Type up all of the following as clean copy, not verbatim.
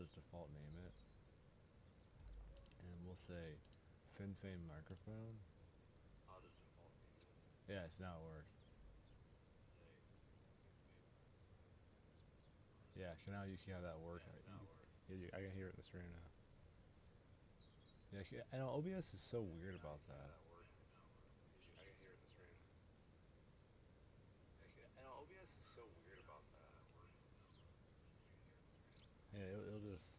just default name it. And we'll say FinFame microphone. Yeah, so now it works. Yeah, so now you see how that works. I can hear it in the screen now. Yeah, I know OBS is so weird about that. Yeah, it'll just.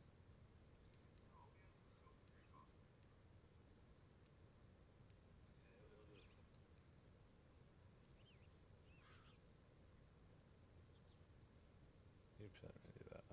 Oops, I didn't do that.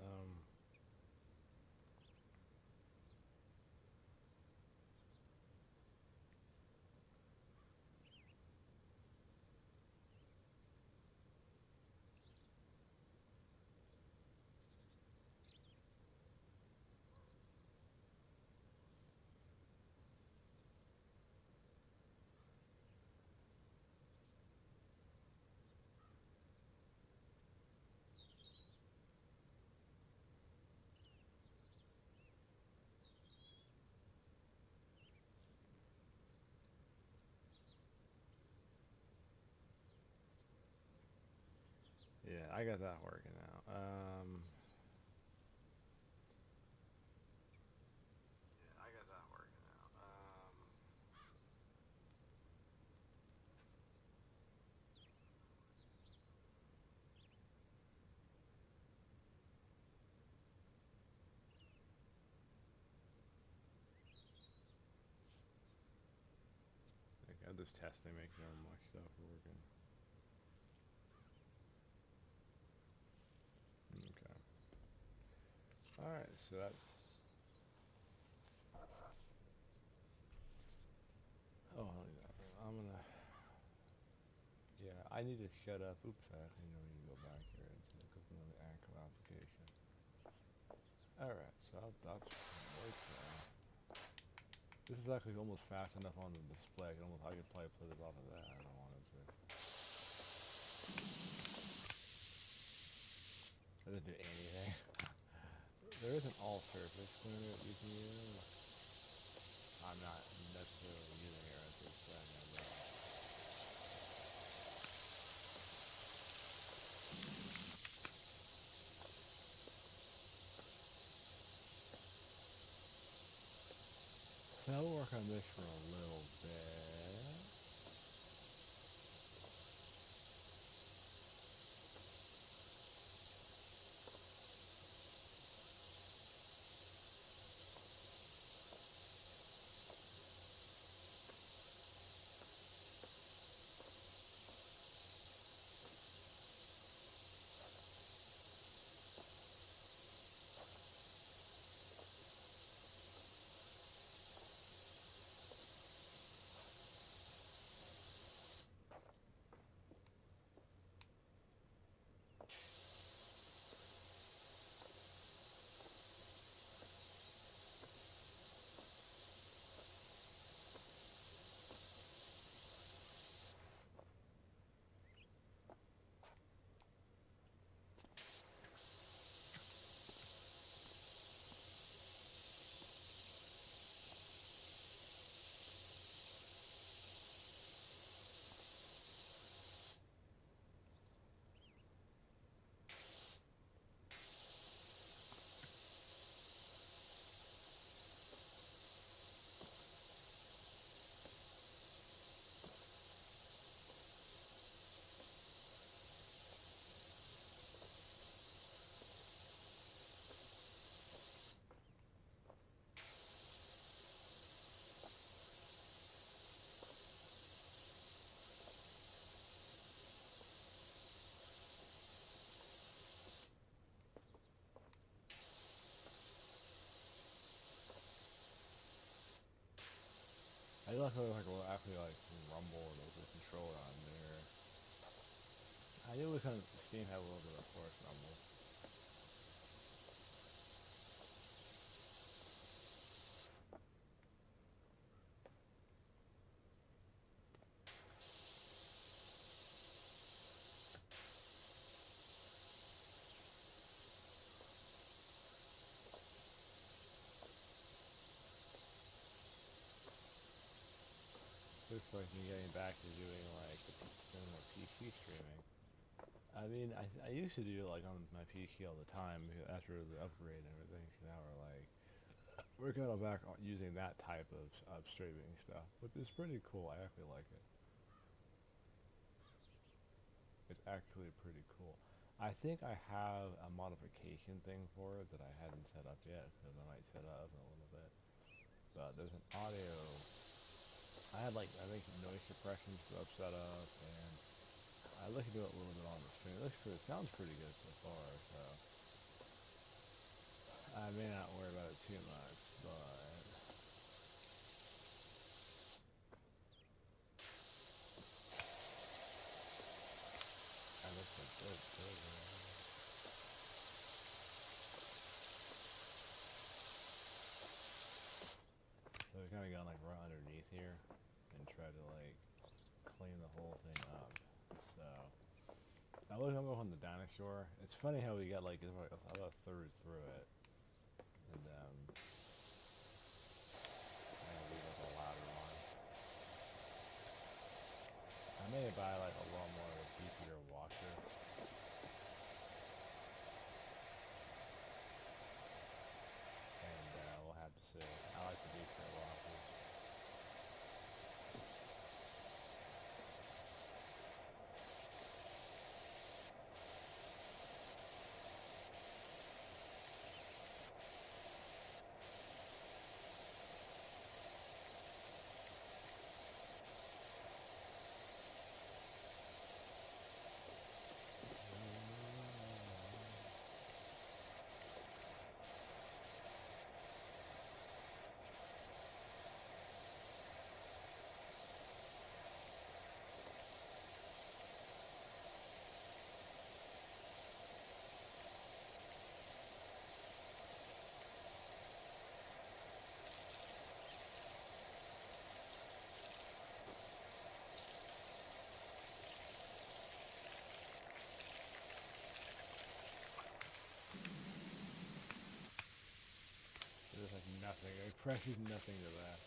Yeah, I got that working now. Okay, I'm just testing, making sure my stuff working. Okay. Alright, so that's. Oh, I'm gonna. Yeah, I need to shut up. Oops, I actually need to go back here into the Anchor application. Alright, so that's works now. This is actually almost fast enough on the display. I could probably play this off of that. I don't want it to. It doesn't do anything. There is an all surface cleaner that you can use. I'm not necessarily using it at this second, but so I'll work on this for a little bit. I like how will actually rumble or the controller on there. I knew it kind of Steam had a little bit of force rumble. with like me getting back to doing like doing more PC streaming. I mean, I used to do it like on my PC all the time after the upgrade and everything. So now we're kind of back using that type of streaming stuff, which is pretty cool. I actually like it. It's actually pretty cool. I think I have a modification thing for it that I hadn't set up yet, because I might set up in a little bit. But there's an audio. I had like I think noise suppression stuff set up, and I looked into it a little bit on the stream. It looks good. It sounds pretty good so far. So I may not worry about it too much, but I looks like good. So we kind of gone like right underneath here and try to like clean the whole thing up. So I look up on the dinosaur. It's funny how we got like about a third through it, and I gotta leave like a ladder on. I may buy like a lot more of a beefier washer. And we'll have to see. I like the beefier washers. There's like nothing. It precious nothing to that.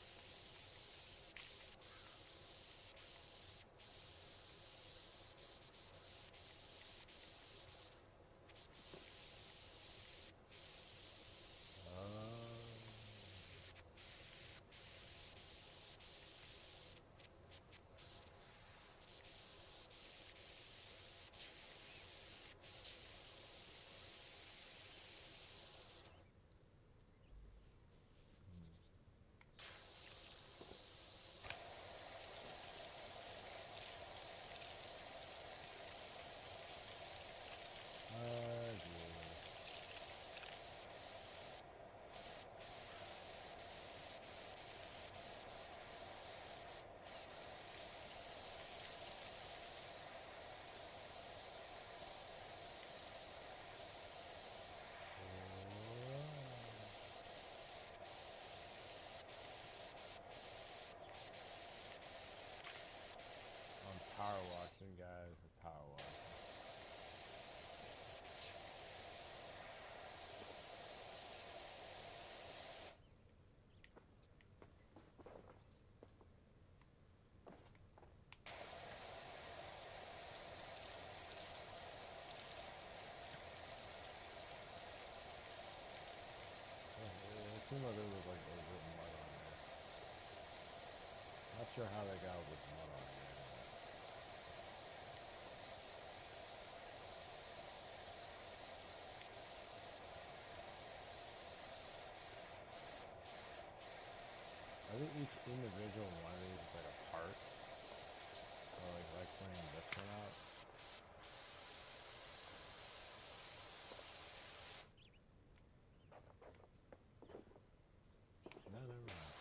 On power washing, guys, for power washing. It seemed like there was like a little mud on there. Not sure how they got all this mud on there. I think each individual one of these is like a part. So like if I clean this one out. No, never mind.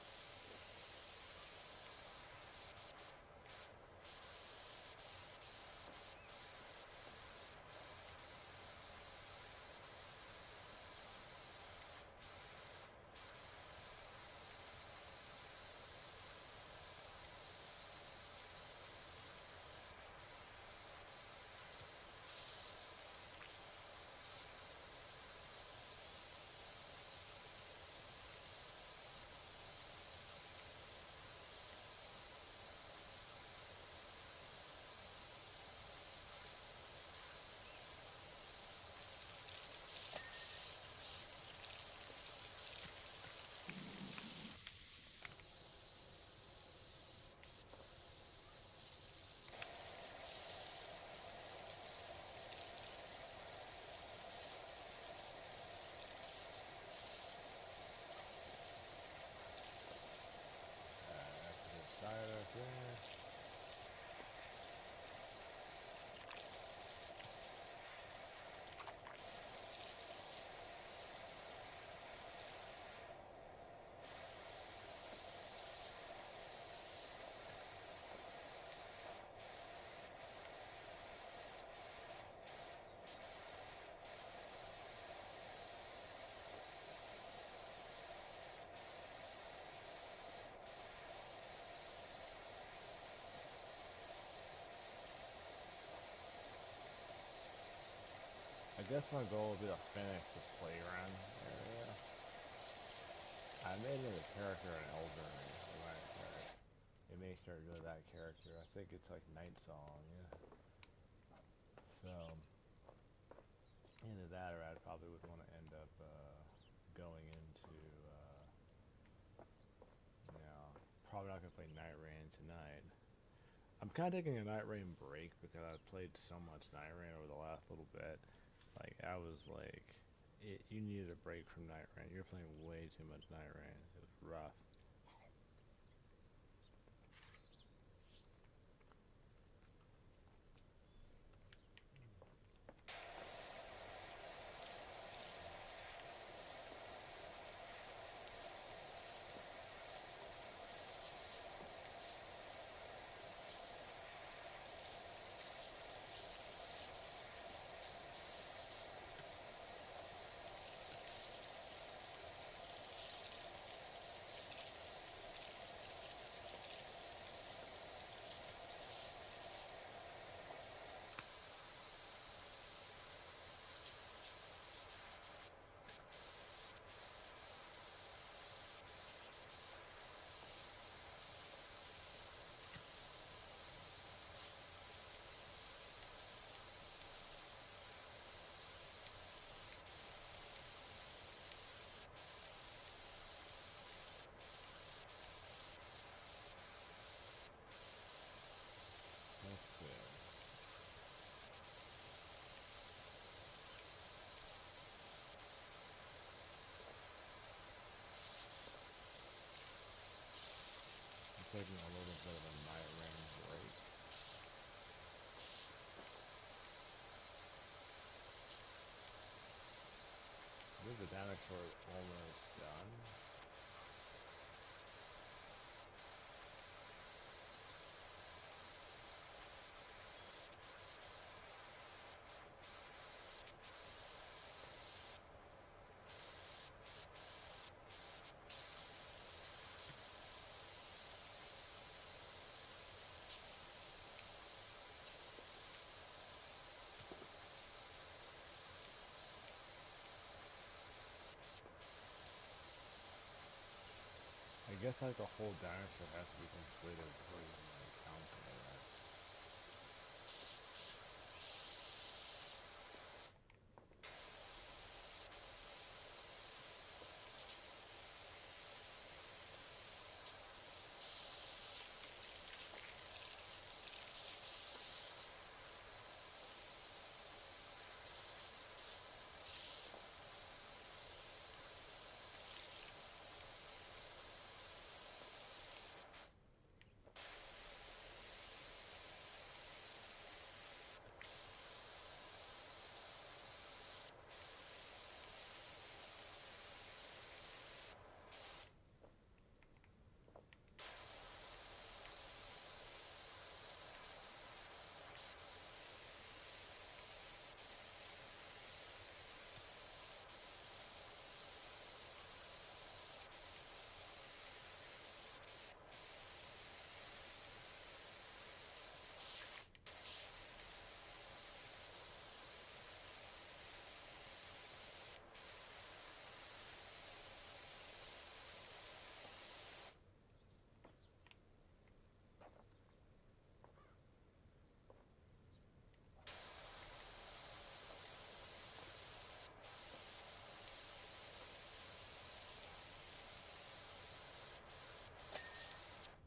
guess my goal will be to finish the playground area. I made it a character in Elden when I start. It may start doing that character. I think it's like Night Song, yeah. So, into that, or I probably would want to end up going into, you know, probably not gonna play Night Rain tonight. I'm kind of taking a Night Rain break because I've played so much Night Rain over the last little bit. Like, I was like, you needed a break from Night Rain. You're playing way too much Night Rain. It was rough. Let's see. I'm taking a little bit of a Night Rain break. I think the damage for it almost done. I guess like the whole damage should have to be completed before you can like calculate that.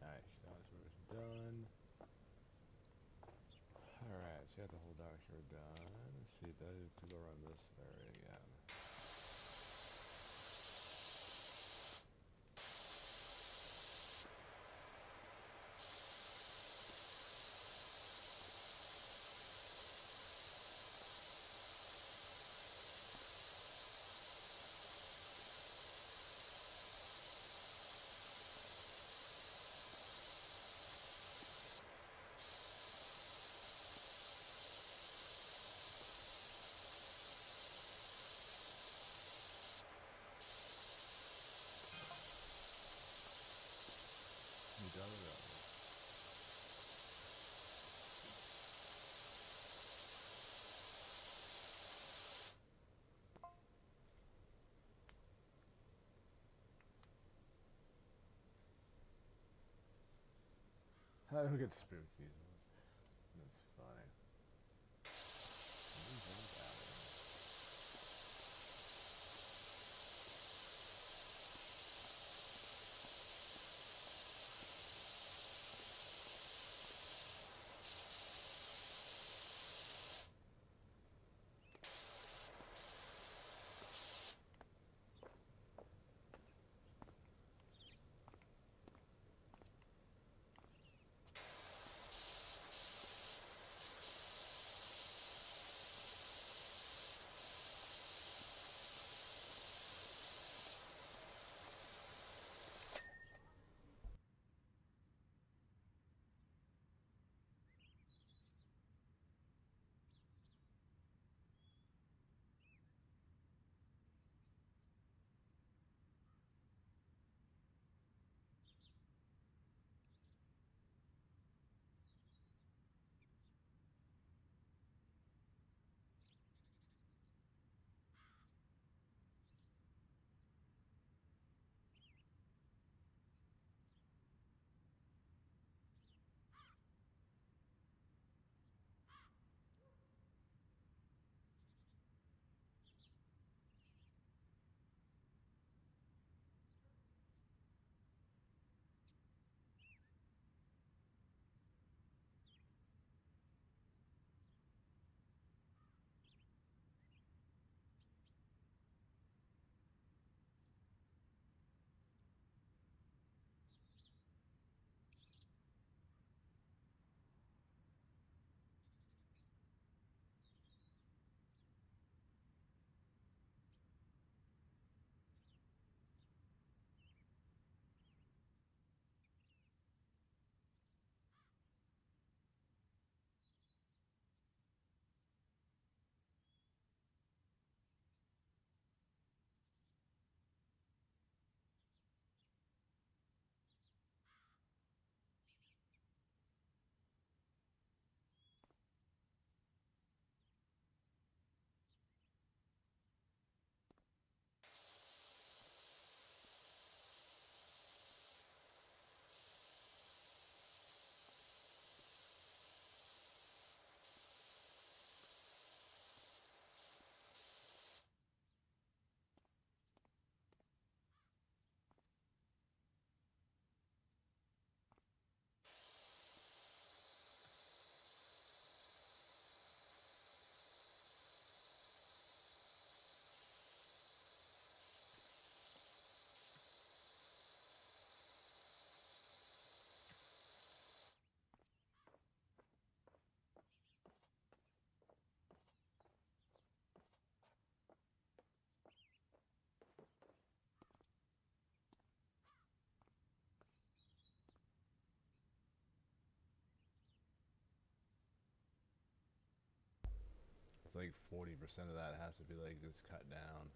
Nice, that's done. Alright, so you have the whole doctor done. Let's see, that is to go around this area again. I don't get spooky. That's funny. It's like 40% of that has to be like just cut down.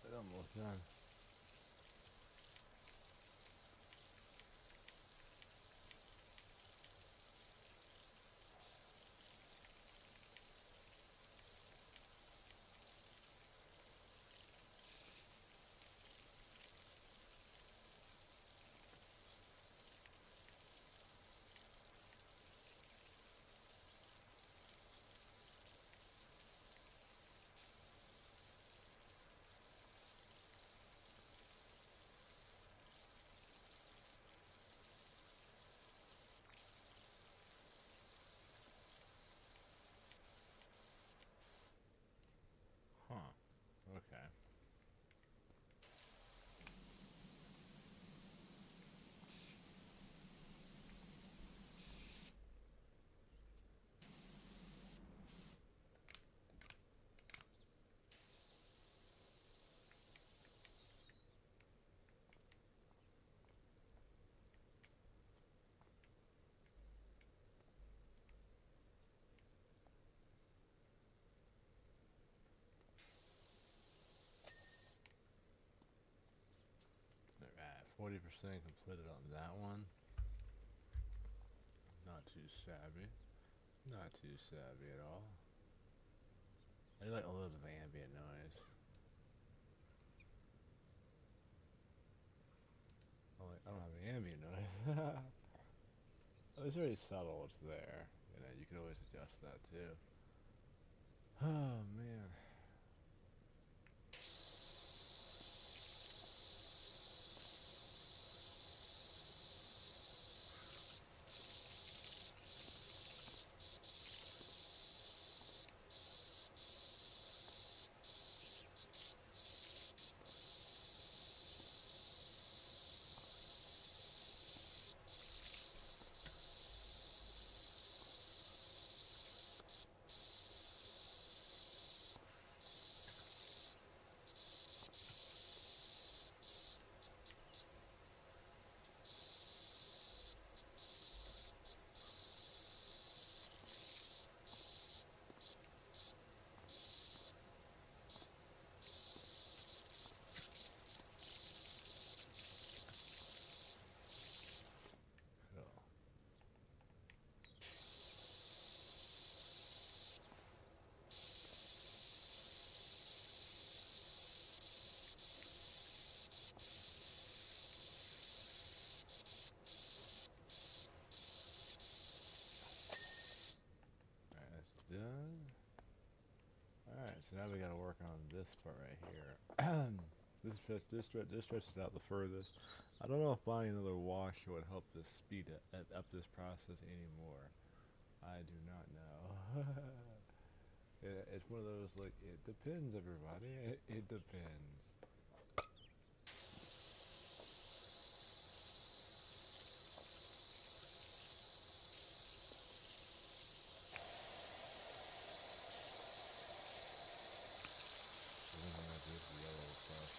But almost done. 40% completed on that one. Not too savvy. Not too savvy at all. I do like a little bit of ambient noise. I don't have any ambient noise. It's very subtle, it's there. You know, you can always adjust that too. Oh man. Alright, that's done. Alright, so now we gotta work on this part right here. This stretches out the furthest. I don't know if buying another washer would help this speed up this process anymore. I do not know. It's one of those, like, it depends, everybody. It depends. And then I'm gonna do the yellow stuff.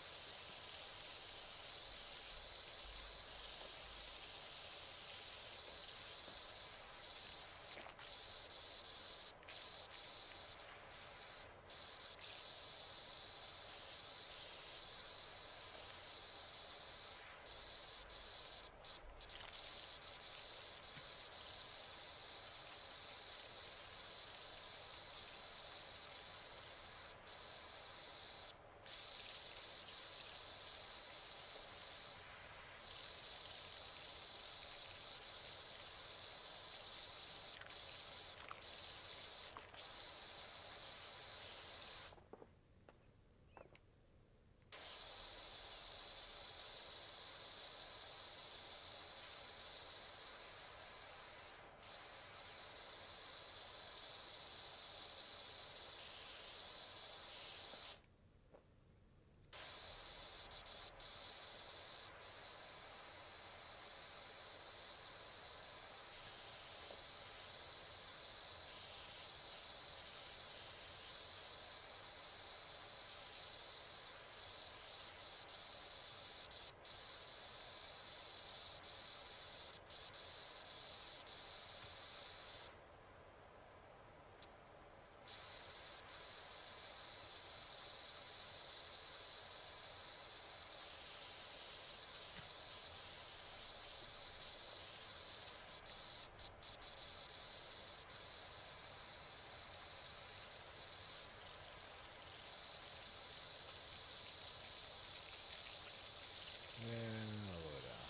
And all the way down.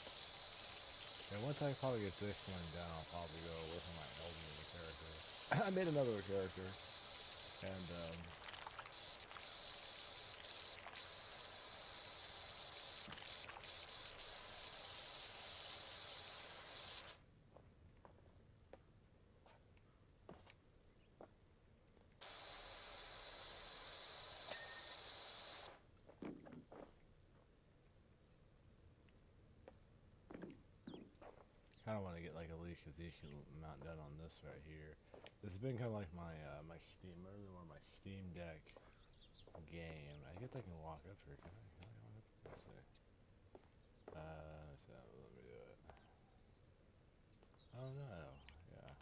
And once I probably get this one down, I'll probably go work on my Elden character. I made another character, and kind of want to get like at least a decent amount done on this right here. This has been kind of like my my Steam, really more my Steam Deck game. I guess I can walk up here. Can I? Can I walk up? Let's see. So let me do it. Oh no. Yeah.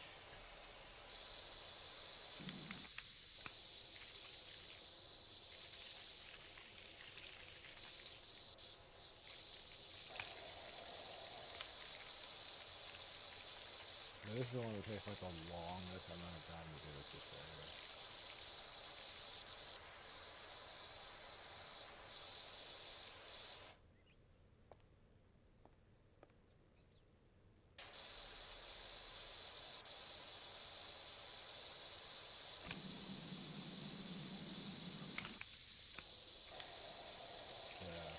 This is the one that takes like the longest amount of time to do this right here. Yeah.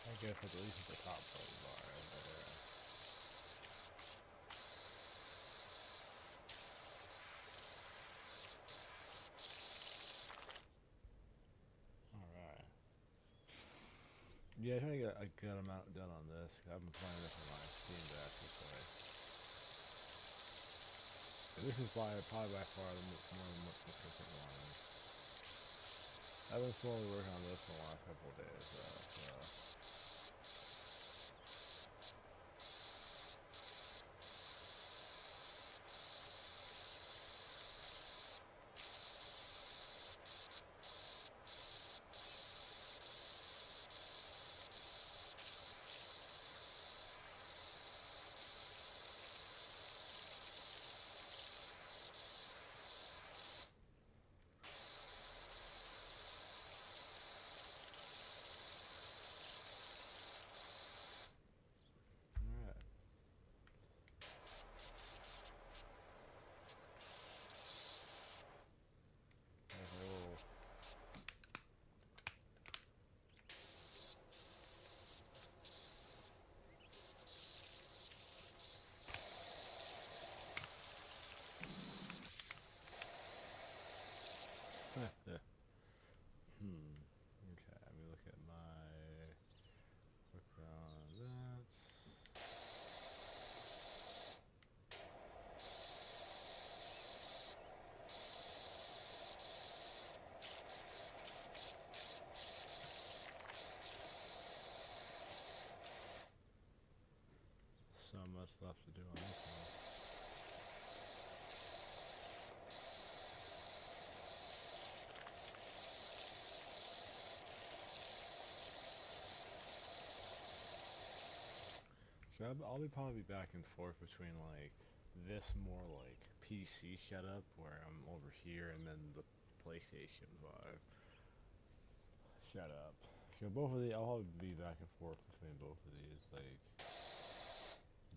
I guess at least at the top part of the bar right there. Alright. Yeah, I'm trying to get a good amount done on this. I've been playing this on my Steam Deck this way. And this is probably by far the more efficient one. I've been slowly working on this for the last couple of days though, so. Alright. Okay, let me look at my quick round on that. So much left to do on this one. So I'll be probably back and forth between like this more like PC setup where I'm over here and then the PlayStation 5 setup. So both of these, I'll be back and forth between both of these, like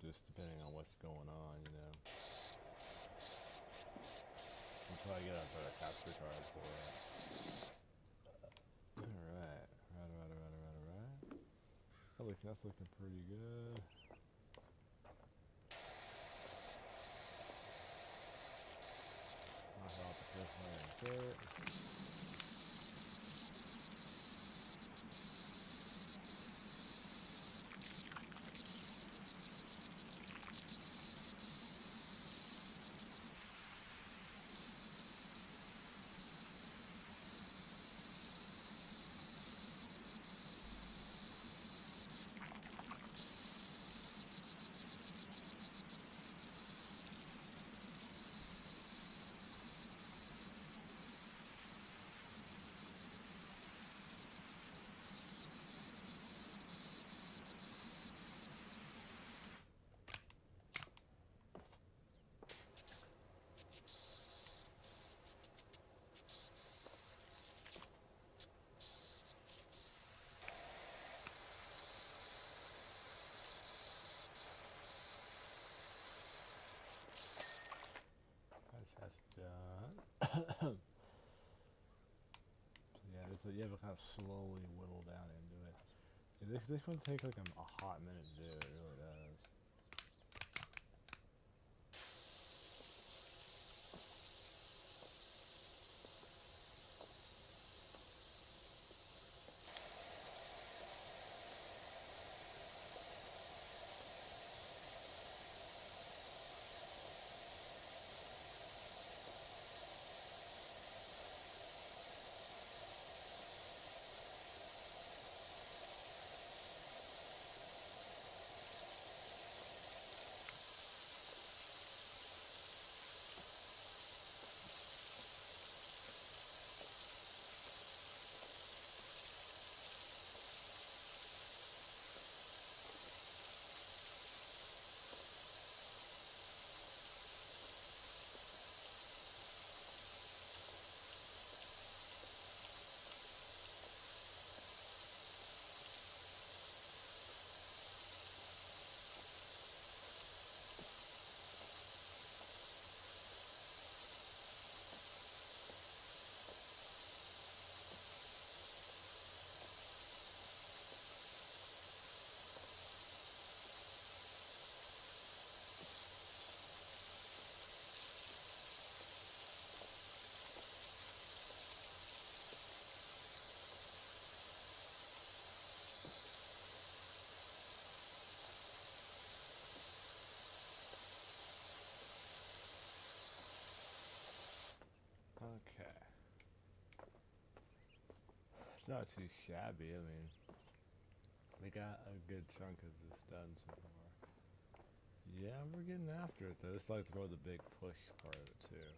just depending on what's going on, you know. Until I get a better capture card for it. Alright, right. That's looking pretty good. Knock out the first one and third. you have to kind of slowly whittle down into it. Yeah, this one takes like a hot minute to do, it really does. Okay. It's not too shabby, I mean, we got a good chunk of this done so far. Yeah, we're getting after it though. It's like the big push part of it too.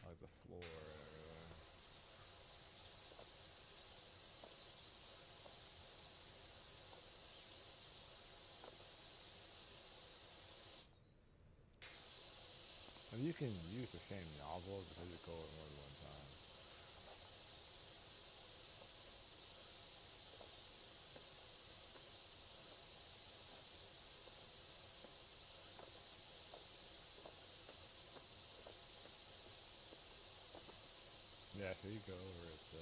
Like the floor and everything. And you can use the same nozzle because it goes more than one time. Yeah, so you go over it, so.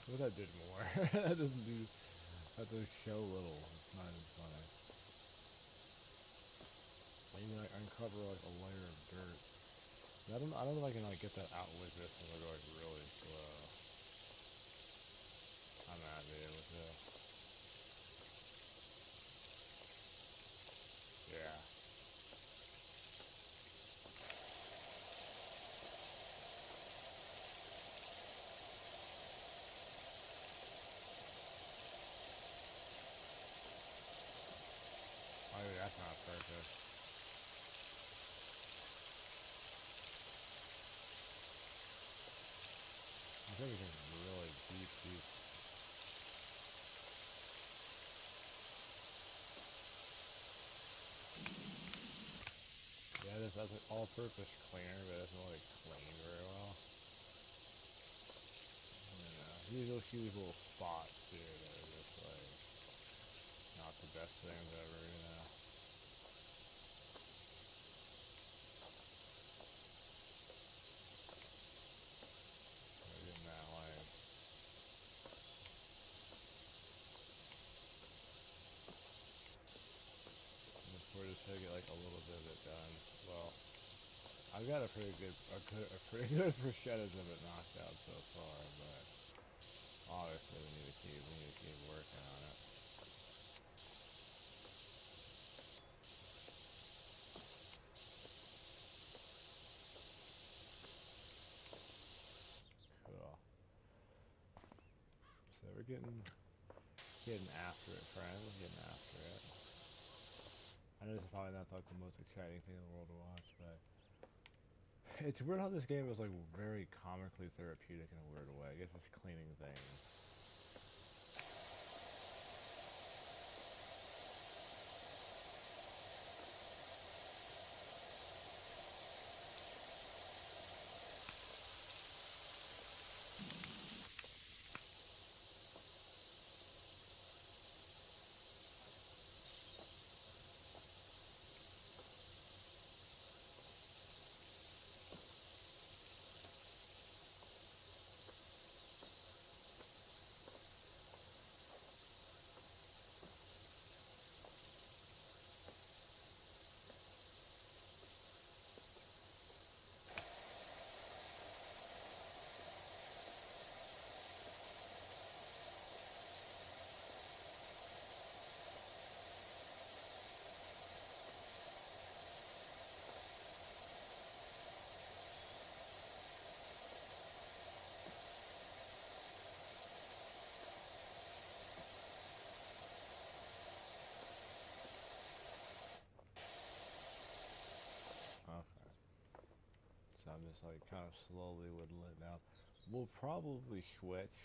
What that did more. That doesn't do, that does show little. It's not even funny. Maybe like uncover like a layer of dirt. I don't know if I can like get that out with this one or like really slow. I'm not dude with this. Yeah. Oh, that's not perfect. I think it's really deep, deep. Yeah, that's an all-purpose cleaner, but it doesn't really clean very well. You know, these little spots here that are just like not the best things ever, you know. They're getting that like. We're just gonna get like a little bit of it done. Well, I've got a pretty good percentage of it knocked out so far, but obviously we need to keep working on it. So we're getting after it, friends. Getting after it. I know this is probably not like the most exciting thing in the world to watch, but it's weird how this game is like very comically therapeutic in a weird way. I guess it's cleaning things. Okay. So I'm just like kind of slowly whittling it down. We'll probably switch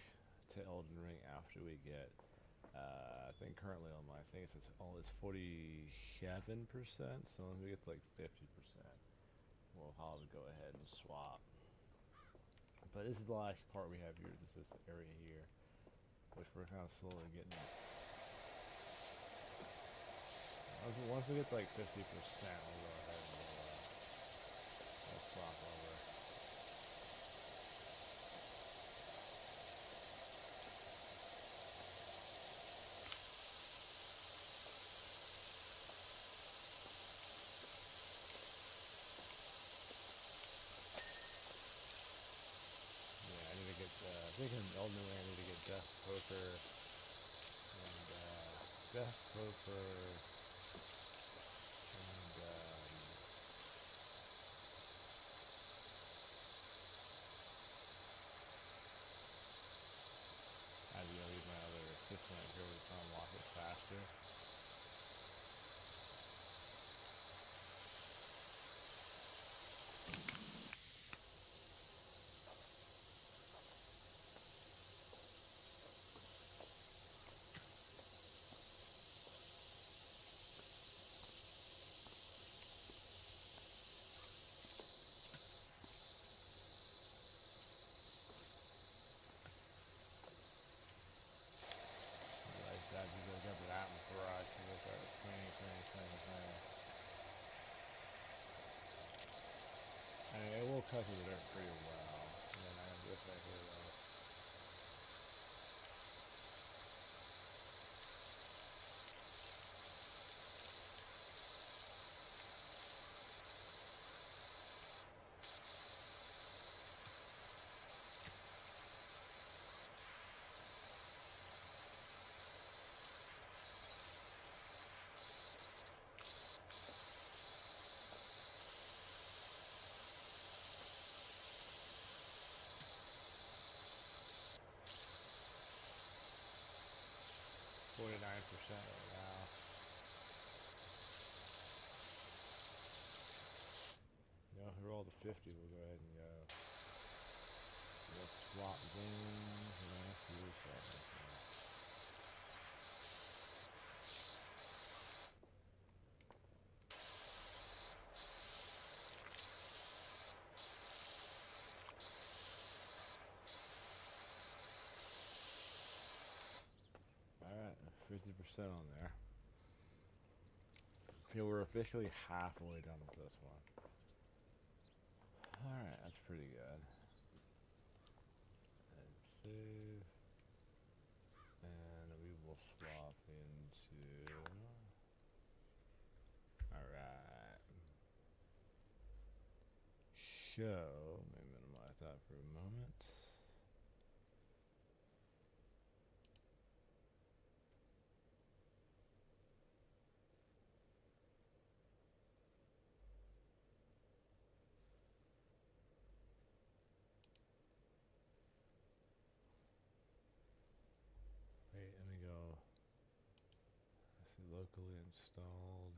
to Elden Ring after we get. I think currently on my thing it's 47%. So when we get to like 50%, we'll probably go ahead and swap. But this is the last part we have here. This is the area here, which we're kind of slowly getting. Once we get to like 50%, we'll go ahead and we'll swap over. Yeah, I need to get. I think in Elden Ring I need to get Death Poker and Death Poker and I have to use my other assistant here to try and unlock it faster. Like that, you go jump to that in the garage and we'll start cleaning. I mean, it will cut through the dirt pretty well. And then I have this right here though. .49% right now. You know, if we roll to 50, we'll go ahead and go. We'll swap games. We're gonna have to do something. Alright, 50% on there. Okay, we're officially halfway done with this one. Alright, that's pretty good. And save. And we will swap into. Alright. Show. Let me minimize that for a moment. locally installed.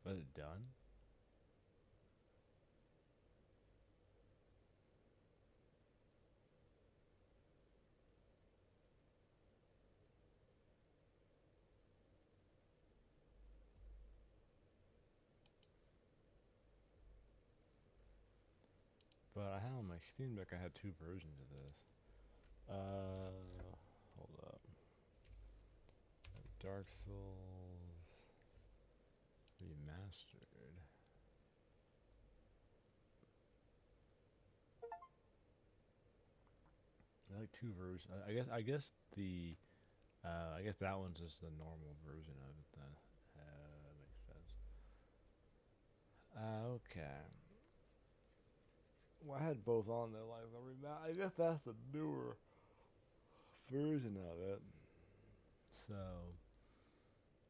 Was it done? But I had on my Steam Deck, I had 2 versions of this. Hold up. Dark Souls Remastered. I like 2 versions. I guess the I guess that one's just the normal version of it then. That makes sense. Okay. Well, I had both on there. Like I guess that's the newer version of it. So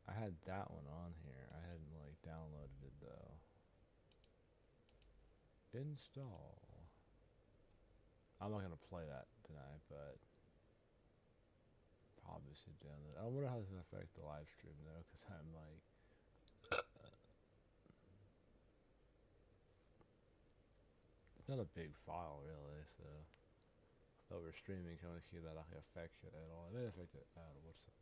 I had that one on here. I hadn't like downloaded it though. Install. I'm not gonna play that tonight, but probably should download it. I wonder how this will affect the live stream though, because I'm like, it's not a big file really, so. Over streaming, so I want to see that actually affects it at all. It may affect it. What's that?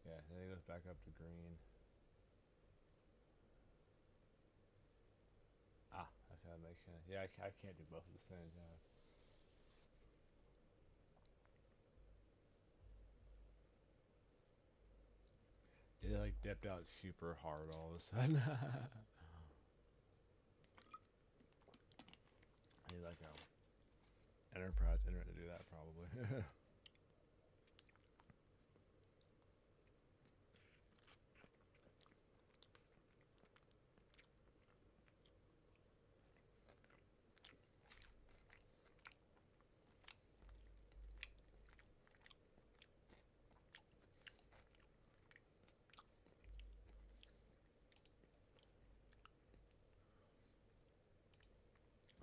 Yeah, then it goes back up to green. Ah, that kind of makes sense. Yeah, I can't do both at the same time. It like dipped out super hard all of a sudden. I need like a enterprise internet to do that probably.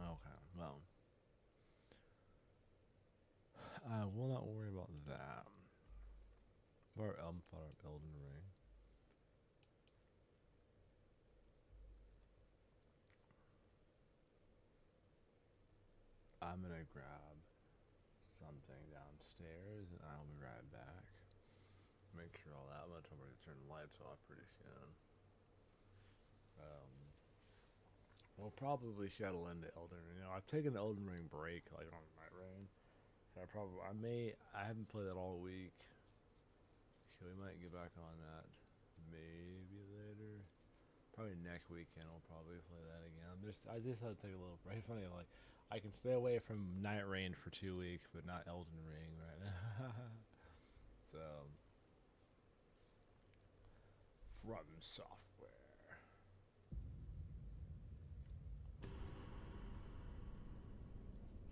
Okay, well, I will not worry about that. Or Elden Ring. I'm gonna grab something downstairs and I'll be right back. Make sure all that. I'm gonna tell me to turn the lights off pretty soon. We'll probably settle into Elden Ring. You know, I've taken the Elden Ring break like on Night Rain. So I haven't played that all week. So we might get back on that maybe later. Probably next weekend we'll probably play that again. I just had to take a little break. Funny, like I can stay away from Night Rain for 2 weeks, but not Elden Ring right now. So from software.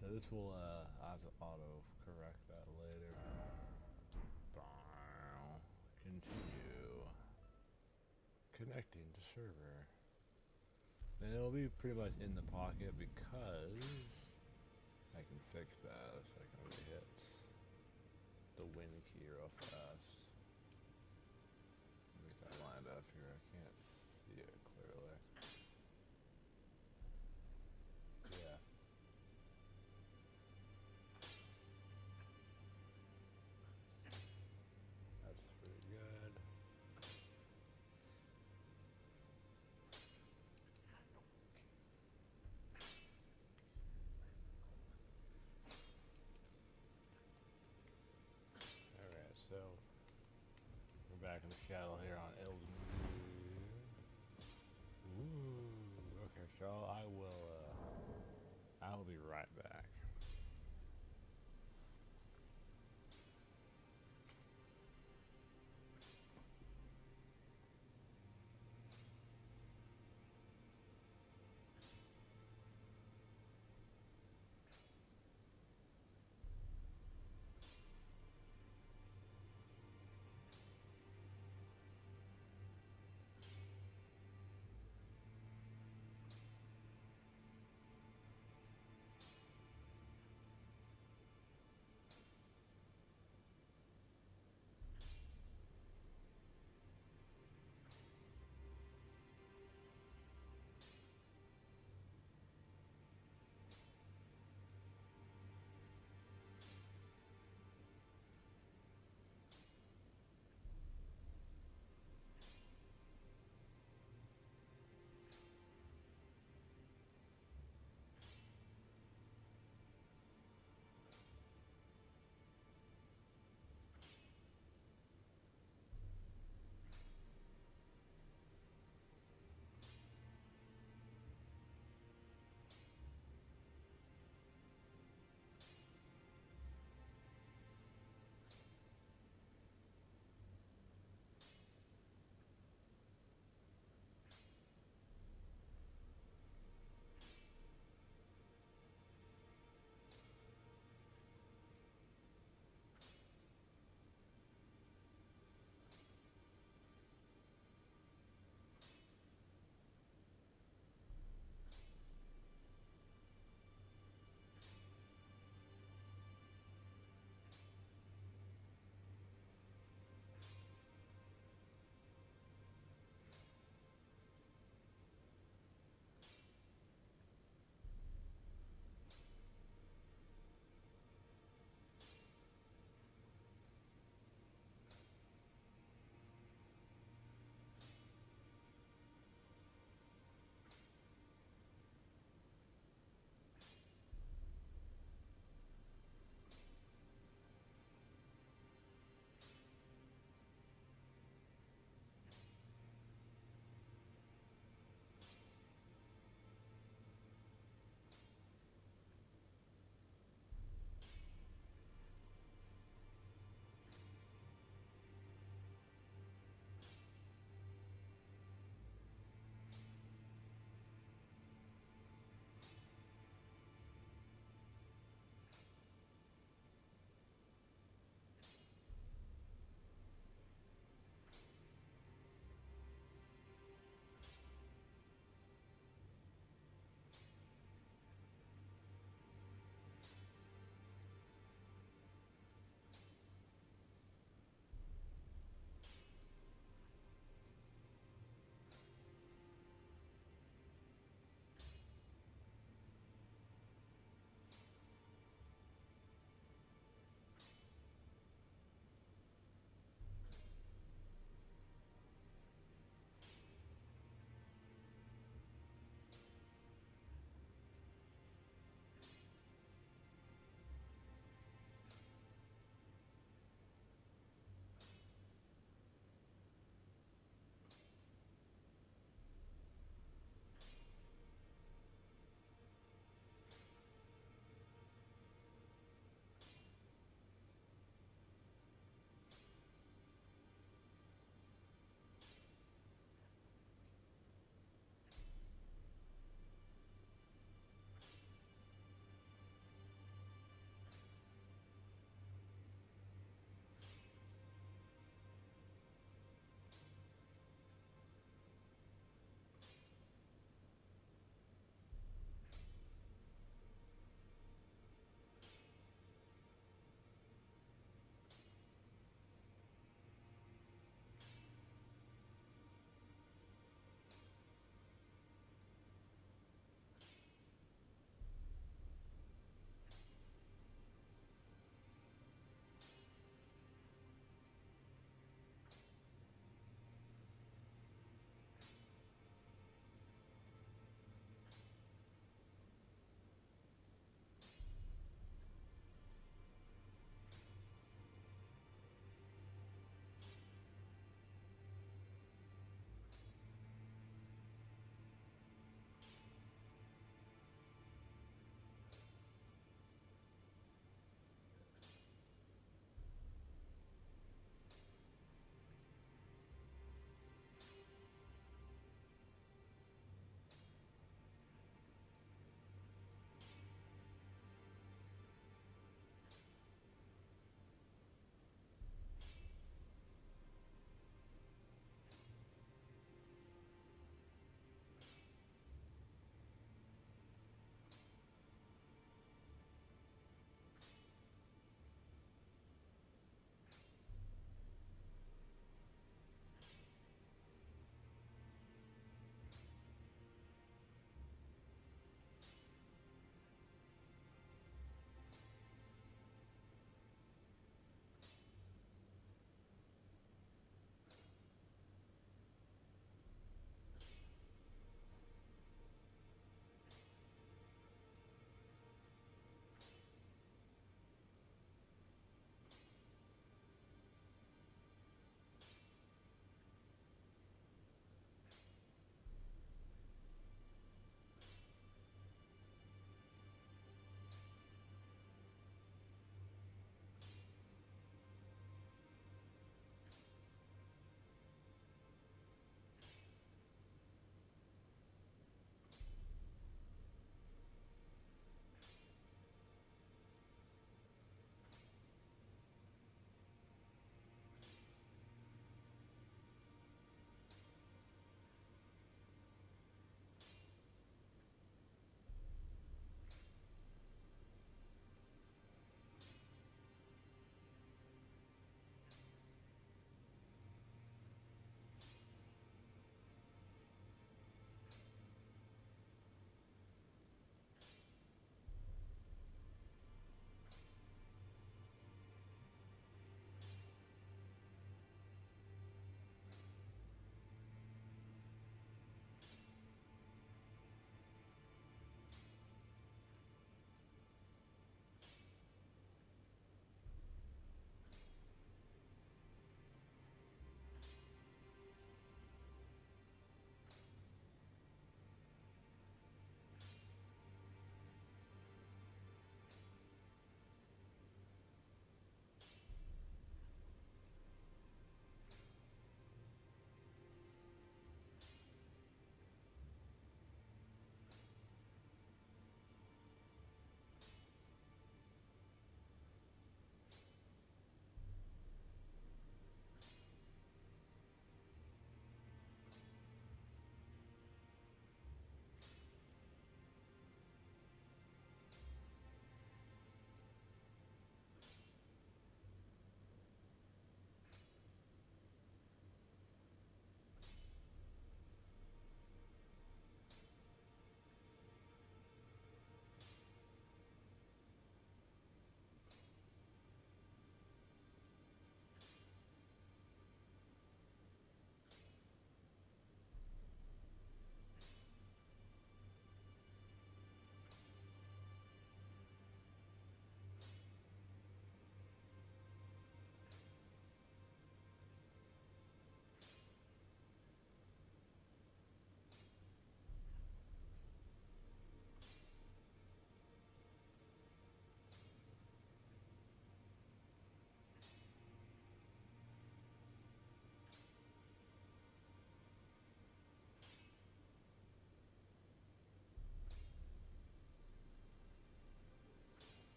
So this will I have to auto correct that later. Continue. Connecting to server. And it'll be pretty much in the pocket because I can fix that if I can hit the win key real fast. Let me get that lined up here. I can't see it clearly. Yeah. That's pretty good. Alright, so we're back in the shadow here on Elden Ring. Ooh, okay, so I will be right back.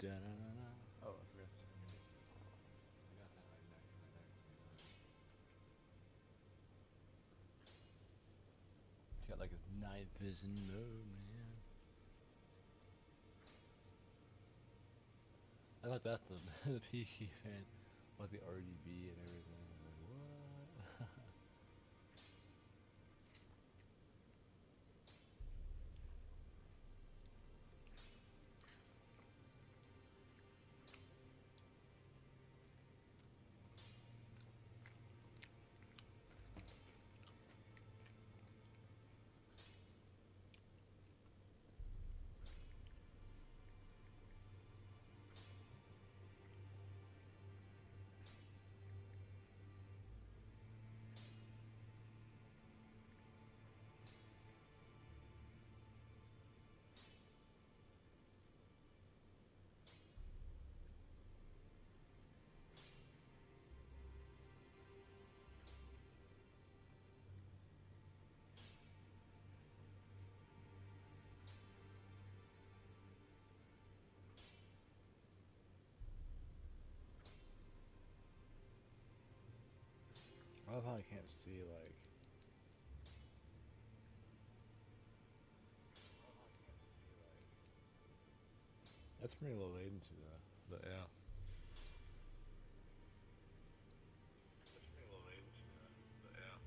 Da-na-na-na. Oh, I forgot to turn it. I got that right next to me. It's got like a night vision mode, man. I thought that's the, the PC fan, like the RGB and everything. I was like, what? I love how I can't see like. That's pretty low latency though. But yeah. That's pretty low latency though. But yeah.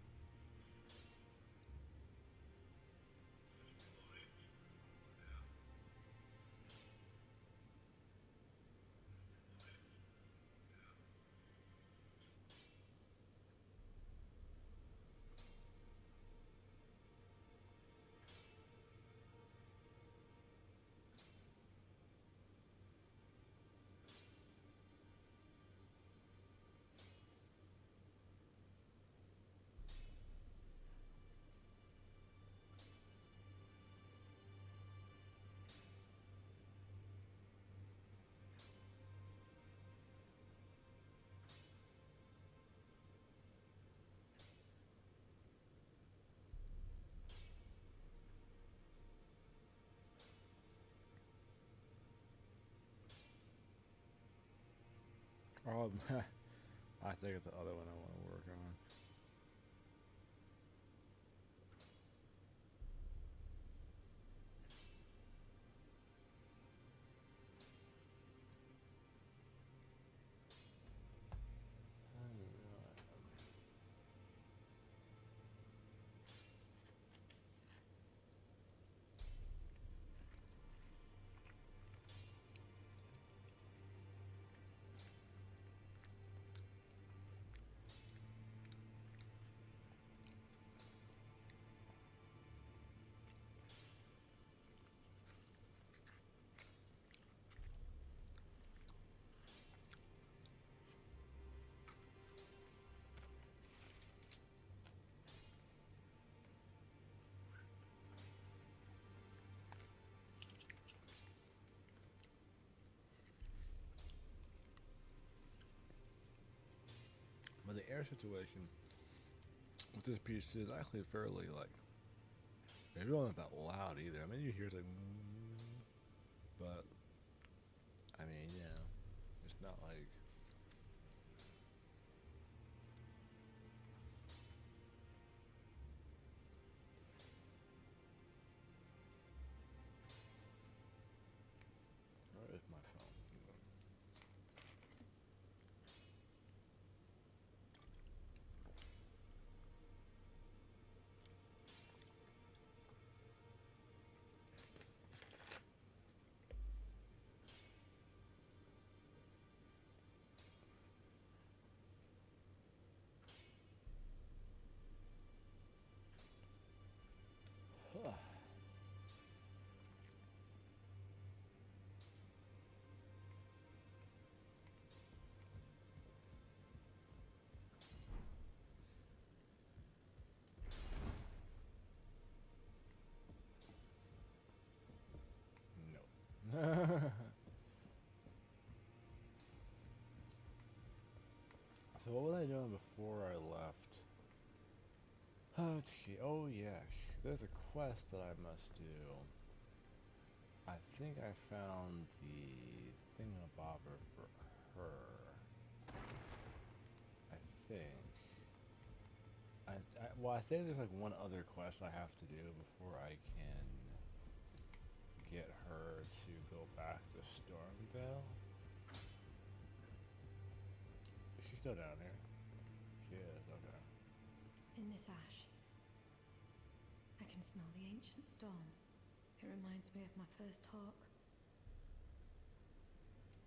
Oh, I think it's the other one I want to work on. But the air situation with this PC is actually fairly like. It's really not that loud either. I mean, you hear it like, but I mean, you know, it's not like. Where is my phone? Huh. No. So what was I doing before I left? Let's see. Oh yes, there's a quest that I must do. I think I found the thingamabobber for her. I think. Well, I think there's like one other quest I have to do before I can get her to go back to Stormvale. Is she still down here? She is, okay. In this ash, I can smell the ancient storm. It reminds me of my first hawk.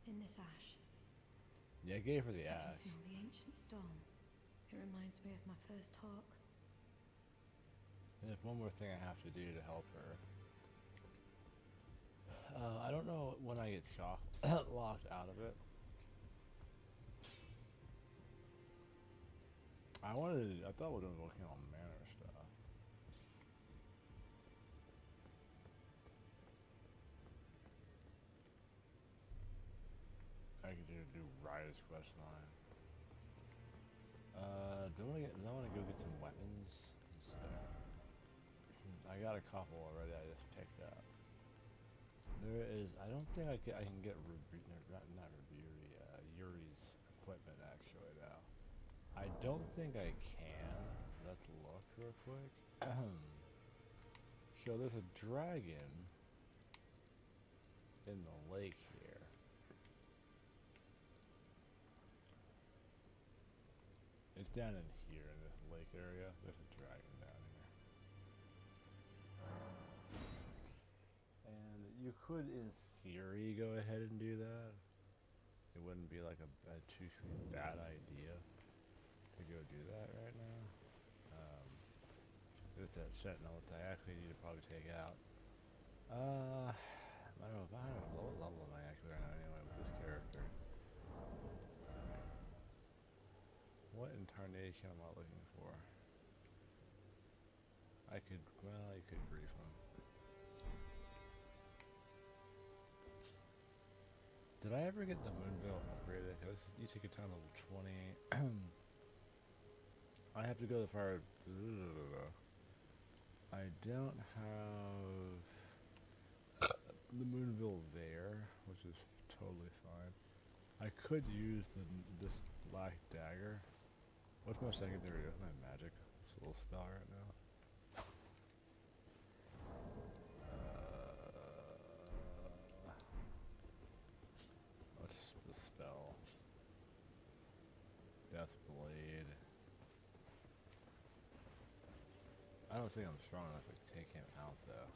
In this ash. Yeah, I gave her the I ash. can smell the ancient storm. It reminds me of my first hawk. And there's one more thing I have to do to help her. I don't know when I get locked out of it. I thought we were working on manor stuff. I could do Riot's quest line. Do I want to go get some weapons? I got a couple already. I just picked up. There is. I don't think I can get Yuri's equipment actually now. I don't think I can. Let's look real quick. So there's a dragon in the lake here. It's down in here in this lake area. There's a dragon down here. And you could, in theory, go ahead and do that. It wouldn't be like a too bad idea to go do that right now. There's that sentinel that I actually need to probably take out. I don't know what level am I actually right now anyway with this character. What incarnation am I looking for? I could brief him. Did I ever get the Moonville upgraded? You take a time level 20. I have to go to the fire. I don't have the Moonville there, which is totally fine. I could use this black dagger. What's my secondary? My magic. It's a little spell right now. What's the spell? Death Blade. I don't think I'm strong enough to take him out though.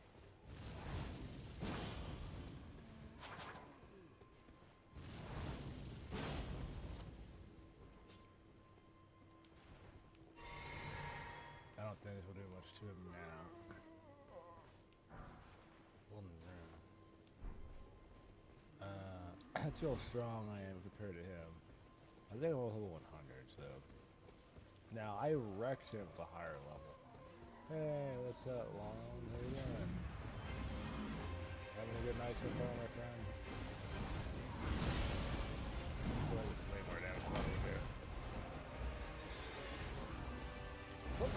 I don't think this will do much to him now. That's how strong I am compared to him. I think I'm level 100, so. Now, I wrecked him at the higher level. Hey, what's up, Long? How you doing? Having a good night so far, my friend? Well, way more damage than me here. Whoop.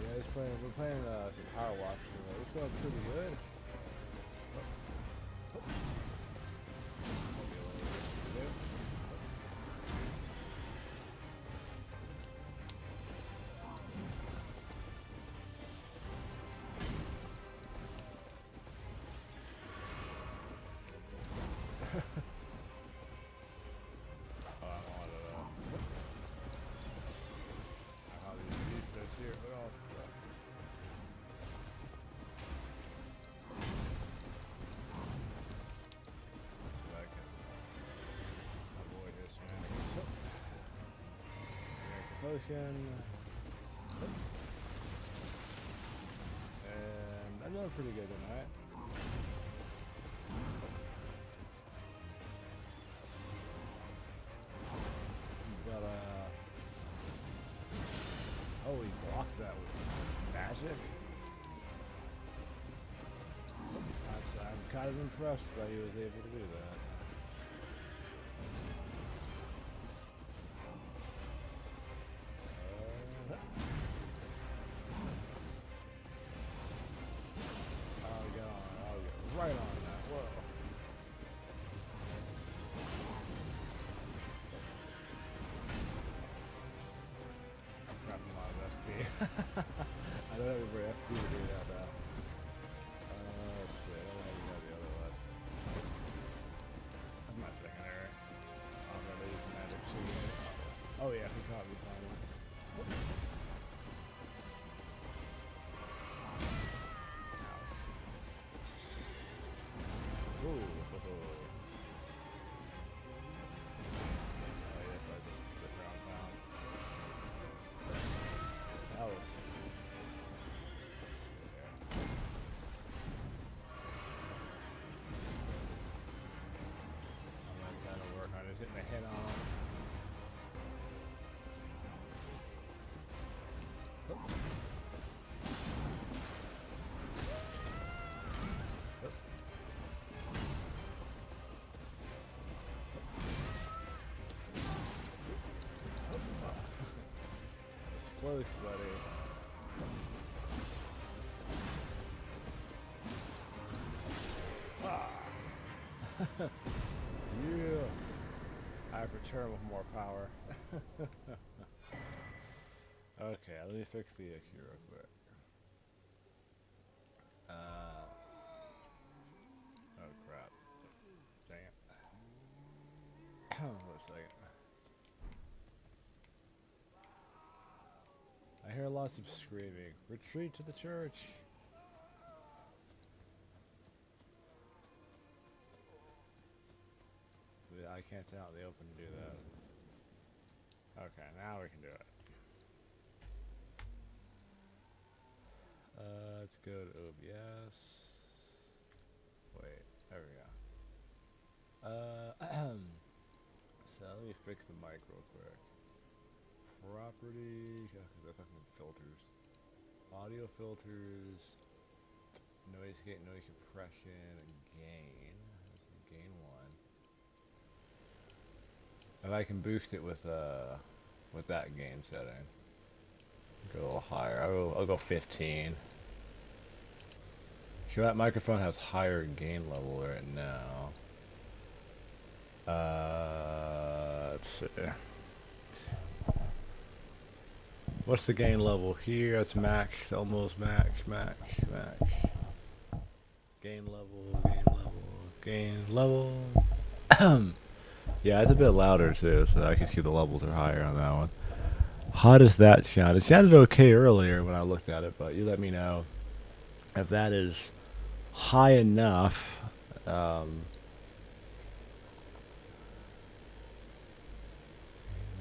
Yeah, we're playing some PowerWashing. It's going pretty good. Potion. And I'm doing pretty good tonight. But oh, he blocked that with magic. I'm kind of impressed that he was able to do that. I don't have a very FP to do that now. Oh shit, I don't know how the other one. That's my secondary. Oh no, they use magic shooting. Oh yeah, he caught me finally. Ouch. Ooh. Oh yeah, so I just split around town. That was yeah. I'm gonna kind of work on just hitting the head on. Oh. Oh. Close, buddy. Ah. Yeah. I have returned with more power. Okay, let me fix the issue real quick. Oh crap. Dang it. Hold on a second. I hear lots of screaming. Retreat to the church. I can't tell they open to do that. Okay, now we can do it. Let's go to OBS. Wait, there we go. So let me fix the mic real quick. Property, yeah, because they're talking filters. Audio filters, noise gate, noise suppression, gain. Gain 1. If I can boost it with that gain setting. Go a little higher. I'll go 15. So that microphone has higher gain level right now. Let's see. What's the gain level here? It's max, almost max. Gain level. Yeah, it's a bit louder too, so I can see the levels are higher on that one. How does that sound? It sounded okay earlier when I looked at it, but you let me know if that is high enough.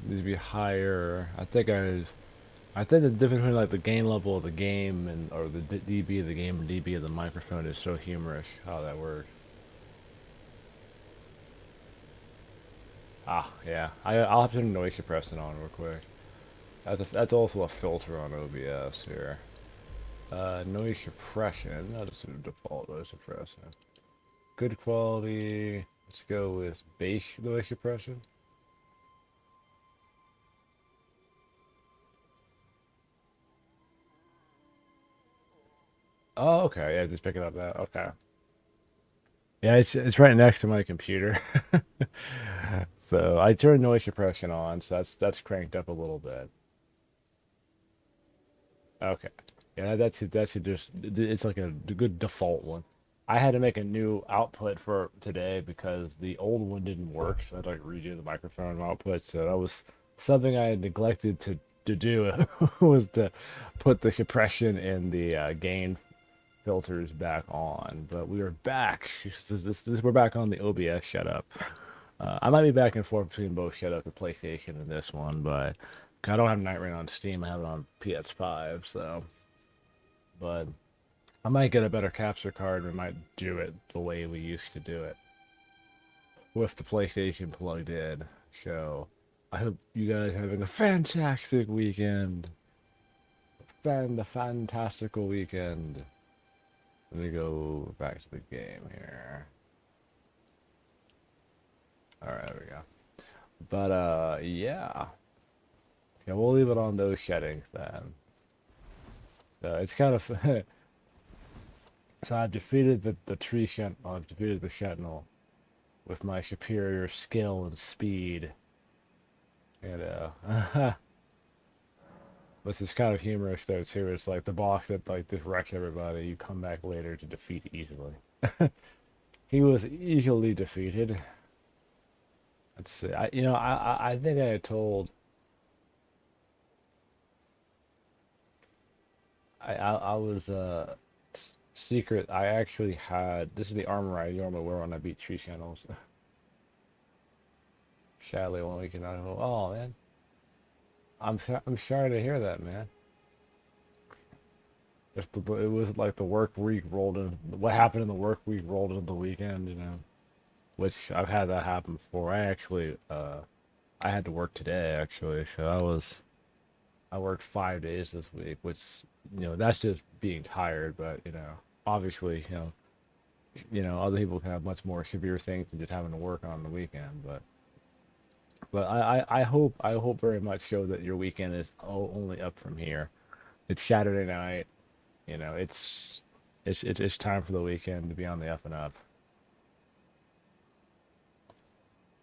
Needs to be higher. I think the difference between like the gain level of the game and or the dB of the game and dB of the microphone is so humorous how that works. Ah, yeah. I'll have to turn noise suppression on real quick. That's also a filter on OBS here. Noise suppression. I'll just do default noise suppression. Good quality. Let's go with bass noise suppression. Oh, okay. Yeah, just picking up that. Okay. Yeah, it's right next to my computer. So I turned noise suppression on, so that's cranked up a little bit. Okay. Yeah, that's just it's like a good default one. I had to make a new output for today because the old one didn't work, so I had to like redo the microphone output. So that was something I had neglected to do was to put the suppression and the gain filters back on. But we are back. We're back on the OBS setup. I might be back and forth between both setup, the PlayStation and this one, but I don't have Night Rain on Steam. I have it on PS5, so. But I might get a better capture card. We might do it the way we used to do it with the PlayStation plugged in. So I hope you guys are having a fantastic weekend. The fantastical weekend. Let me go back to the game here. Alright, there we go. But yeah. Yeah, we'll leave it on those settings then. So it's kind of so I defeated the tree sentinel. I've defeated the sentinel with my superior skill and speed. You know. But it's kind of humorous though too. It's like the boss that like just wrecks everybody. You come back later to defeat easily. He was easily defeated. Let's see. I think I had told. I was secret. I actually had. This is the armor I normally wear when I beat tree channels. Sadly, one weekend I go. Oh man, I'm sorry to hear that, man. It was like the work week rolled in. What happened in the work week rolled into the weekend, which I've had that happen before. I had to work today actually, so I worked 5 days this week, which that's just being tired. But obviously, other people can have much more severe things than just having to work on the weekend. But I hope very much so that your weekend is only up from here. It's Saturday night. It's time for the weekend to be on the up and up.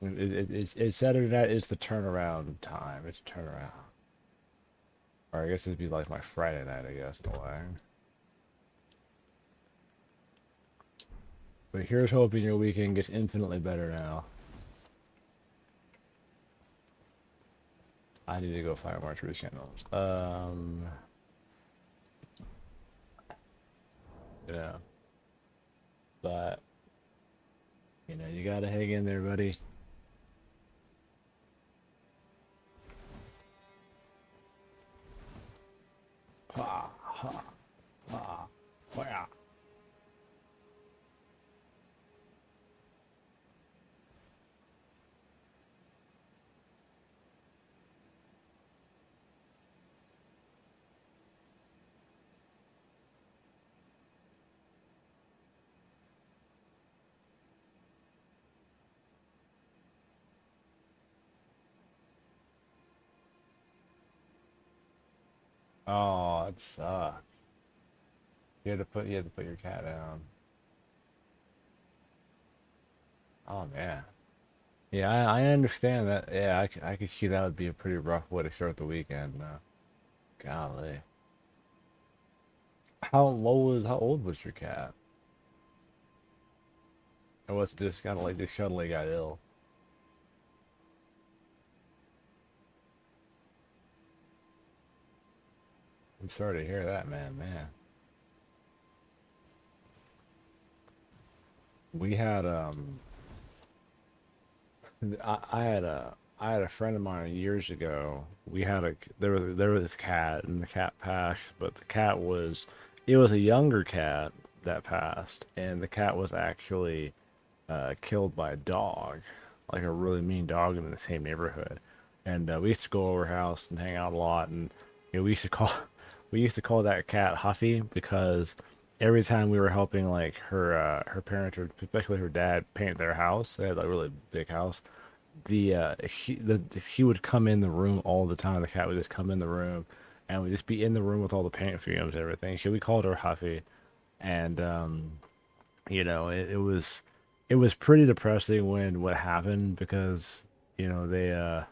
It's Saturday night. It's the turnaround time. It's turnaround. Or I guess it'd be like my Friday night, I guess, in a way. But here's hoping your weekend gets infinitely better now. I need to go find more truth channels. Yeah. But, you gotta hang in there, buddy. Ha, ha, ha, ha. Oh, it sucks. You had to put your cat down. Oh man. Yeah, I understand that. Yeah, I could see that would be a pretty rough way to start the weekend. Golly. How old was your cat? Or was it just kind of like just suddenly got ill? I'm sorry to hear that, man. We had I had a friend of mine years ago. There was this cat and the cat passed, but it was a younger cat that passed, and the cat was actually killed by a dog, like a really mean dog in the same neighborhood. And we used to go over her house and hang out a lot, and we used to call we used to call that cat Huffy because every time we were helping like her parents or especially her dad paint their house, they had like a really big house. She would come in the room all the time. The cat would just come in the room and would just be in the room with all the paint fumes and everything. So we called her Huffy, and it was pretty depressing when what happened because they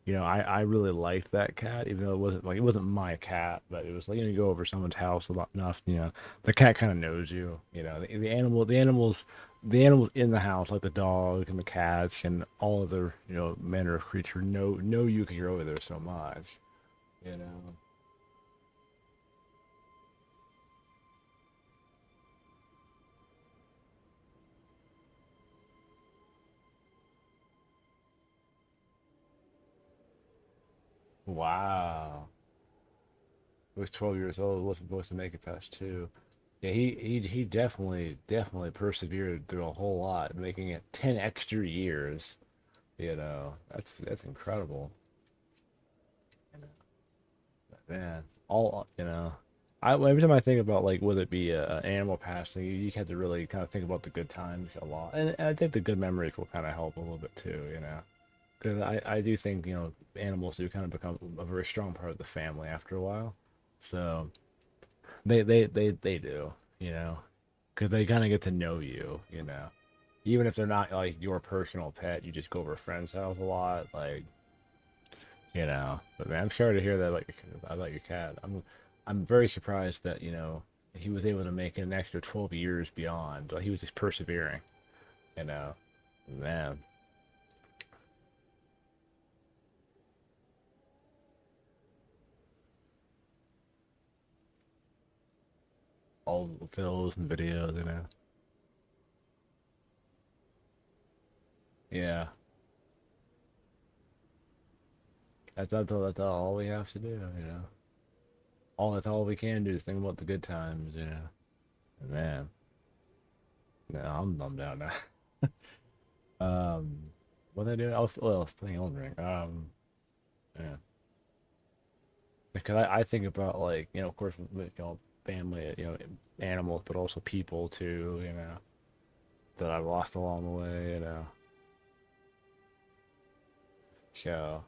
I really liked that cat even though it wasn't my cat, but it was like you go over someone's house a lot enough, the cat kind of knows you, the animals in the house like the dog and the cats and all other manner of creature know you because you're over there so much, you know. Wow. He was 12 years old, wasn't supposed to make it past two. Yeah, he definitely persevered through a whole lot, making it 10 extra years. That's incredible. You know, Man, every time I think about like whether it be a animal passing, you just have to really kind of think about the good times a lot, and I think the good memories will kind of help a little bit too. Because I do think animals do kind of become a very strong part of the family after a while. So they do, you know, because they kind of get to know you. Even if they're not like your personal pet, you just go over a friend's house a lot. Like, you know. But man, I'm sorry to hear that about your cat. I'm very surprised that, you know, he was able to make it an extra 12 years beyond. Like, he was just persevering, you know. Man. All the films and videos, you know. Yeah. That's all we have to do, you know. That's all we can do is think about the good times, you know. Man. No, I'm bummed out now. What I doing? I was playing Elden Ring. Yeah. Because I think about, like, you know, of course, you know, family, you know, animals, but also people too, you know, that I've lost along the way, you know. So,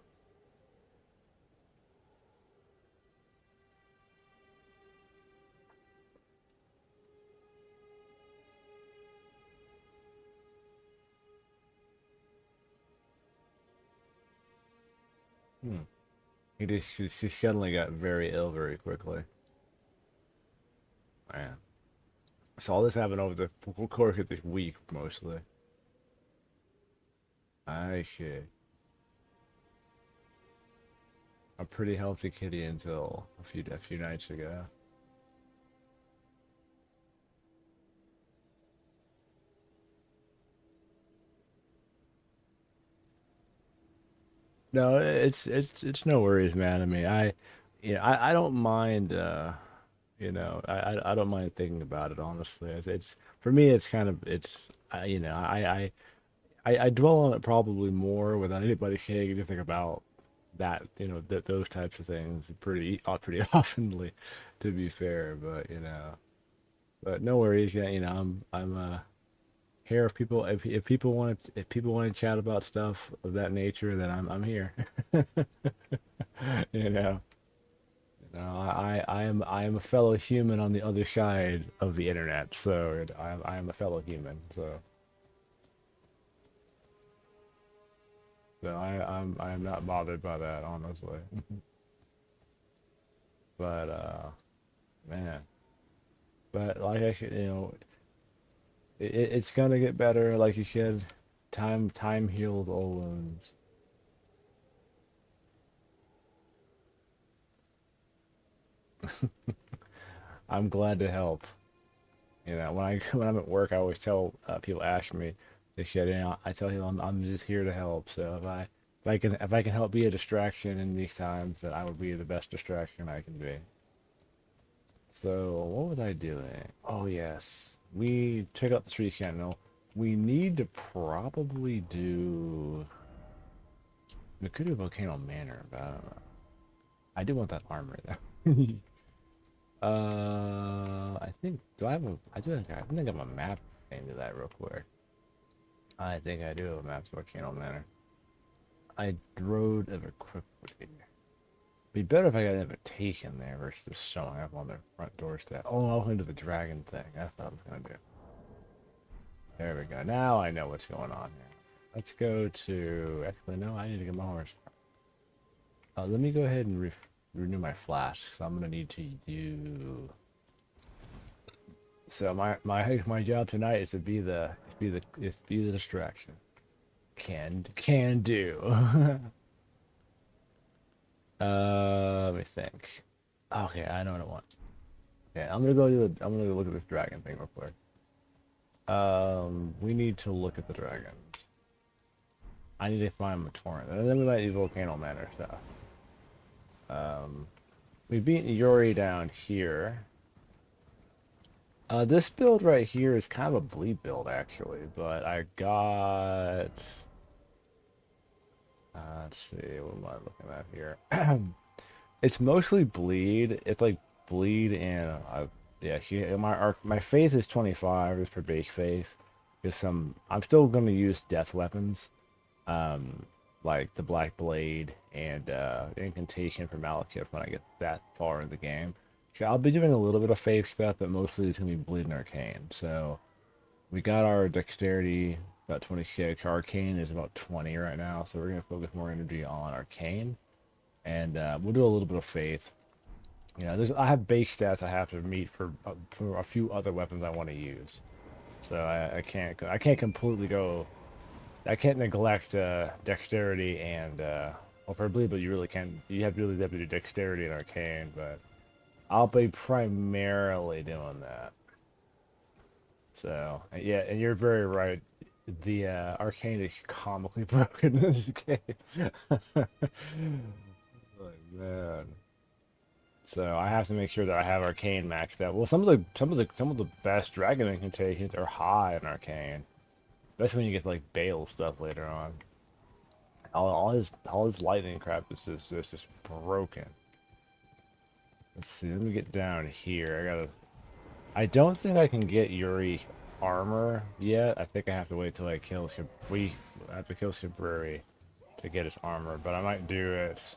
hmm. She suddenly got very ill very quickly. Man. So all this happened over the course of this week, mostly. I see. A pretty healthy kitty until a few nights ago. No, it's no worries, man. I mean, yeah, I don't mind. You know, I don't mind thinking about it. Honestly, it's for me. It's kind of you know, I dwell on it probably more without anybody saying anything about that. You know, that those types of things pretty oftenly, to be fair. But you know, but no worries. Yeah, you know, I'm here if people want to chat about stuff of that nature, then I'm here. You know. No, I am a fellow human on the other side of the internet, so I am a fellow human, so I am not bothered by that, honestly. But man, but like I said, you know, it's gonna get better, like you said. Time heals all wounds. I'm glad to help. You know, when I'm at work, I always tell people ask me, they said, you know, I tell them I'm just here to help. So if I can help be a distraction in these times, then I will be the best distraction I can be. So what was I doing? Oh yes, we check out the tree channel. We need to probably do. We could do Volcano Manor, but I don't know. I do want that armor though. I think do I have a? I think I have a map into that real quick. I think I do have a map to Volcano Manor. I rode of quickly. Be better if I got an invitation there versus just showing up on their front doorstep. Oh, I'll into the dragon thing. That's what I was gonna do. There we go. Now I know what's going on here. Let's go to. Actually, no, I need to get my horse. Let me go ahead and renew my flask. So I'm gonna need to do. So my job tonight is to be the distraction. Can do. Let me think. Okay, I know what I want. Yeah, I'm gonna go look at this dragon thing real quick. We need to look at the dragons. I need to find Matoran, and then we might do Volcano Manor stuff. Um, we beat Yori down here. This build right here is kind of a bleed build actually, but I got. Let's see, what am I looking at here? It's mostly bleed. It's like bleed and yeah. My faith is 25 is per base faith. Because I'm still gonna use death weapons, um, like the Black Blade and Incantation for Malekith when I get that far in the game. So I'll be doing a little bit of faith stuff, but mostly it's gonna be bleed and arcane. So we got our dexterity about 26. Our arcane is about 20 right now, so we're gonna focus more energy on arcane. and we'll do a little bit of faith. You know, I have base stats I have to meet for a few other weapons I want to use. So I can't completely go. I can't neglect dexterity and well, for bleed, but you really can't. You have to do dexterity and arcane, but I'll be primarily doing that. So yeah, and you're very right. The arcane is comically broken in this game. Like, man. So I have to make sure that I have arcane maxed out. Well, some of the best dragon incantations are high in arcane. Especially when you get like Bale stuff later on. All his lightning crap is just broken. Let's see. Let me get down here. I don't think I can get Yuri armor yet. I think I have to wait till I kill I have to kill Shibruri to get his armor, but I might do it.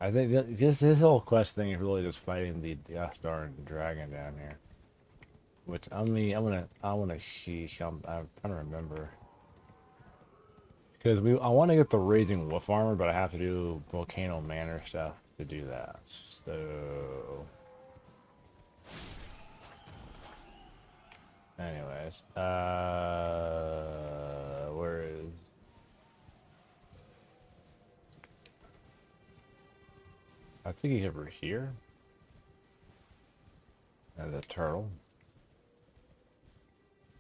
I think this whole quest thing is really just fighting the gosh darn dragon down here. Which I mean, I wanna sheesh. I'm trying to remember because I want to get the raging wolf armor, but I have to do volcano manor stuff to do that. So, anyways, where is? I think he's over here. And the turtle.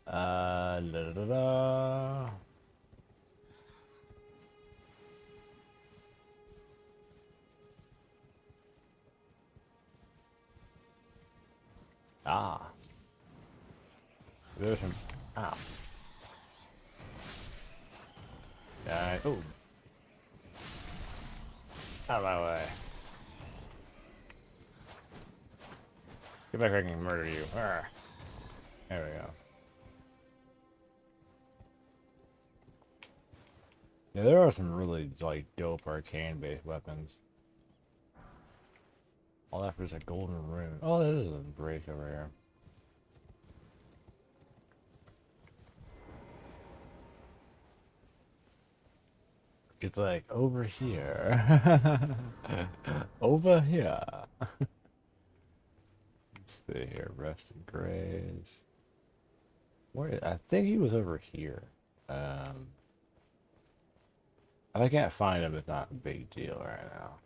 Da, da, da, da. Ah. There's him. Ah. Oh. Out of my way. Get back, I can murder you. Arrgh. There we go. Yeah, there are some really like dope arcane-based weapons. All that for is a golden rune. Oh, there is a break over here. It's like over here. Over here. Let's see here. Rested Graves. I think he was over here. If I can't find him, it's not a big deal right now.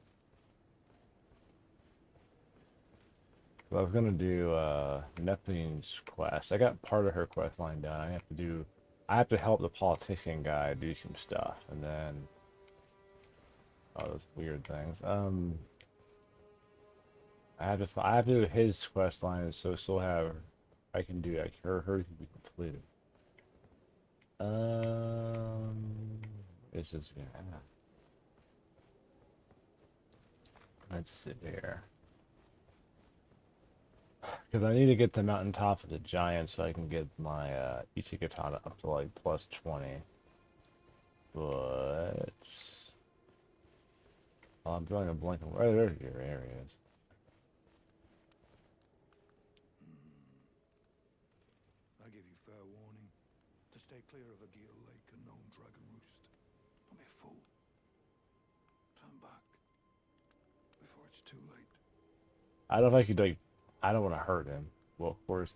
So I was gonna do Nephine's quest. I got part of her quest line done. I have to help the politician guy do some stuff, and then all those weird things. I have to do his quest line, so still have I can do like hers can be completed. It's just yeah. Let's sit here. Because I need to get the mountaintop of the giant so I can get my Ichikatana up to like plus 20. But oh, I'm drawing a blank. Oh, there's your areas. I give you fair warning to stay clear of a Gale Lake and known dragon roost. Don't be a fool. Turn back before it's too late. I don't know if I could like. I don't want to hurt him. Well, of course.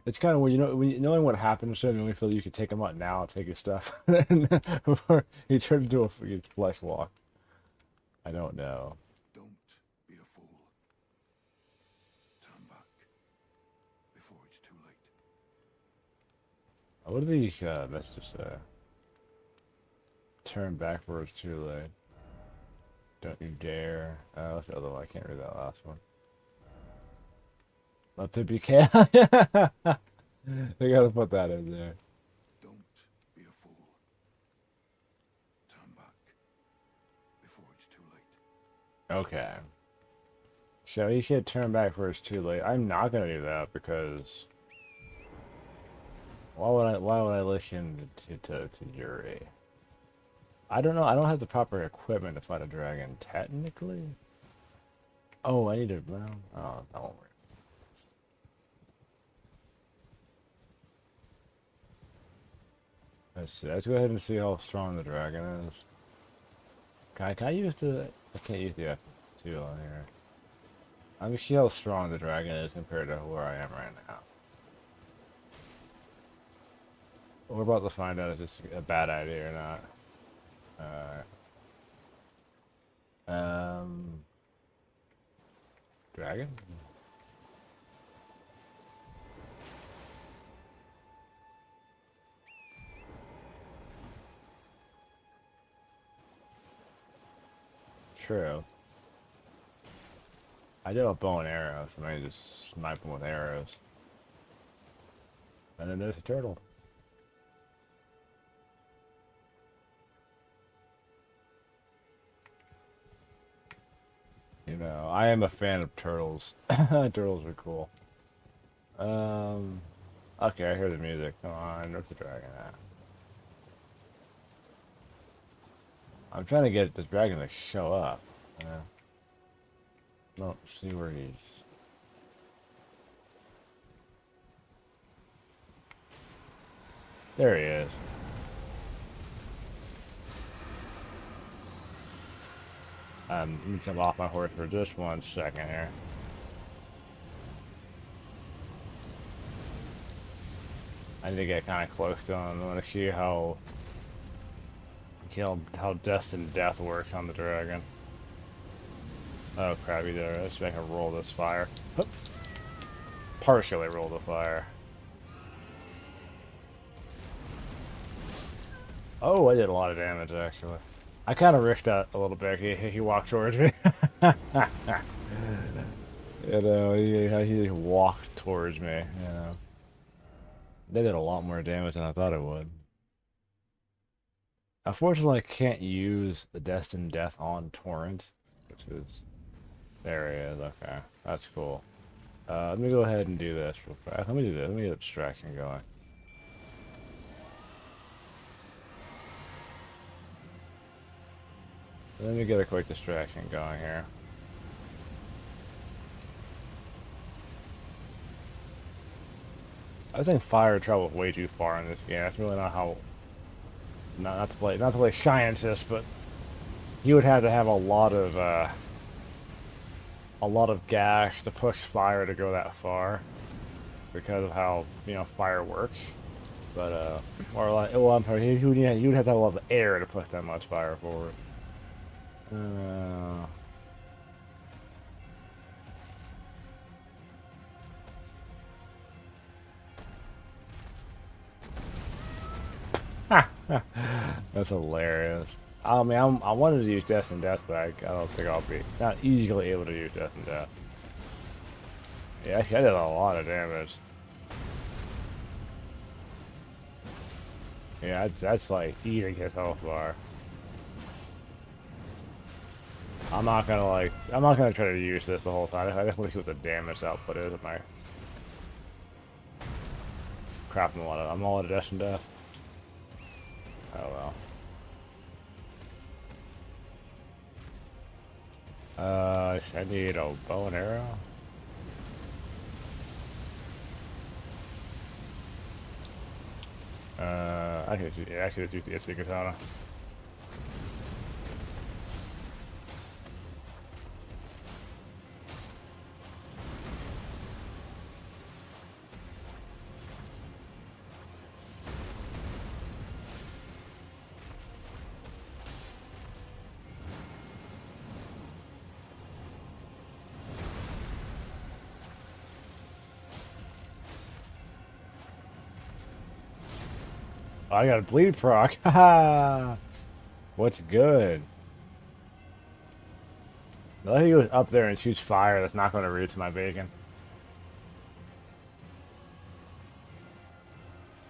It's kind of when knowing what happens to him, you only feel you could take him out now, take his stuff, before he turned into a flesh walk. I don't know. Don't be a fool. Turn back before it's too late. What do these messages say? Turn back before it's too late. Don't you dare. What's the other one? I can't read that last one. Let there be chaos. They gotta put that in there. Don't be a fool. Turn back before it's too late. Okay. So he should turn back before it's too late. I'm not gonna do that because why would I listen to Yuri? I don't know. I don't have the proper equipment to fight a dragon technically. Oh, I need to. Well, oh, that won't work. Let's see. Let's go ahead and see how strong the dragon is. Can I use the... I can't use the F2 on here. Let me see how strong the dragon is compared to where I am right now. We're about to find out if it's a bad idea or not. Dragon? True. I do have bow and arrows, so I just snipe them with arrows. And then there's a turtle. You know, I am a fan of turtles. Turtles are cool. Okay, I hear the music. Come on, where's the dragon at? I'm trying to get the dragon to show up. Don't see where he's... There he is. Let me jump off my horse for just 1 second here. I need to get kind of close to him. I want to see how destined death works on the dragon. Oh crap, he's there. Let's make him roll this fire. Oop. Partially roll the fire. Oh, I did a lot of damage actually. I kind of risked that a little bit. He walked towards me. You know, he walked towards me, you know. They did a lot more damage than I thought it would. Unfortunately, I can't use the Destined Death on Torrent, which is... There he is, okay. That's cool. Let me go ahead and do this real fast. Let me do this. Let me get a distraction going. Let me get a quick distraction going here. I think fire travels way too far in this game. That's really not how... Not to play scientist, but you would have to have a lot of gas to push fire to go that far because of how, you know, fire works. But or like, well, I'm sorry, you would have to have a lot of air to push that much fire forward. That's hilarious. I mean, I wanted to use Death and Death, but I don't think I'll be not easily able to use Death and Death. Yeah, actually, I did a lot of damage. Yeah, that's like eating his health bar. I'm not gonna try to use this the whole time. I just want to see what the damage output is of my crap. I'm all out of Death and Death. Oh well. I need a bow and arrow. I can use the SD katana. I got a bleed proc. Haha. What's good? Now he goes up there and shoots fire. That's not going to reach my bacon.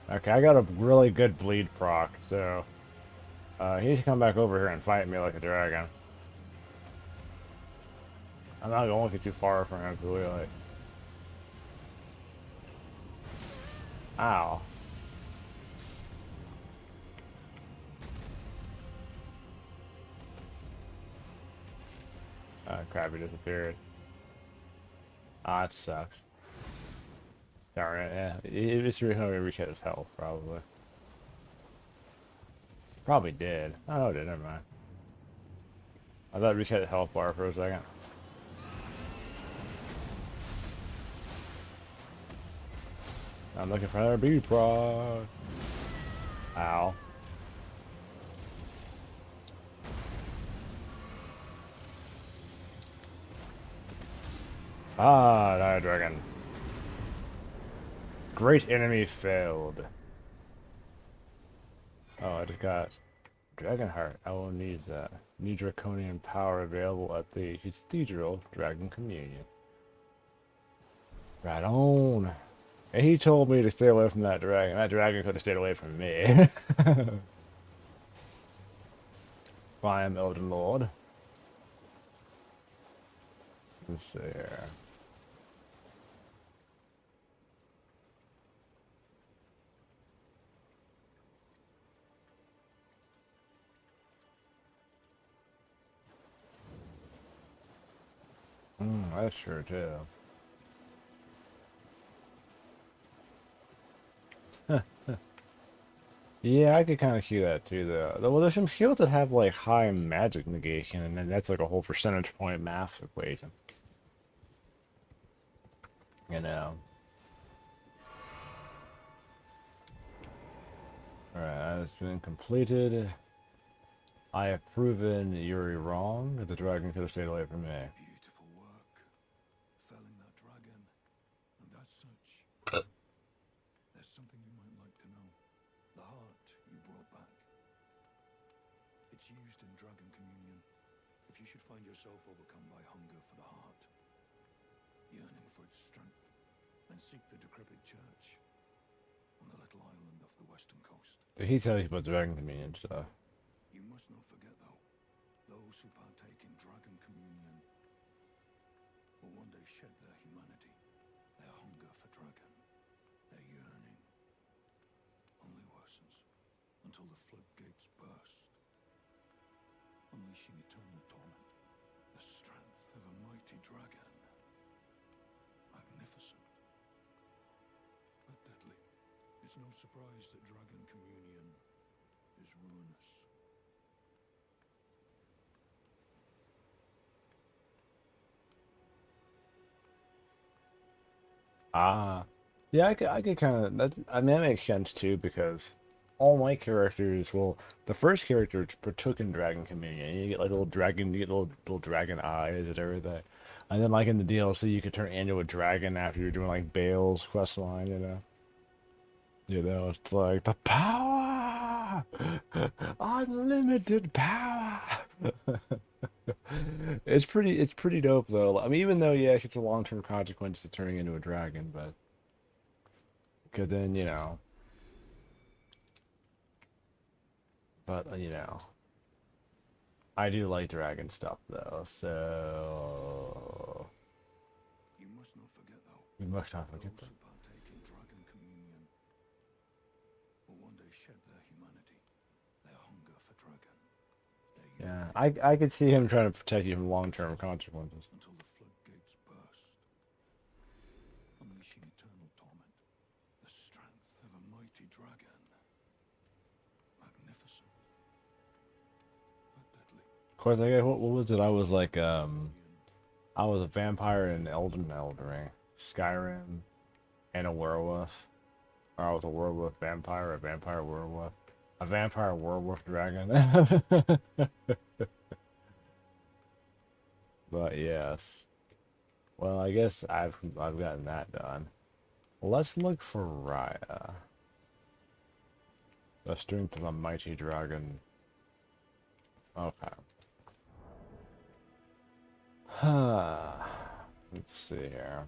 Okay, I got a really good bleed proc, so he should come back over here and fight me like a dragon. I'm not going to get too far from him, clearly. Ow. Crap, he disappeared. Ah, it sucks. Darn it, yeah. It's really how he reset his health, probably. Probably did. Oh, no, it did, never mind. I thought reset the health bar for a second. I'm looking for another bee prod. Ow. Ah, Dire Dragon. Great enemy failed. Oh, I just got Dragon Heart. I will need that. New Draconian power available at the Cathedral Dragon Communion. Right on. And he told me to stay away from that dragon. That dragon could have stayed away from me. I am Elden Lord. Let's see here. That's true too. Yeah, I could kind of see that too, though. Well, there's some shields that have like high magic negation, and then that's like a whole percentage point math equation. You know. Alright, that has been completed. I have proven Yuri wrong. The dragon could have stayed away from me. Beautiful work. Felling that dragon. And as such, there's something you might like to know. The heart you brought back. It's used in Dragon Communion. If you should find yourself overcome by hunger for the heart, yearning for its strength, then seek the decrepit church on the little island off the western coast. Did he tell you about Dragon Communion stuff? You must not forget, though, those who partake in Dragon Communion will one day shed their humanity, their hunger for dragon, their yearning only worsens until the floodgates burst, unleashing eternal torment, the strength of a mighty dragon. Magnificent, but deadly. It's no surprise that Dragon Communion is ruinous. Ah. Yeah, I could kind of, that, I mean, that makes sense too, because all my characters, well, the first character partook in Dragon Communion. You get like little dragon, you get little dragon eyes and everything. And then like in the DLC, you could turn into a dragon after you're doing like Bale's quest line, you know? You know, it's like the power! Unlimited power! It's pretty dope though. I mean, even though yeah, it's a long-term consequence to turning into a dragon, but because then you know, but you know, I do like dragon stuff though, so You must not forget, though, we must not forget those that. who partake in Dragon Communion will one day shed their humanity, their hunger for dragon, their Yeah, yearning I could see him trying to protect you from long-term consequences. until the floodgates burst, unleashing eternal torment, the strength of a mighty dragon. Magnificent, but deadly. Of course, I guess what was it? I was like Communion. I was a vampire in Elden Ring, Skyrim, and a werewolf. Or I was a werewolf vampire, a vampire werewolf, a vampire werewolf dragon. But yes. Well, I guess I've gotten that done. Let's look for Raya. The strength of a mighty dragon. Okay. Let's see here.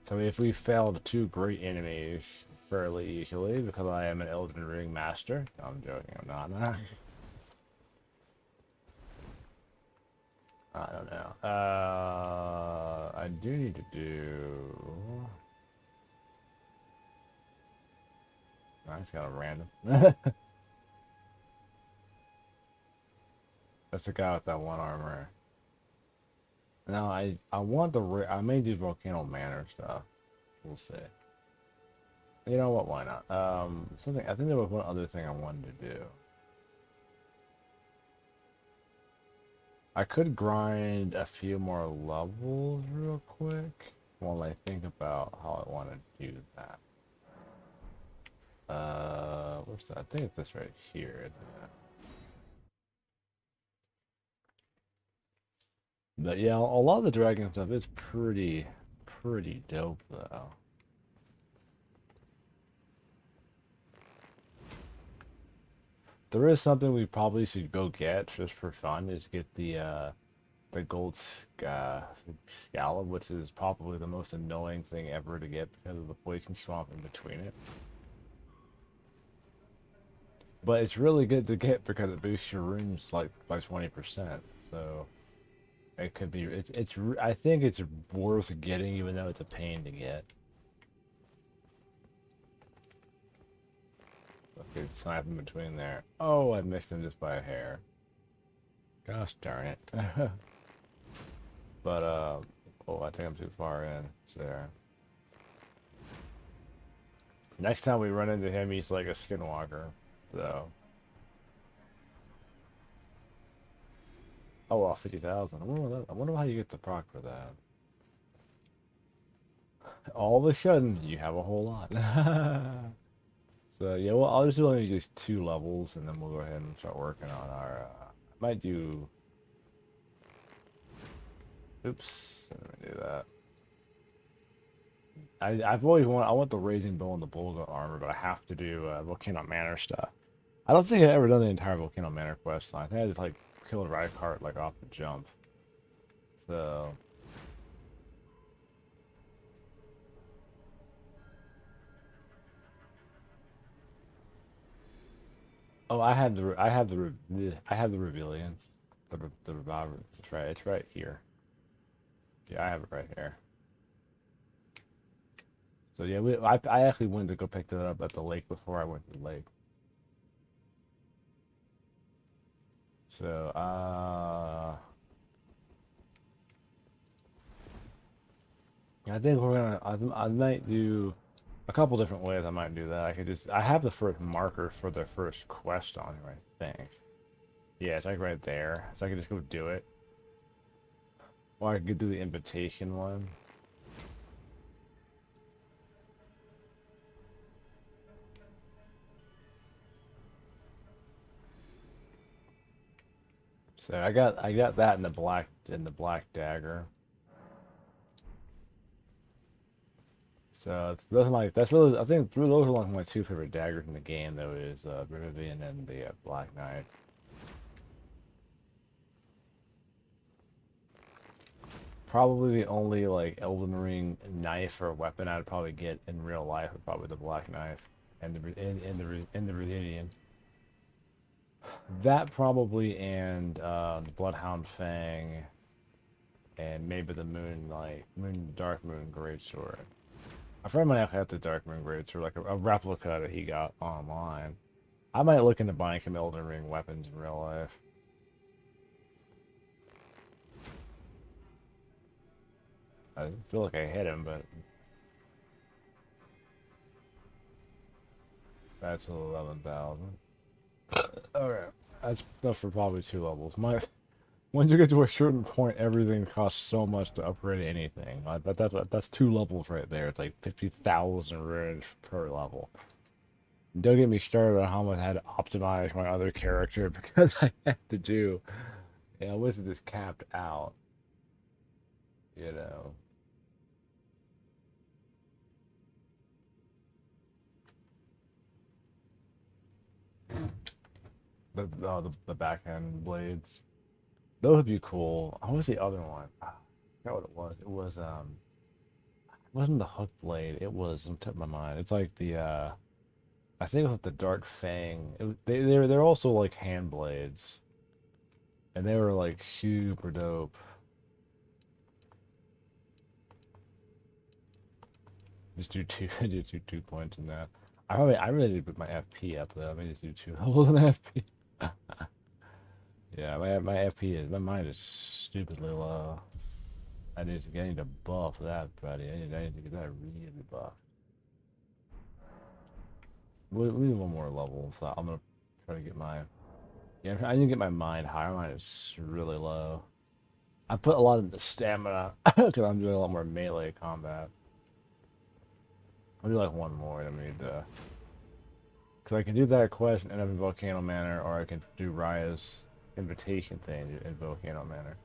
So if we failed two great enemies fairly easily, because I am an Elden Ring master. No, I'm joking, I'm not. I don't know. I do need to do... I just got a random. That's the guy with that one armor. No, I want I may do Volcano Manor stuff. We'll see. You know what? Why not? Something. I think there was one other thing I wanted to do. I could grind a few more levels real quick while I think about how I want to do that. What's that? I think it's this right here, isn't it? But yeah, a lot of the dragon stuff is pretty dope though. There is something we probably should go get just for fun, is get the gold scallop, which is probably the most annoying thing ever to get because of the poison swamp in between it. But it's really good to get because it boosts your runes like by 20%. So it could be I think it's worth getting even though it's a pain to get. Okay, snipe in between there. Oh, I missed him just by a hair. Gosh darn it. But oh, I think I'm too far in. It's there. Next time we run into him, he's like a skinwalker. So. Oh, well, 50,000. I wonder how you get the proc for that. All of a sudden, you have a whole lot. So, yeah, well, I'll just do only just 2 levels, and then we'll go ahead and start working on our, I might do... Oops, let me do that. I've always I want the Raging Bull and the Bulldog armor, but I have to do Volcano Manor stuff. I don't think I've ever done the entire Volcano Manor quest line. I think I just, like, killed Rykart, like, off the jump. So... Oh, I have the Rebellion, the revolver. It's right. It's right here. Yeah, I have it right here. So yeah, I actually went to go pick that up at the lake before I went to the lake. So I think we're gonna. I might do a couple different ways. I might do that. I have the first marker for the first quest on here, I think. Yeah, it's like right there. So I can just go do it. Or I could do the invitation one. So I got that in the black dagger. So that's really, I think those are like my 2 favorite daggers in the game though, is Rivian and the Black Knight. Probably the only like Elden Ring knife or weapon I'd probably get in real life would probably the Black Knife and the Rivian. That probably, and the Bloodhound Fang, and maybe the Dark Moon Greatsword. A friend might actually have the Dark Moon Greatsword, like a replica that he got online. I might look into buying some Elden Ring weapons in real life. I feel like I hit him, but that's 11,000. Alright, that's enough for probably 2 levels. Once you get to a certain point, everything costs so much to upgrade anything. That's 2 levels right there. It's like 50,000 runes per level. Don't get me started on how much I had to optimize my other character because I had to do. Yeah, I was just capped out. You know. The backhand blades. Those would be cool. What was the other one? I forgot what it was. It wasn't the hook blade. It was on the tip of my mind. It's like the I think it was the Dark Fang. They're also like hand blades. And they were like super dope. Just do two just do 2 points in that. I really need to put my FP up though. I may just do 2 levels in FP. Yeah, my mind is stupidly low. I need to buff that, buddy. I need to get that really buff. We need 1 more level, so I'm gonna try to get my Yeah, I need to get my mind higher. Mine is really low. I put a lot into stamina because I'm doing a lot more melee combat. I'll do like one more. I mean, because I can do that quest and end up in Volcano Manor, or I can do Raya's invitation thing in Volcano Manor.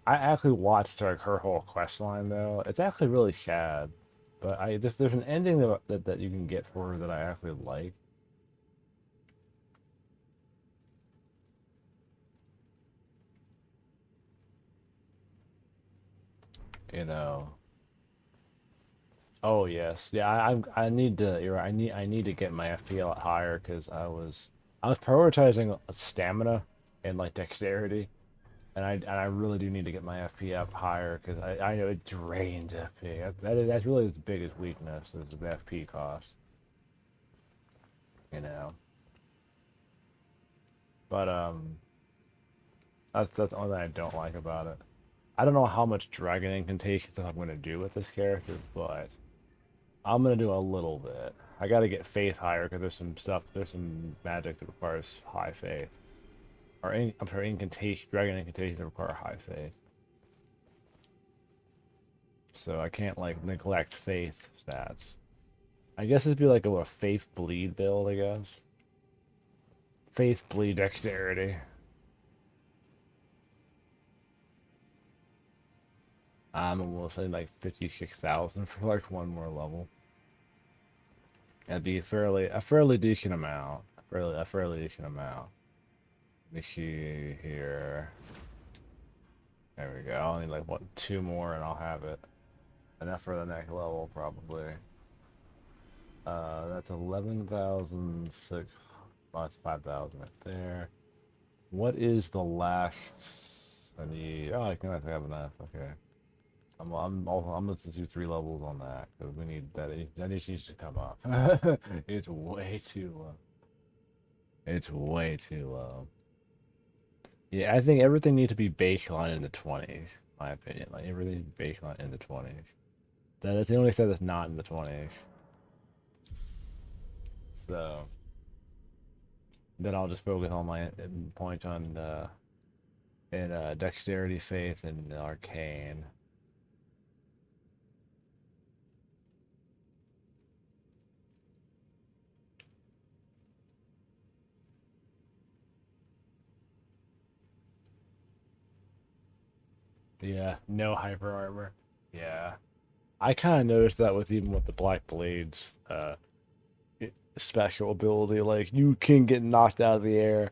I actually watched like her whole quest line though. It's actually really sad, but there's an ending that you can get for her that I actually like. You know. Oh yes, yeah. I need to. You're right. I need to get my FP a lot higher because I was prioritizing stamina and like dexterity, and I really do need to get my FP up higher because I know it drains FP. That's really its biggest weakness is the FP cost. You know, but that's the only thing I don't like about it. I don't know how much dragon incantations I'm going to do with this character, but I'm going to do a little bit. I got to get faith higher because there's some magic that requires high faith. I'm sorry, dragon incantations that require high faith. So I can't like neglect faith stats. I guess it'd be like a faith bleed build, I guess. Faith bleed dexterity. I'm almost saying like 56,000 for like one more level. That'd be a fairly decent amount. A fairly decent amount. Let me see here. There we go. I'll need like what, two more and I'll have it. Enough for the next level probably. That's 11,006. Oh, that's 5,000 right there. What is the last I need? Oh, I can have enough. Okay. I'm gonna do 3 levels on that because we need that. That needs to come up. It's way too low. It's way too low. Yeah, I think everything needs to be baseline in the 20s. My opinion, like everything baseline in the 20s. That's the only set that's not in the 20s. So then I'll just focus on my points on in dexterity, faith, and arcane. Yeah, no hyper armor. Yeah, I kind of noticed that with even with the Black Blades special ability. Like you can get knocked out of the air.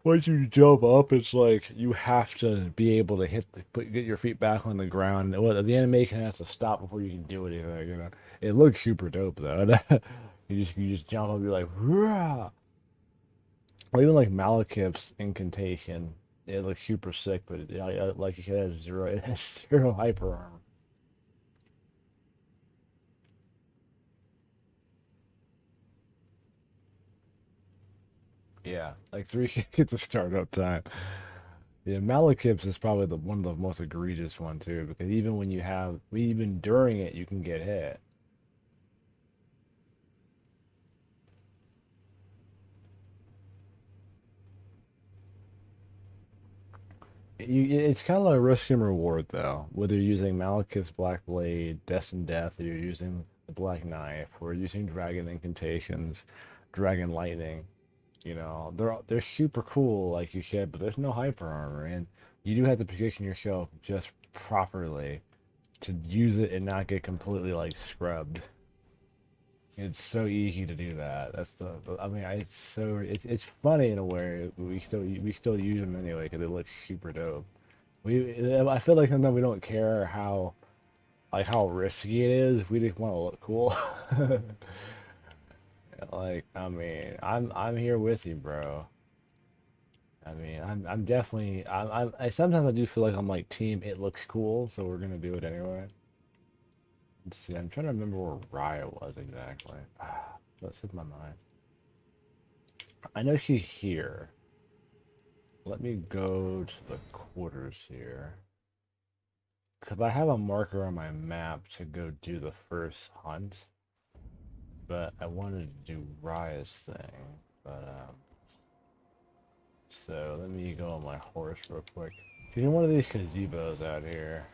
Once you jump up, it's like you have to be able to get your feet back on the ground. Well, the animation has to stop before you can do anything. You know, it looks super dope though. You just jump up, and be like, "Rah!" Or even like Malekith's incantation. It looks super sick, but like you said, it has zero hyper armor. Yeah, like 3 seconds of startup time. Yeah, Malekith's is probably the one of the most egregious one too, because even during it, you can get hit. It's kind of like risk and reward though. Whether you're using Malekith's Black Blade, Destined Death, or you're using the Black Knife, or using Dragon Incantations, Dragon Lightning. You know, they're super cool, like you said, but there's no hyper armor, and you do have to position yourself just properly to use it and not get completely like scrubbed. It's so easy to do that. I mean, it's funny in a way. We still use them anyway because it looks super dope. I feel like sometimes we don't care how risky it is. We just want to look cool. Like, I mean, I'm here with you, bro. I mean, I'm definitely I sometimes I do feel like I'm like team it looks cool, so we're gonna do it anyway. Let's see, I'm trying to remember where Raya was exactly. That slipped my mind. I know she's here. Let me go to the quarters here. Because I have a marker on my map to go do the first hunt. But I wanted to do Raya's thing. But So let me go on my horse real quick. Get in one of these gazebos out here.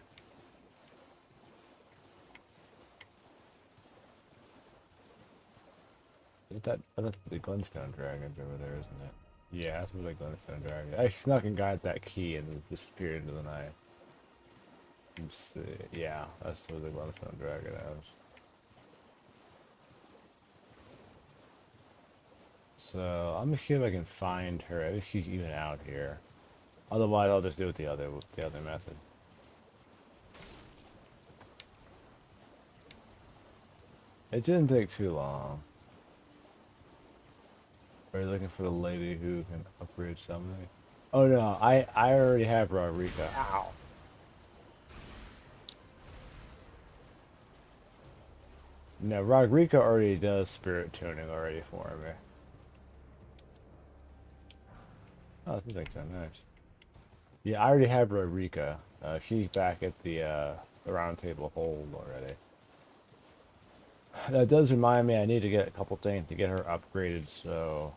That's the Glenstone Dragons over there, isn't it? Yeah, that's what the Glenstone Dragon. I snuck and got that key and disappeared into the night. Let's see. Yeah, that's what the Glenstone Dragon is. So I'm gonna see if I can find her. I think she's even out here. Otherwise, I'll just do it the other method. It didn't take too long. Are you looking for the lady who can upgrade something? Oh no, I already have Rodrigo. Ow. No, Rodrigo already does spirit tuning already for me. Oh, this makes so nice. Yeah, I already have Rodrigo. She's back at the round table hold already. That does remind me I need to get a couple things to get her upgraded so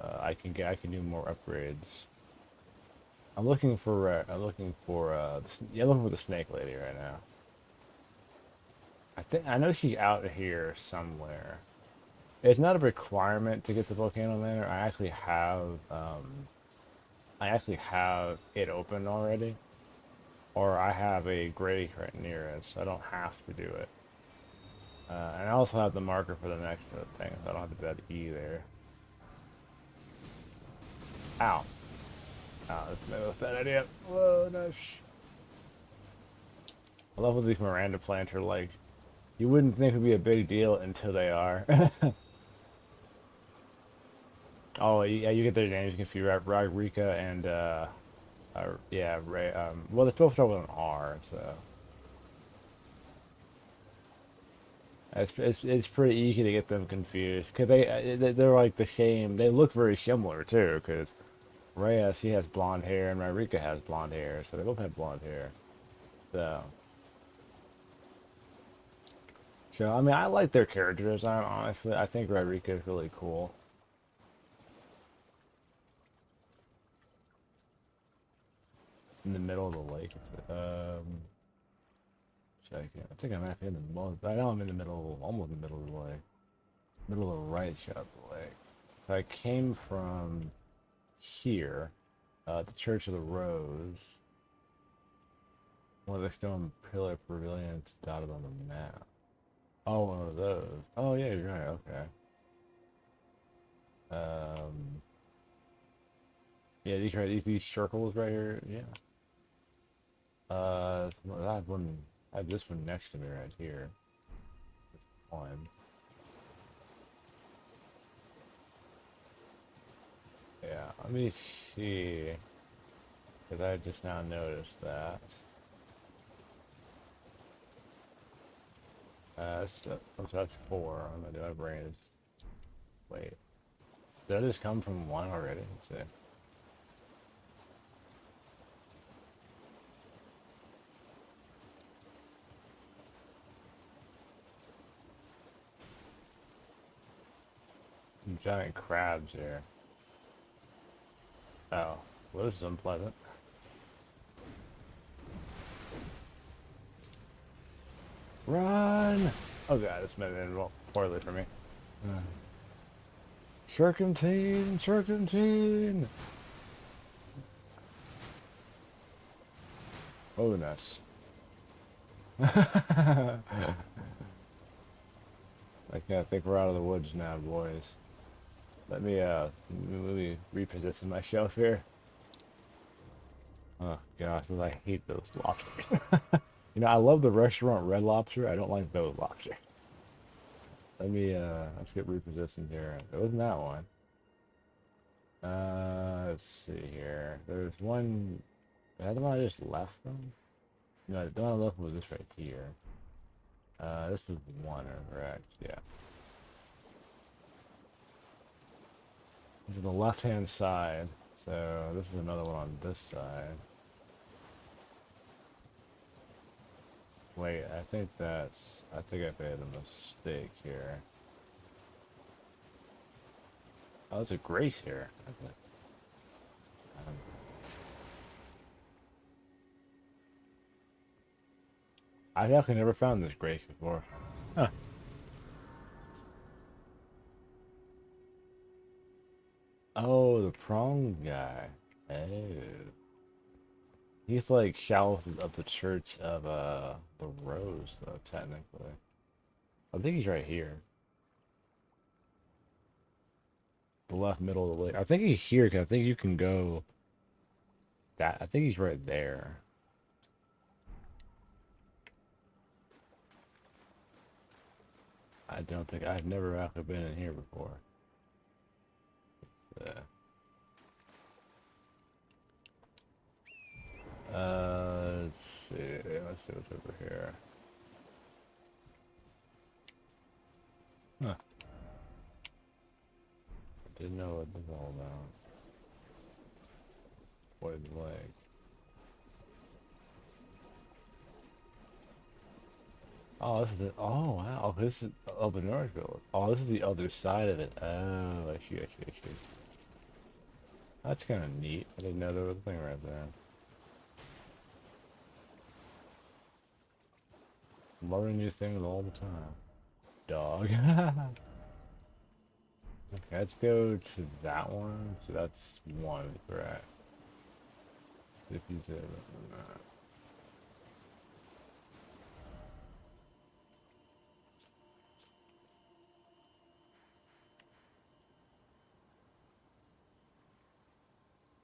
I can do more upgrades. I'm looking for the snake lady right now. I know she's out here somewhere. It's not a requirement to get the volcano manor. I actually have it open already, or I have a grave right near it, so I don't have to do it. And I also have the marker for the next thing, so I don't have to do that either. Ow. Oh, that's no bad idea. Whoa, nice. I love what these Miranda plants are like. You wouldn't think it would be a big deal until they are. Oh, yeah, you get their names confused. Rodriga and, yeah, Ray, well, they're both start with an R, so. It's pretty easy to get them confused because they're like the same. They look very similar too. Because Rhea, she has blonde hair and Marika has blonde hair, so they both have blonde hair. So I mean, I like their character design. Honestly, I think Rodrigo is really cool. In the middle of the lake, second. I think I'm actually in the most. I know I'm in the middle, almost in the middle of the lake, middle of the right side of the lake. So I came from here, the Church of the Rose. One of the stone pillar pavilions dotted on the map. Oh, one of those. Oh yeah, you're right. Okay. Um. Yeah, these circles right here. Yeah. I have one. I have this one next to me right here. This one. Yeah. Let me see. Because I just now noticed that. So that's 4. I'm gonna do my brain is. Wait. Did I just come from 1 already? Let's see. Some giant crabs here. Oh, well, this is unpleasant. Run! Oh god, this might have been poorly for me. Serpentine! Serpentine! Oh, nice. I think we're out of the woods now, boys. Let me reposition myself here. Oh gosh, I hate those lobsters. You know, I love the restaurant Red Lobster. I don't like those lobsters. Let's get repositioned here. It wasn't that one. Let's see here. There's one. Is that the one I just left from? No, the one I left was this right here. This was 1, correct? Yeah. This is the left-hand side. So this is another one on this side. Wait, I think I made a mistake here. Oh, there's a grace here. Okay. Um, I've actually never found this grace before. Huh. Oh, the prong guy. Oh. He's like south of the church of the Rose, though, technically. I think he's right here. The left middle of the lake. I think he's here because I think you can go that I think he's right there. I don't think I've never actually been in here before. Let's see. Let's see what's over here. Huh. I didn't know what this was all about. Void leg. Oh, this is it. Oh, wow. This is Open Northville. Oh, this is the other side of it. Oh, I see, I see, I see. That's kind of neat. I didn't know there was a thing right there. Learning new things all the time. Dog. Okay, let's go to that one. So that's one, correct? If you say that.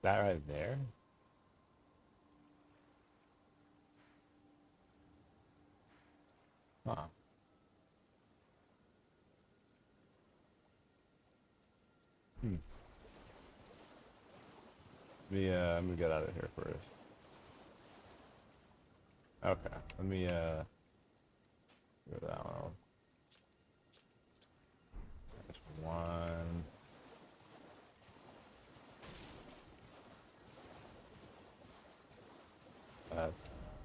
That right there? Huh. Hmm. Let me get out of here first. Okay, let me go that one. That's one. That's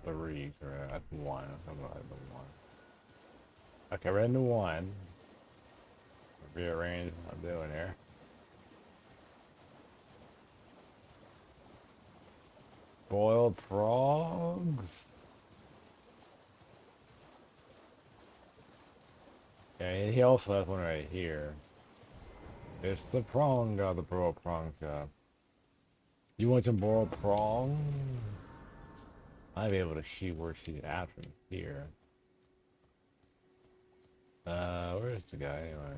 three, correct? That's one. I'm gonna add the one. Okay, we're into one. Rearrange what I'm doing here. Boiled frogs. Okay, he also has one right here. It's the prong guy, the boiled prong shop. You want some boiled prong? I'll be able to see where she's at from here. Where's the guy anyway?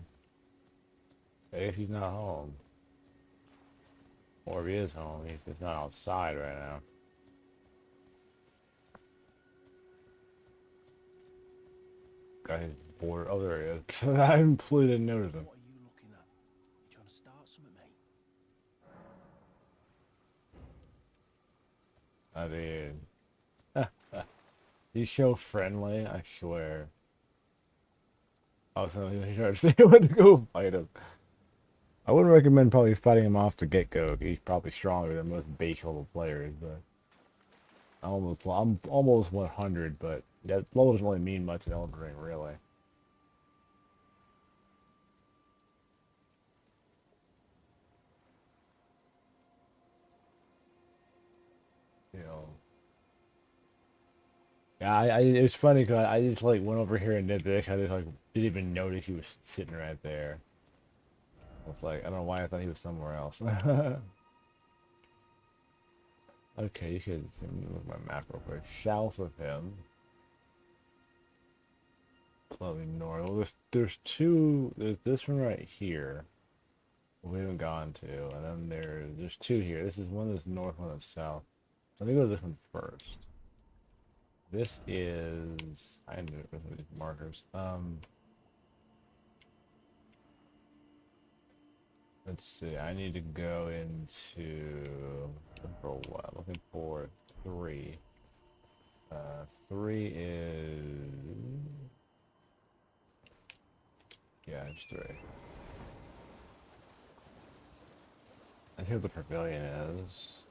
I guess he's not home. Or if he is home, he's just not outside right now. Guy's bored. Oh, there he is. I completely didn't notice him. What are you looking at? You trying to start something, mate? I mean, he's so friendly, I swear. Also, he tried to say I went to go fight him. I wouldn't recommend probably fighting him off the get-go. He's probably stronger than most base level players, but I'm almost 100, but that level doesn't really mean much in Elden Ring, really. You know. Yeah, it's funny because I just like went over here and did this. I just like didn't even notice he was sitting right there. I was like, I don't know why I thought he was somewhere else. Okay, you should let me look at my map real quick. South of him, probably north. Well, there's two. There's this one right here. We haven't gone to, and then there's two here. This is one that's north, one that's south. Let me go to this one first. This is I knew it with these markers. Let's see. I need to go into looking for what? Looking for three. Three is yeah, it's three. I think the pavilion is.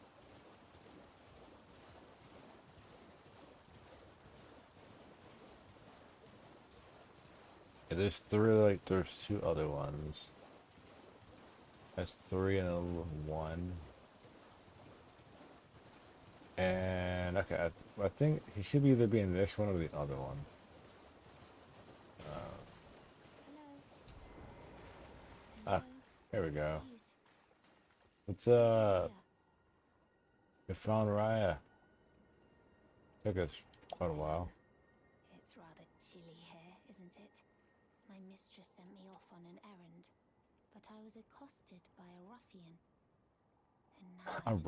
Yeah, there's three. Like there's two other ones. That's three and a one. And okay, I think he should be either be in this one or the other one. Hello. Ah, there we go. Please, What's here. we found Raya. Took us quite a while. It's rather chilly here, isn't it? My mistress sent me off on an errand, but I was accosted by a ruffian. And now A I'm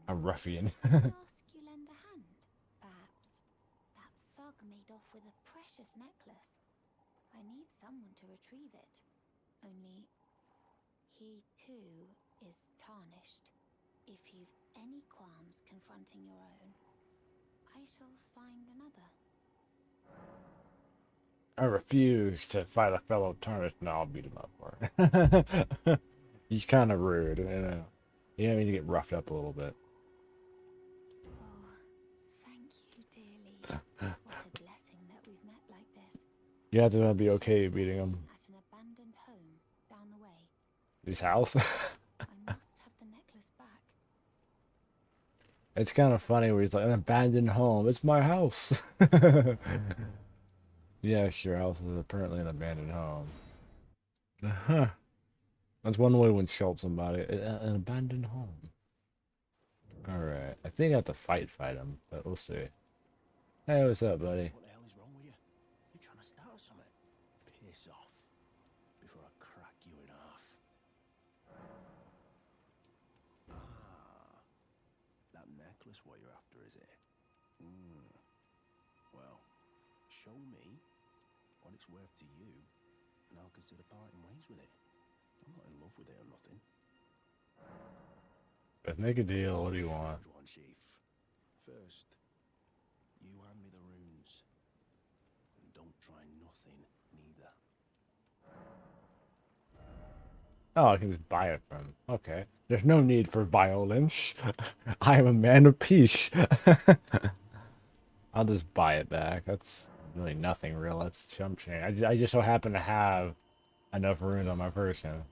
a ruffian. Can I ask you lend a hand? Perhaps. That thug made off with a precious necklace. I need someone to retrieve it. Only, he too is tarnished. If you've any qualms confronting your own, I shall find another. I refuse to fight a fellow tarnished. No, I'll beat him up for it. He's kind of rude, you know. You need to get roughed up a little bit. Oh, thank you dearly. What a blessing that we've met like this. You have to be okay beating him. At an abandoned home down the way. His house. I must have the necklace back. It's kind of funny where he's like, an abandoned home. It's my house. Yes, your house is apparently an abandoned home. Huh. That's one way to insult somebody. An abandoned home. Alright. I think I have to fight him, but we'll see. Hey, what's up, buddy? What the hell is wrong with you? You trying to start something? Piss off before I crack you in half. Ah, that necklace what you're after, is it? Well, show me what it's worth to you, and I'll consider parting ways with it. I'm not in love with it or nothing. Let's make a deal. What do you want? Good one, Chief. First, you hand me the runes, and don't try nothing, neither. Oh, I can just buy it from. Okay. There's no need for violence. I am a man of peace. I'll just buy it back. That's really nothing real. That's chump change. I just so happen to have enough runes on my person.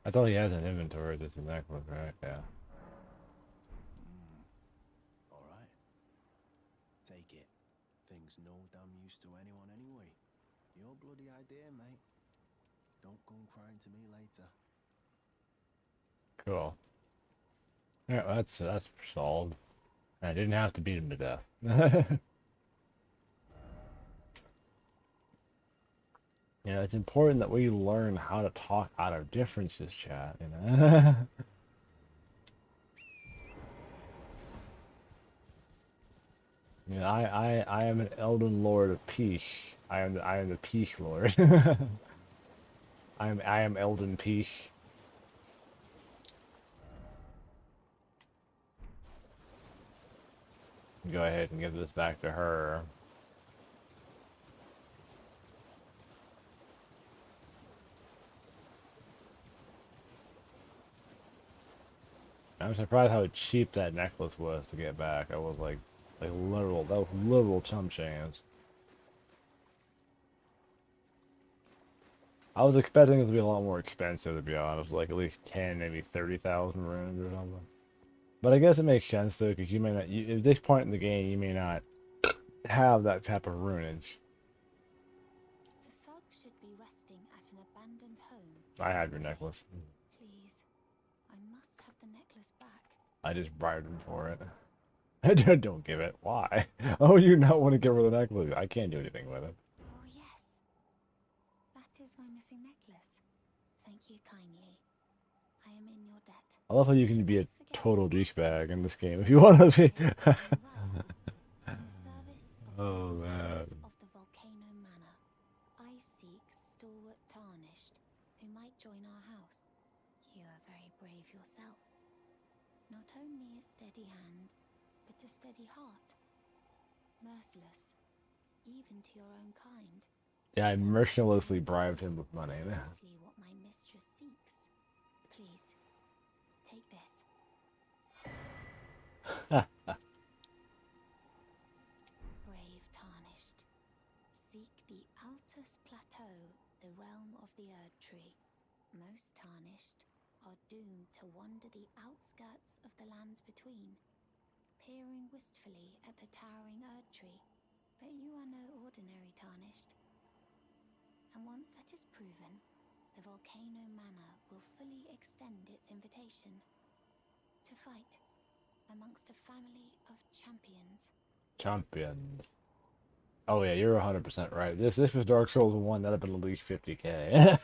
I thought he has an inventory. That's a necklace, right? Yeah. Alright. Take it. Thing's no damn use to anyone anyway. Your bloody idea, mate. Don't come crying to me later. Cool. Yeah, that's solved. I didn't have to beat him to death. Yeah, it's important that we learn how to talk out of differences, chat, you know? Yeah, I am an Elden Lord of Peace. I am the Peace Lord. I am Elden Peace. Go ahead and give this back to her. I'm surprised how cheap that necklace was to get back. I was like literal, that was literal chump change. I was expecting it to be a lot more expensive, to be honest, like at least 10, maybe 30,000 runes or something. But I guess it makes sense though, because you may not, at this point in the game, you may not have that type of runeage. The thug should be resting at an abandoned home. I have your necklace. Please, I must have the necklace back. I just bribed him for it. Don't give it. Why? Oh, you not want to give her the necklace? I can't do anything with it. Oh yes, that is my missing necklace. Thank you kindly. I am in your debt. I love how you can be a total douchebag in this game if you want to be. Oh man. Of the Volcano Manor, I seek stalwart tarnished who might join our house. You are very brave yourself. Not only a steady hand, but a steady heart. Merciless, even to your own kind. Yeah, I mercilessly bribed him with money. Precisely what my mistress seeks. Please, take this. Brave tarnished, seek the Altus Plateau, the realm of the Erd Tree. Most tarnished are doomed to wander the outskirts of the lands between, peering wistfully at the towering Erd tree. But you are no ordinary Tarnished. And once that is proven, the Volcano Manor will fully extend its invitation to fight amongst a family of champions. Champions. Oh yeah, you're 100% right. This was Dark Souls 1, that'd have been at least 50K.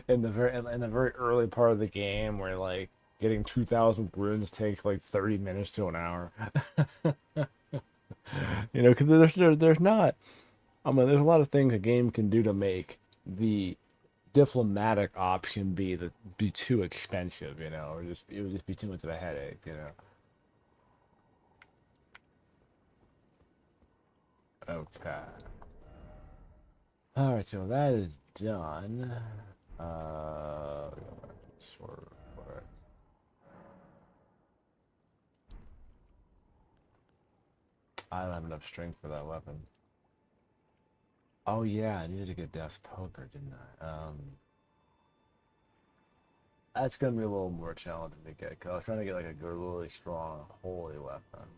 In the very early part of the game, where like getting 2,000 runes takes like 30 minutes to an hour. You know, because there's not. I mean, there's a lot of things a game can do to make the diplomatic option be too expensive, you know, or it would just be too much of a headache, you know. Okay. All right, so that is done. Sort of. I don't have enough strength for that weapon. Oh yeah, I needed to get Death's Poker, didn't I? That's gonna be a little more challenging to get, cause I was trying to get like a good, really strong holy weapon.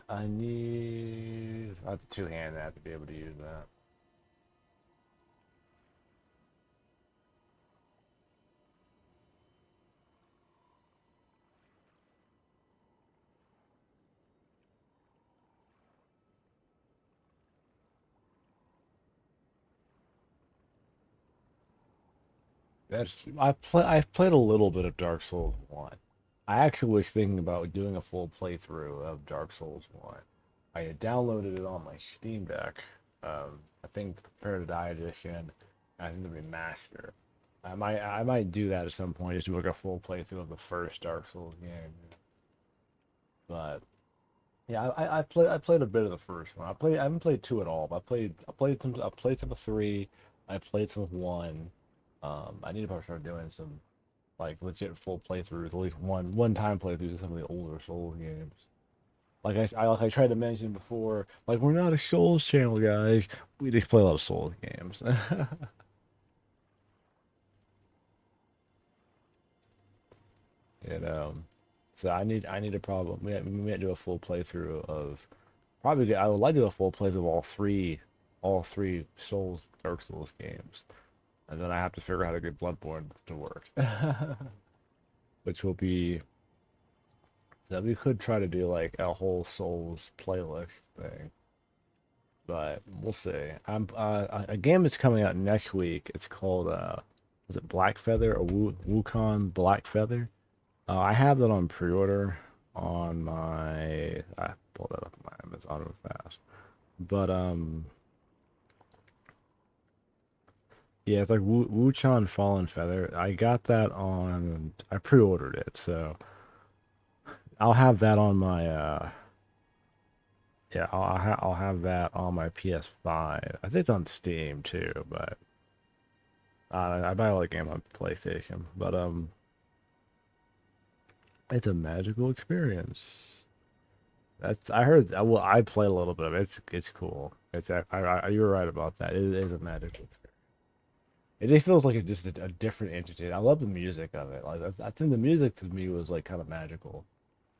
I have to two-hand that to be able to use that. I've played a little bit of Dark Souls 1. I actually was thinking about doing a full playthrough of Dark Souls 1. I had downloaded it on my Steam Deck. I think the Prepare to Die edition, I think the remaster. I might do that at some point, just do like a full playthrough of the first Dark Souls game. But yeah, I played a bit of the first one. I haven't played two at all, but I played some of three, I played some of one. I need to probably start doing some like legit full playthroughs, at least one time playthroughs of some of the older Souls games. Like I tried to mention before, like we're not a Souls channel, guys. We just play a lot of Souls games. You know, so I need a problem. We might do a full playthrough of probably. I would like to do a full playthrough of all three Souls Dark Souls games, and then I have to figure out how to get Bloodborne to work, which will be that we could try to do like a whole Souls playlist thing, but we'll see. A game that's coming out next week. It's called was it Black Feather or Wukong Black Feather? I have that on pre-order on my. I pulled that up on my Amazon real fast, but yeah, it's like Wuchan Fallen Feather. I got that on. I pre-ordered it, so I'll have that on my. Yeah, I'll have that on my PS5. I think it's on Steam too, but I buy all the game on PlayStation. But it's a magical experience. That's I heard. Well, I played a little bit of it. It's cool. You were right about that. It is a magical experience. It just feels like it's just a different entity. I love the music of it. Like I think the music to me was like kind of magical.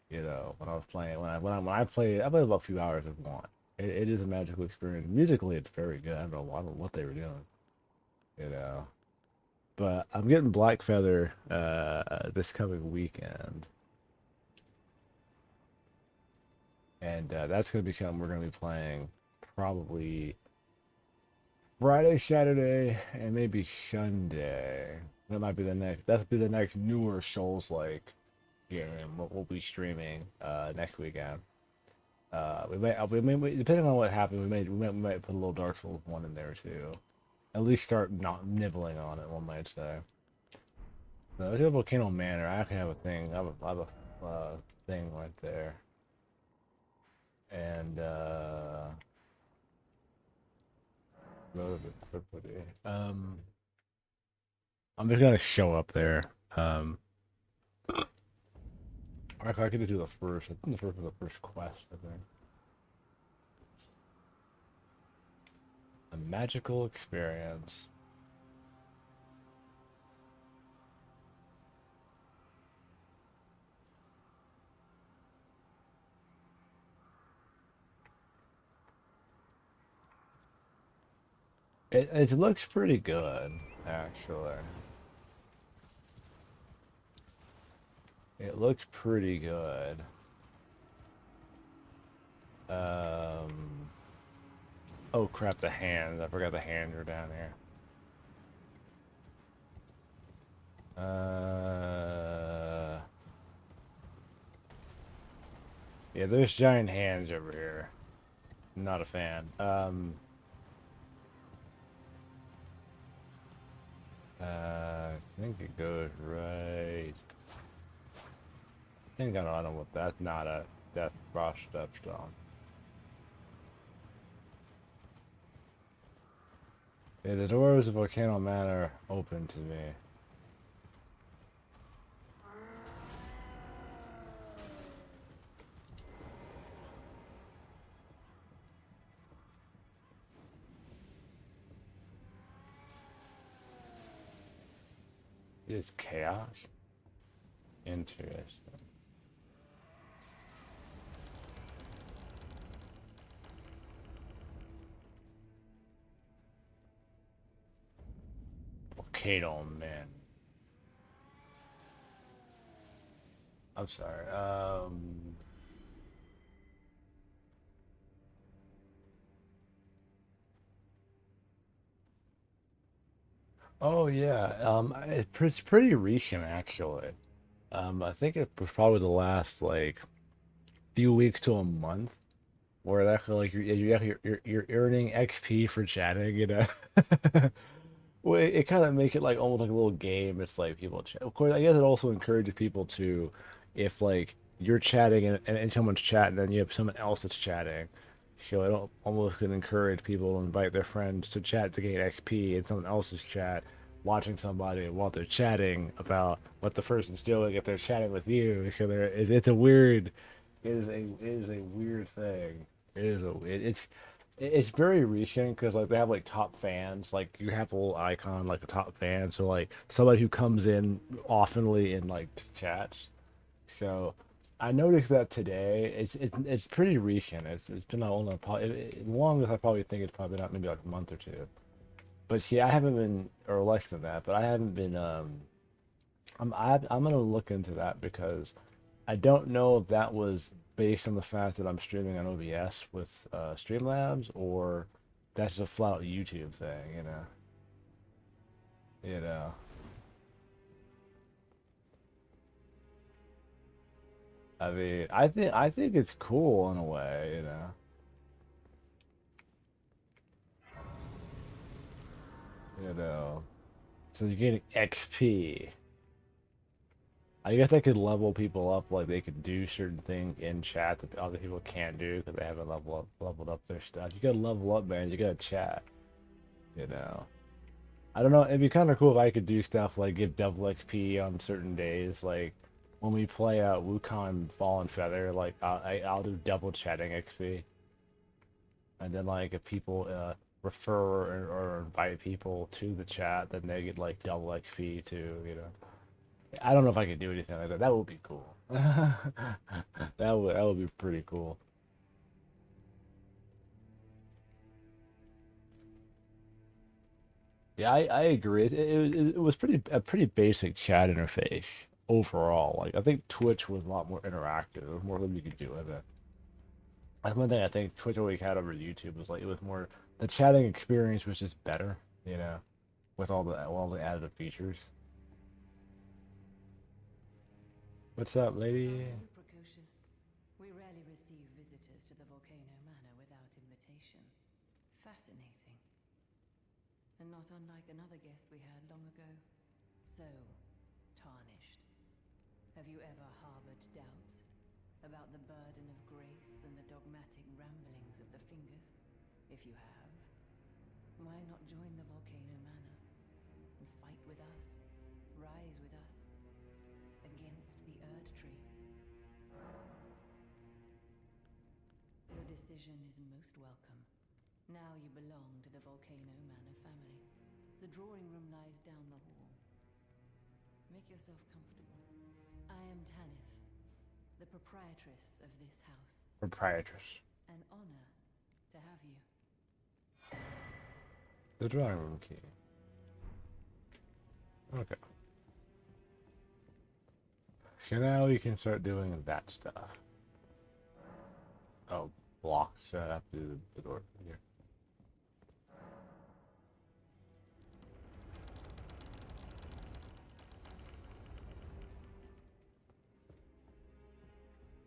You know, when I was playing, when I played about a few hours of one. It is a magical experience. Musically, it's very good. I don't know what they were doing. You know, but I'm getting Black Feather this coming weekend. And that's going to be something we're going to be playing probably Friday, Saturday, and maybe Sunday. That might be the next. That's be the next newer Souls like game we'll be streaming next weekend. We may depending on what happens, we might put a little Dark Souls 1 in there too. At least start not nibbling on it, one might say. No, it's a Volcano Manor. I actually have a thing. I have a thing right there. And I'm just gonna show up there. I could do the first. I think the first was the first quest. I think a magical experience. It looks pretty good, actually. It looks pretty good. Um, oh crap, the hands. I forgot the hands are down here. Yeah, there's giant hands over here. Not a fan. I think it goes right. I think I don't know what that's not a death frost stepstone. Yeah, the doors of Volcano Manor open to me. It's chaos. Interesting. Volcano Man. I'm sorry. Oh yeah. It's pretty recent actually. I think it was probably the last like few weeks to a month where it actually like you're earning XP for chatting, you know. Well, it kind of makes it like almost like a little game. It's like people chat. Of course, I guess it also encourages people to, if like you're chatting and someone's chatting, then you have someone else that's chatting. So it almost can encourage people to invite their friends to chat to gain XP in someone else's chat, watching somebody while they're chatting about what the person's doing if they're chatting with you. So it's a weird, it is a weird thing. It's very recent because like they have like top fans. Like you have a little icon like a top fan. So like somebody who comes in oftenly in like chats. So I noticed that today. It's pretty recent. It's been only probably longest I probably think it's probably not maybe like a month or two. But see, I haven't been or less than that. But I haven't been. I'm gonna look into that because I don't know if that was based on the fact that I'm streaming on OBS with Streamlabs or that's just a flat YouTube thing, you know. You know. I mean, I think it's cool in a way, you know. You know. So you're getting XP. I guess they could level people up, like they could do certain things in chat that other people can't do because they haven't leveled up their stuff. You gotta level up, man. You gotta chat, you know. I don't know. It'd be kind of cool if I could do stuff like give double XP on certain days. Like when we play Wukong Fallen Feather, like I'll do double chatting XP, and then like if people refer or invite people to the chat, then they get like double XP too. You know. I don't know if I could do anything like that. That would be cool. That would be pretty cool. Yeah, I agree. It was a pretty basic chat interface overall. Like I think Twitch was a lot more interactive. There was more that you could do with it. That's one thing I think Twitch always had over YouTube was like it was more the chatting experience was just better, you know, with all the added features. What's up, How lady? are you, Precocious? We rarely receive visitors to the Volcano Manor without invitation. Fascinating. And not unlike another guest we had long ago. So, tarnished. Have you ever harbored doubts about the burden of grace and the dogmatic ramblings of the Fingers? If you have, why not join the Volcano Manor and fight with us, rise with us, against the Erd Tree? Your decision is most welcome. Now you belong to the Volcano Manor family. The drawing room lies down the hall. Make yourself comfortable. I am Tanith, the proprietress of this house. Proprietress. An honor to have you. The drawing room key. Okay. So now we can start doing that stuff. Oh, blocks. So I have to do the door here.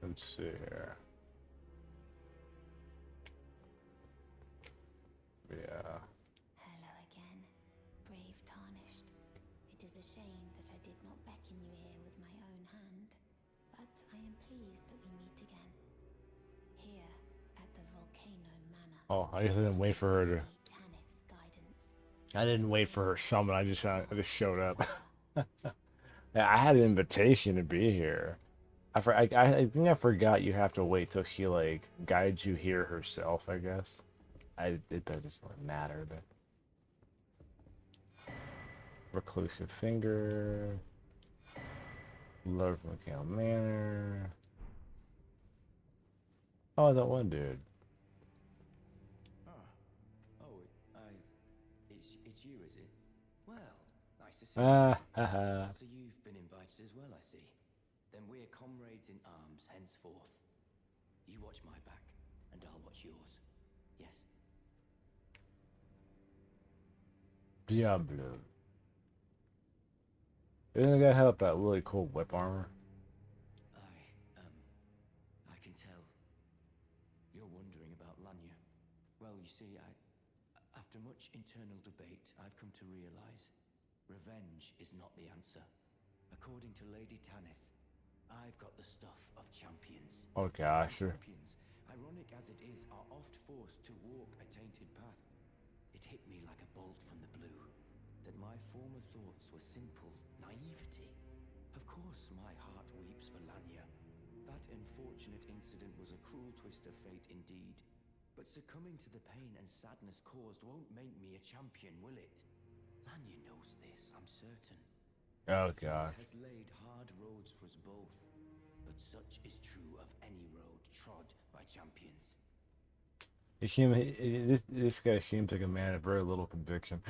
Let's see here. Yeah. Hello again, brave Tarnished. It is a shame that I did not beckon you here with my own hand, but I am pleased that we meet again. Here, at the Volcano Manor. Oh, I guess I didn't wait for her to. Tanith's guidance. I didn't wait for her summon. I just showed up. Yeah, I had an invitation to be here. I think I forgot you have to wait till she like guides you here herself. I guess. It doesn't matter, but reclusive finger, love Volcano Manor. Oh, that one dude. It's you, is it? Well, nice to see you. Haha. So you've been invited as well, I see. Then we're comrades in arms henceforth. You watch my back, and I'll watch yours. Yes? Diablo. Isn't the guy have that really cool whip armor? I can tell. You're wondering about Lanya. Well, you see, after much internal debate, I've come to realize revenge is not the answer. According to Lady Tanith, I've got the stuff of champions. Oh gosh. Champions, ironic as it is, are oft forced to walk a tainted path. It hit me like a bolt from the blue that my former thoughts were simple naivety. Of course, my heart weeps for Lanya. That unfortunate incident was a cruel twist of fate indeed. But succumbing to the pain and sadness caused won't make me a champion, will it? Lanya knows this, I'm certain. Oh god. Fate has laid hard roads for us both, but such is true of any road trod by champions. This guy seems like a man of very little conviction.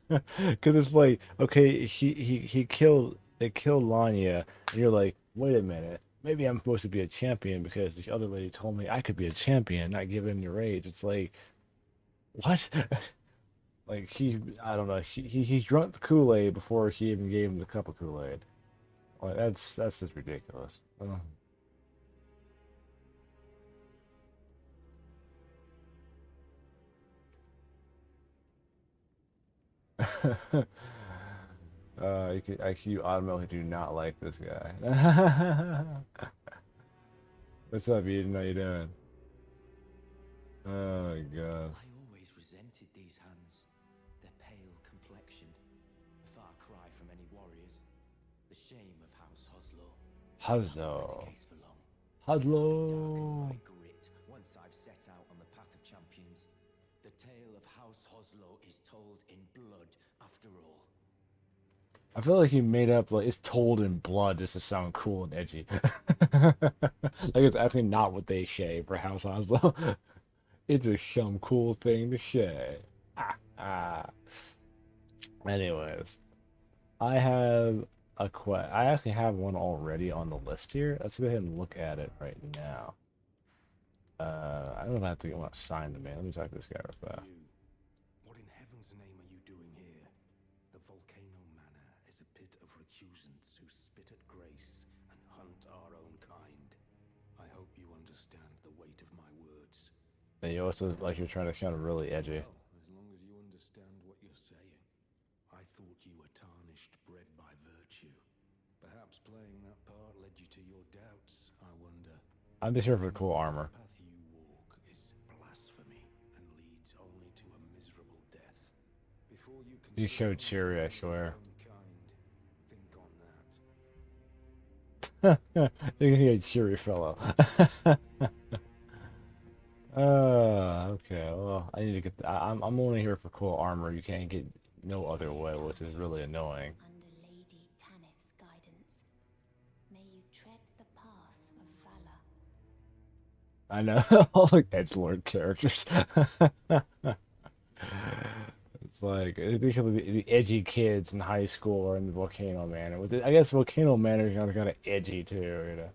Because it's like, okay, he killed Lanya, and you're like, wait a minute, maybe I'm supposed to be a champion because this other lady told me I could be a champion, not give in to rage. It's like, what? Like I don't know, he drunk the Kool-Aid before she even gave him the cup of Kool-Aid. Like that's just ridiculous. You automatically do not like this guy. What's up, Eden? How you doing? Oh my god. I always resented these hands. Their pale complexion. A far cry from any warriors. The shame of House Hoslow. Hoslow. The case for long. Hoslow. Darkened by grit, once I've set out on the path of champions. The tale of House Hoslow is told in blood after all. I feel like he made up like it's told in blood just to sound cool and edgy. Like it's actually not what they say for House Oslo. It's just some cool thing to say. Anyways, I have I actually have one already on the list here. Let's go ahead and look at it right now. I don't have to get one assigned to me. Let me talk to this guy real fast. What in heaven's name are you doing here? The Volcano Manor is a pit of recusants who spit at grace and hunt our own kind. I hope you understand the weight of my words. And you also like you're trying to sound really edgy. Well, as long as you understand what you're saying. I thought you were tarnished, bred by virtue. Perhaps playing that part led you to your doubts, I wonder. I'm just here for the cool armor. The path you walk is blasphemy and leads only to a miserable death. Before you can You showed cheery, I swear. think on that. You're gonna get a cheery fellow. Okay. Well, I need to get. I'm only here for cool armor. You can't get no other way, which is really annoying. Under Lady Tanith's guidance, may you tread the path of valor. I know all like edgelord characters. like basically the edgy kids in high school are in the Volcano Manor. I guess Volcano Manor is kind of edgy too, you know.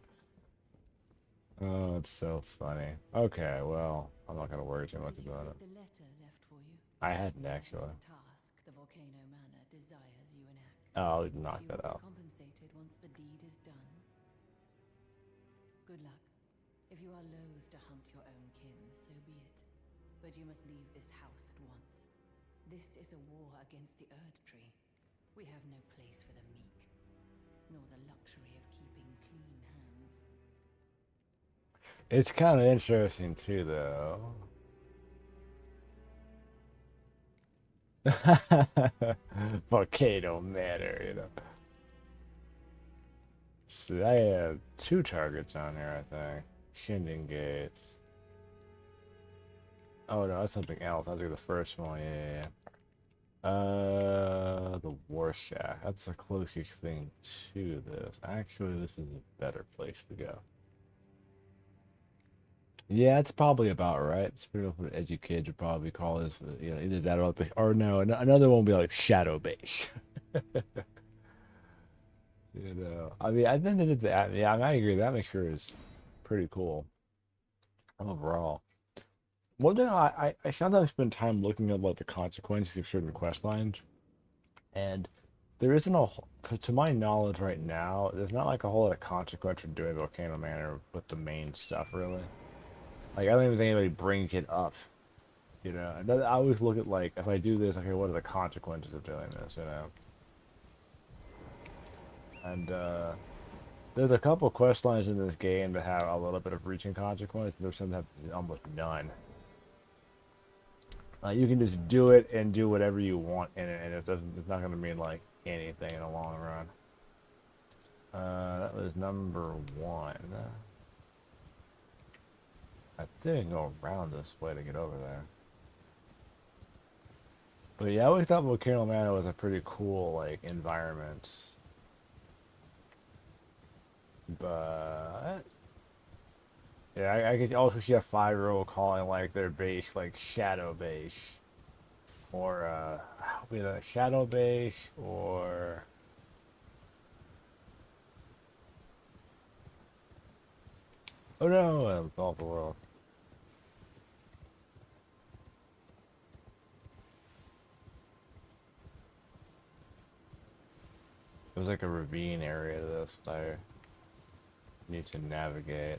Oh, it's so funny. Okay, well, I'm not gonna worry too much Did you about read it. the letter left for you? I hadn't That is actually. the task the Volcano Manor desires you enact. Oh, I'll knock You that will be out. compensated once the deed is done. Good luck. If you are loath to hunt your own kin, so be it. But you must leave this house at once. This is a war against the Erd Tree. We have no place for the meek, nor the luxury of keeping clean hands. It's kind of interesting too, though. Volcano Manor, you know. See, I have two targets on here, I think. Shinding Gates. Oh no, that's something else. I'll do the first one. Yeah, yeah. The War Shack. That's the closest thing to this. Actually, this is a better place to go. Yeah, it's probably about right. It's pretty for edgy kids would probably call this, you know, either that or no, another one would be like Shadow Base. You know, I mean, I think that, yeah, I agree. That mixture is pretty cool overall. One thing I sometimes spend time looking at like the consequences of certain quest lines, and there isn't to my knowledge right now, there's not like a whole lot of consequence for doing Volcano Manor with the main stuff really. Like I don't even think anybody brings it up, you know. I always look at like if I do this, okay, what are the consequences of doing this, you know? And there's a couple quest lines in this game that have a little bit of reaching consequence. There's some that have almost none. You can just do it and do whatever you want in it, and it's not going to mean like anything in the long run. That was number one. I think I can go around this way to get over there. But yeah, I always thought Volcano Manor was a pretty cool like environment. But yeah, I could also see a 5-year-old calling like their base like Shadow Base, or with a Shadow Base, or oh no, it's all the world. It was like a ravine area to this that I need to navigate.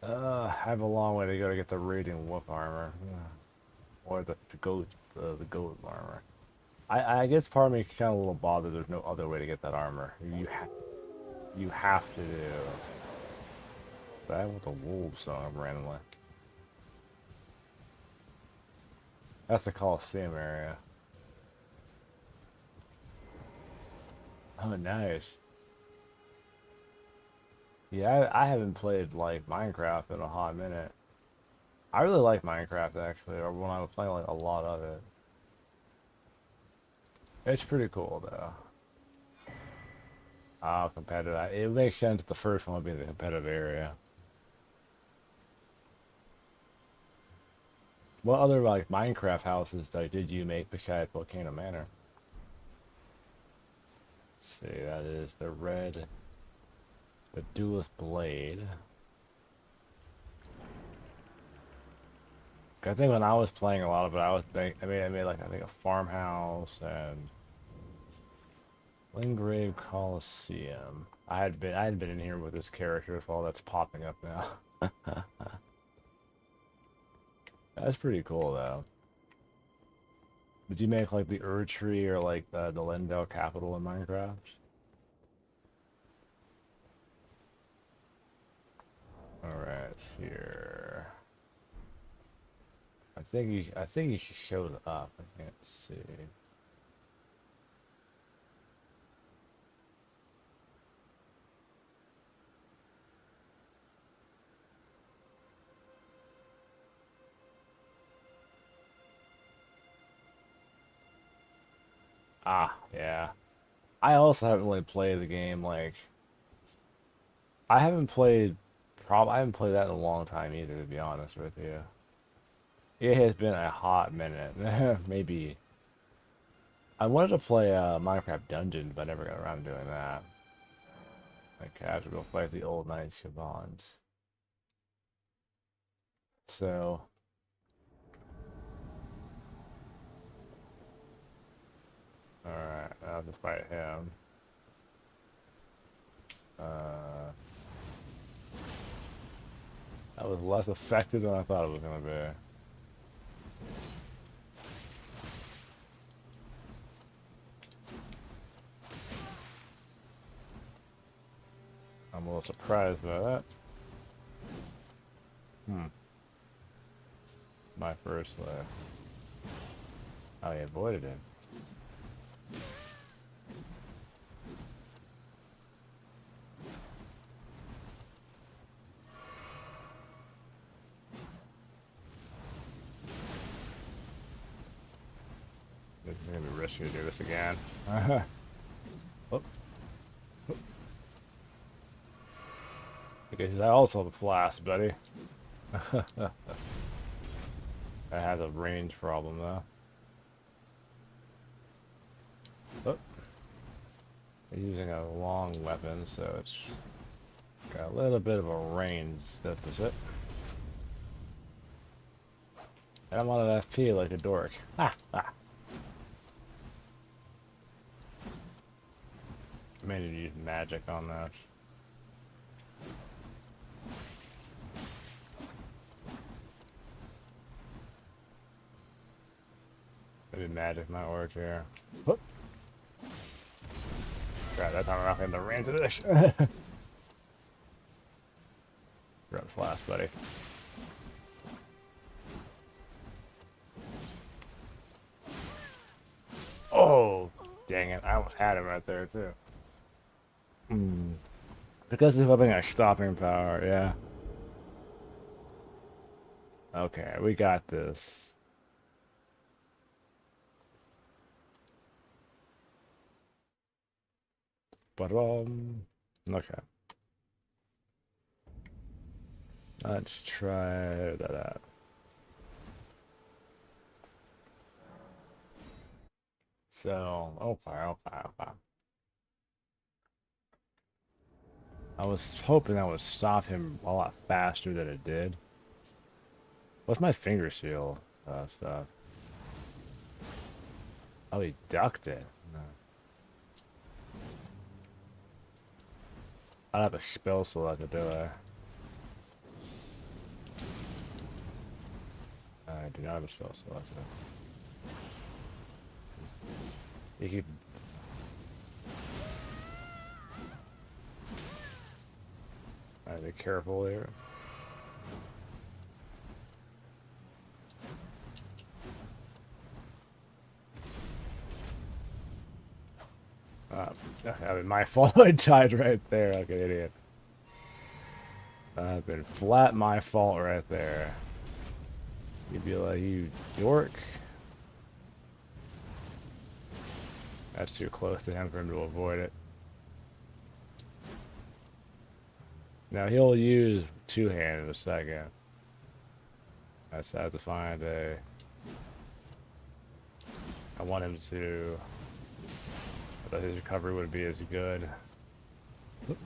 I have a long way to go to get the raiding wolf armor, or the goat armor. I guess part of me is kind of a little bothered. There's no other way to get that armor. You have to do. But I want the wolves song randomly. That's the Coliseum area. Oh, nice. Yeah, I haven't played like Minecraft in a hot minute. I really like Minecraft actually, or when I was playing like a lot of it. It's pretty cool though. Competitive. It makes sense the first one would be the competitive area. What other like Minecraft houses did you make besides Volcano Manor? Let's see, that is the Duelist Blade. I think when I was playing a lot of it, I made like I think a farmhouse and Lingrave Coliseum. I had been in here with this character with all that's popping up now. That's pretty cool though. Did you make like the Ur Tree or like the Lendel capital in Minecraft? Alright, here. I think he showed up. I can't see. Ah, yeah. I also haven't really played the game like I haven't played I haven't played that in a long time either, to be honest with you. It has been a hot minute. Maybe. I wanted to play Minecraft Dungeons, but I never got around to doing that. Okay, I have to go fight the old Knights Shavans. So... Alright, I'll just fight him. That was less effective than I thought it was going to be. I'm a little surprised by that. My first life. Oh, he avoided it. It's gonna be risky to do this again. Oh. Because I also have a flask, buddy. I have a range problem though. Oh. I'm using a long weapon, so it's got a little bit of a range deficit. And I'm on an FP like a dork. Ha ha. I may need to use magic on this. Maybe magic might work here. Whoop. God, that's not enough in the range of this. Grab flask, buddy. Oh, dang it. I almost had him right there, too. Because he's having a stopping power, yeah. Okay, we got this. But okay. Let's try that out. So, okay. I was hoping that would stop him a lot faster than it did. What's my finger seal stuff? Oh, he ducked it. No. I have a spell selected, do I? I do not have a spell selected. You keep... Alright, be careful here. I mean, my fault. I died right there like an idiot. I've been flat my fault right there. You'd be like, you dork. That's too close to him for him to avoid it. Now he'll use two-hand in a second. I just have to find a... I want him to... I thought his recovery would be as good. Whoop.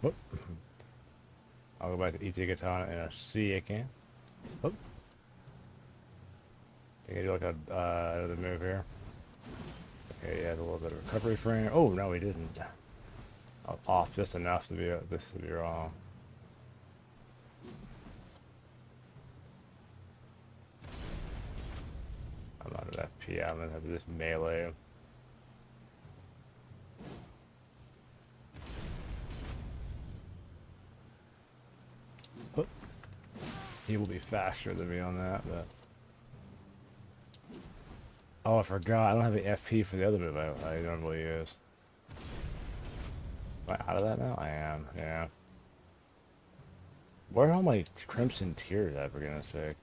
Whoop. I'll go back to ET Katana and a C again. Whoop. Can I do like another move here? Okay, he has a little bit of recovery frame. Oh no, he didn't. Off just enough to be this to be wrong. I'm not an FP. I'm gonna have this melee. He will be faster than me on that, but... Oh, I forgot. I don't have the FP for the other move I normally use. Am I out of that now? I am, yeah. Where are all my Crimson Tears at, for goodness sake?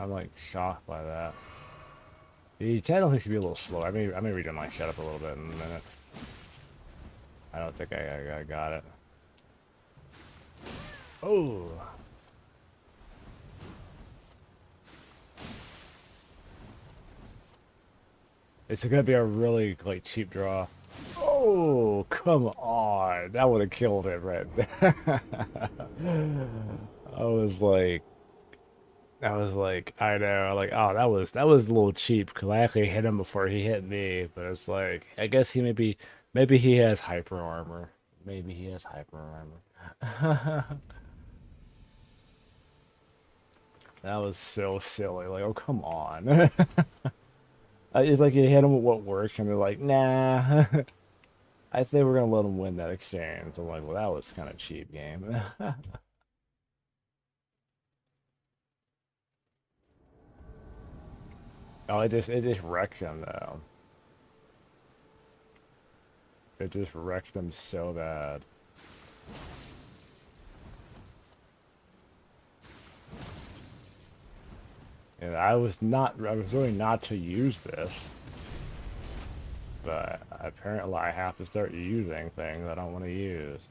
I'm like shocked by that. The technically should be a little slow. I may redo my setup a little bit in a minute. I don't think I got it. Oh. It's gonna be a really like cheap draw. Oh, come on. That would have killed it right there. I was like I know, like, oh, that was a little cheap because I actually hit him before he hit me. But it's like, I guess maybe he has hyper armor. Maybe he has hyper armor. That was so silly. Like, oh, come on. It's like you hit them with what works, and they're like, nah. I think we're gonna let them win that exchange. I'm like, well, that was kind of cheap game. Oh, it just wrecks them though. It just wrecks them so bad. And I was really not to use this, but apparently I have to start using things I don't want to use.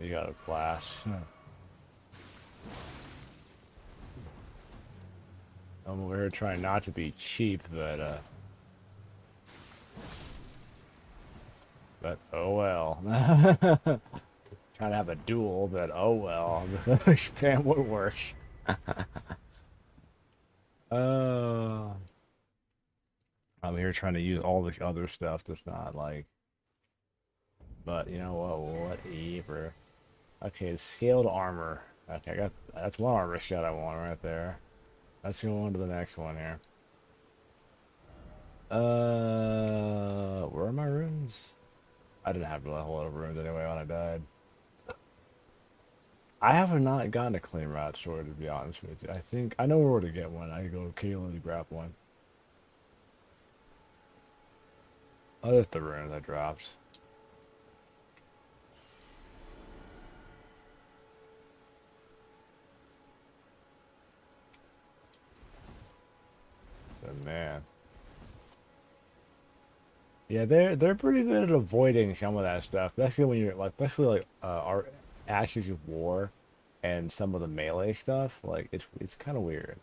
You got a blast. I'm over here trying not to be cheap, but oh well. Trying to have a duel, but oh well. Spam what works. Uh, I'm here trying to use all this other stuff that's not like. But you know what? Whatever. Okay, scaled armor. Okay, that's one armor set I want right there. Let's go on to the next one here. Where are my runes? I didn't have a whole lot of runes anyway when I died. I have not gotten a clean rat sword, to be honest with you. I think I know where to get one. I can go Kayla to grab one. Oh, there's the runes I dropped. But man. Yeah, they're pretty good at avoiding some of that stuff, especially when you're like, especially like our Ashes of War and some of the melee stuff. Like it's kind of weird.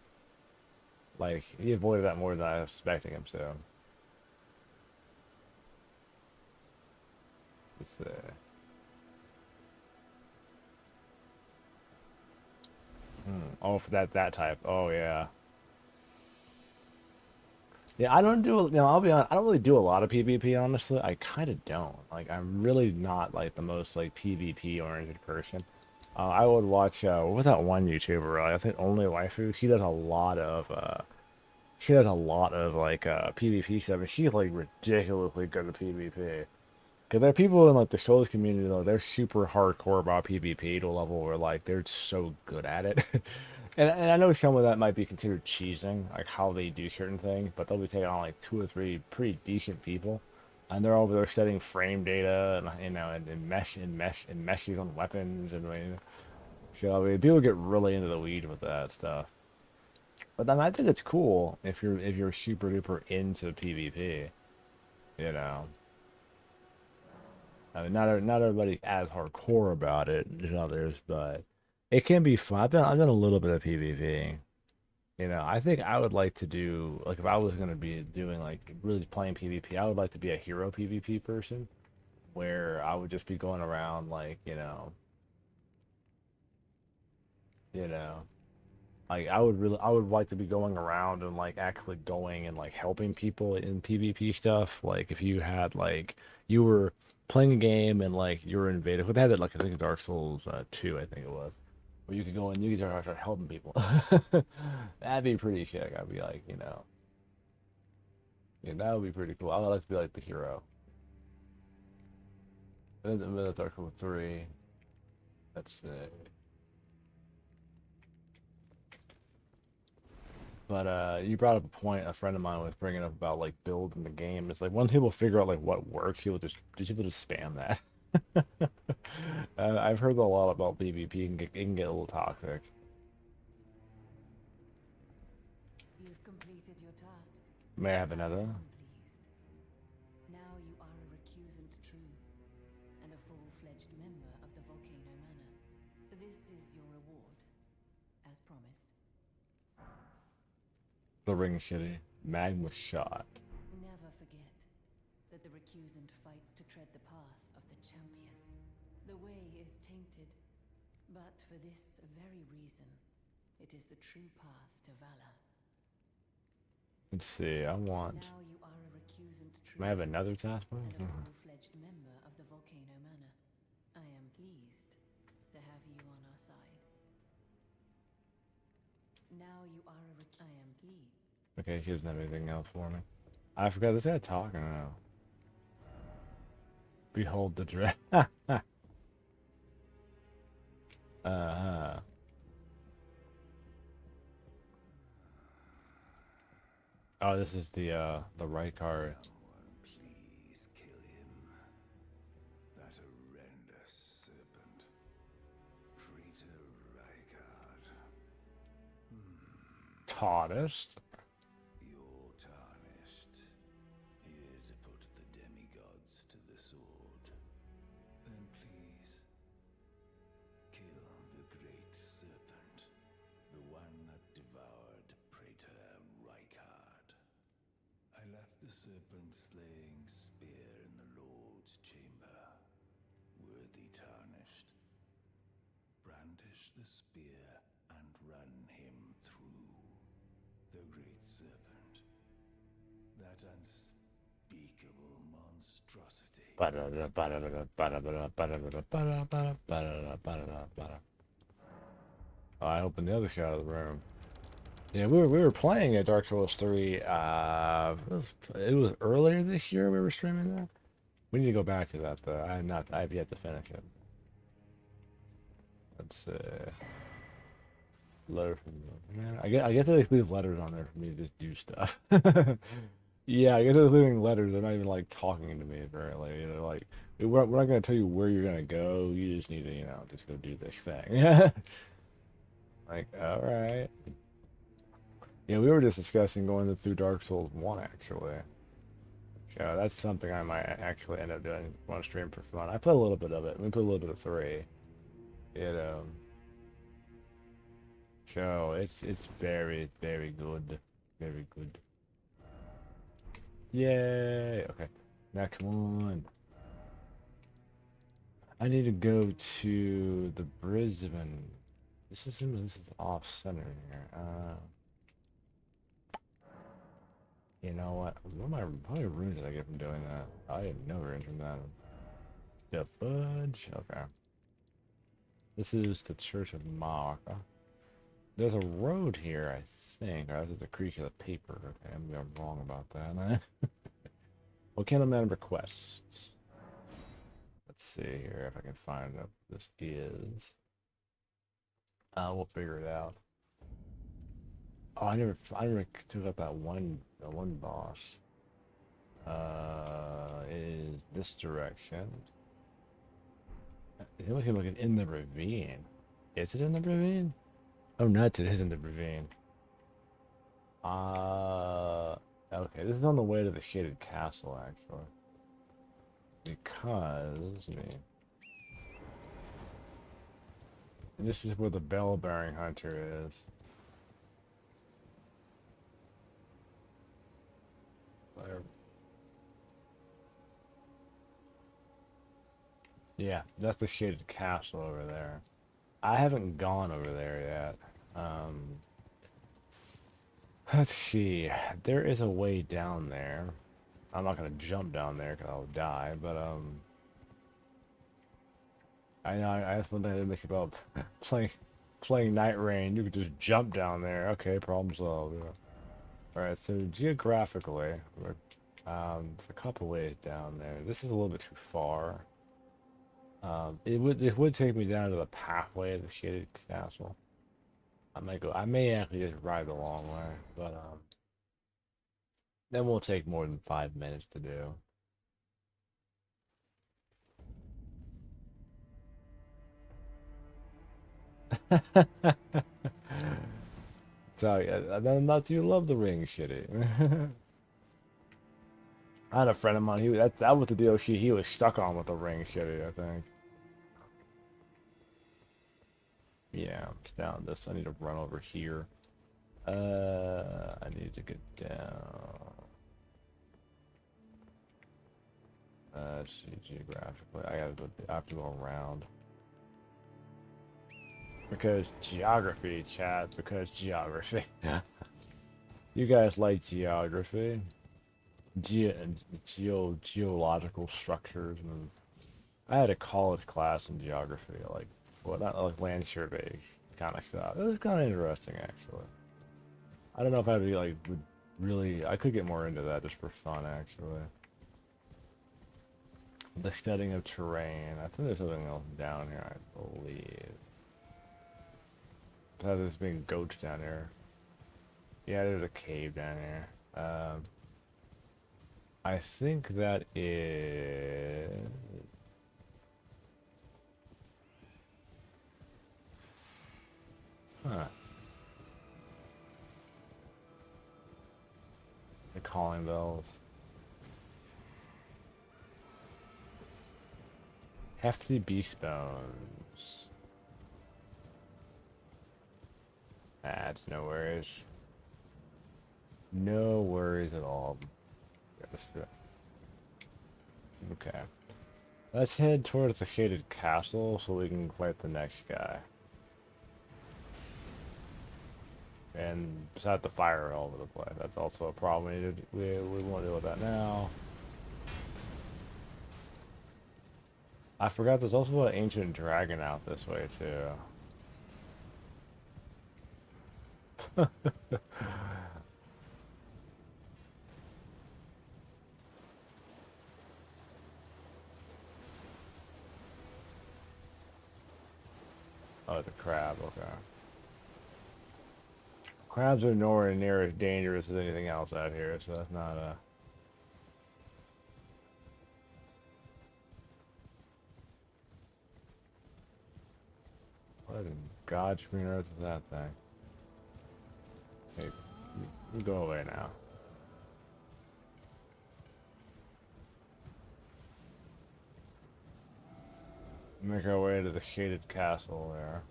Like he avoided that more than I was expecting him to. Let's see. Oh, for that type. Oh yeah. Yeah, I don't do, I'll be honest, I don't really do a lot of PvP, honestly. I kind of don't. Like, I'm really not, like, the most, like, PvP-oriented person. I would watch, what was that one YouTuber, I think Only Waifu? She does a lot of, like, PvP stuff, and she's, like, ridiculously good at PvP. Because there are people in, like, the Souls community, though, they're super hardcore about PvP to a level where, like, they're so good at it. And I know some of that might be considered cheesing, like how they do certain things, but they'll be taking on like 2 or 3 pretty decent people, and they're over there studying frame data and and meshes on weapons and so I mean people get really into the weeds with that stuff. But then I think it's cool if you're super duper into PvP, you know. I mean not everybody's as hardcore about it as others, but it can be fun. I've done a little bit of PvP. You know, I think I would like to do, like, if I was going to be doing, like, really playing PvP, I would like to be a hero PvP person, where I would just be going around, like, you know, like, I would like to be going around and, like, actually going and, like, helping people in PvP stuff. Like, if you had, like, you were playing a game and, like, you were invaded, but they had it, like, I think Dark Souls 2, I think it was. Where you could go and you could start helping people. That'd be pretty sick. I'd be like, yeah, that would be pretty cool. I would like to be like the hero. And then the Dark Souls 3. That's it. But you brought up a point a friend of mine was bringing up about like building the game. It's like once people figure out like what works, people just spam that. I've heard a lot about PvP. It can get a little toxic. You've completed your task. May I have another? I'm pleased. Now you are a recusant true, and a full-fledged member of the Volcano Manor. This is your reward, as promised. The ring shitty. Magma shot. Never forget that the recusant fights to tread the path of the champion. The way is tainted, but for this very reason, it is the true path to valor. Let's see. I want. Now you are a recusant true. May I have another task, please? And a full-fledged member of the Volcano Manor. I am pleased to have you on our side. Now you are a I am pleased. Okay, she doesn't have anything else for me. I forgot this guy talking now. Behold the dread. Uh-huh. Oh, this is the right card. Someone please kill him. That horrendous serpent. Praetor Rykard. Toddest. You're tarnished. Here to put the demigods to the sword. Then please, kill the great serpent. The one that devoured Praetor Rykard. I left the serpent-slaying spear in the Lord's chamber. Worthy tarnished. Brandish the spear and run him through. The great serpent. That unspeakable monstrosity. Oh, I opened the other side of the room. Yeah, we were playing at Dark Souls 3. It was earlier this year we were streaming that. We need to go back to that though. I've yet to finish it. Let's letter from man. I guess they leave letters on there for me to just do stuff. Yeah, I guess they're leaving letters. They're not even like talking to me apparently. You know, like we're not gonna tell you where you're gonna go. You just need to, you know, just go do this thing. Like, all right. Yeah, we were just discussing going through Dark Souls 1 actually. So that's something I might actually end up doing on stream for fun. I played a little bit of it. We played a little bit of 3. You know. So it's very, very good. Very good. Yay! Okay. Now come on. I need to go to the Brisbane. This is off center here. You know what? How many runes did I get from doing that? I had no runes from that. The fudge. Okay. This is the Church of Mark. There's a road here, I think. Or this is the Creek of the Paper. Okay, I'm wrong about that. Volcano Man requests. Let's see here if I can find what this is. We'll figure it out. Oh, I never took out that one boss. It is this direction. It must be looking in the ravine. Is it in the ravine? Oh, nuts! It is in the ravine. Okay, this is on the way to the shaded castle, actually. Because and this is where the bell-bearing hunter is. Yeah, that's the shaded castle over there. I haven't gone over there yet. Let's see. There is a way down there. I'm not gonna jump down there because I'll die, but I know I just want to make about playing Night Rain. You could just jump down there. Okay, problem solved. Yeah. All right, so geographically, there's a couple ways down there. This is a little bit too far. It would take me down to the pathway of the shaded castle. I may actually just ride the long way, but that won't take more than 5 minutes to do. Tell you, not you love the ring shitty. I had a friend of mine. That was the deal. He was stuck on with the ring shitty. I think. Yeah, it's down this. I need to run over here. I need to get down. Let's see geographically. I have to go around. Because geography, chat. Because geography. You guys like geography? Geological structures, and I had a college class in geography, like, well, not like land survey kind of stuff. It was kind of interesting, actually. I don't know if I'd be like really. I could get more into that just for fun, actually. The studying of terrain. I think there's something else down here, I believe. There's been goats down here. Yeah, there's a cave down here. I think that is... Huh. The calling bells. Hefty beast bones. That's no worries. No worries at all. Okay. Let's head towards the shaded castle so we can fight the next guy. And besides the fire all over the place, that's also a problem. We won't deal with that now. I forgot there's also an ancient dragon out this way too. Oh, it's a crab, okay. Crabs are nowhere near as dangerous as anything else out here, so that's not a... What in God's green earth is that thing? Hey, you go away now. Make our way to the shaded castle there.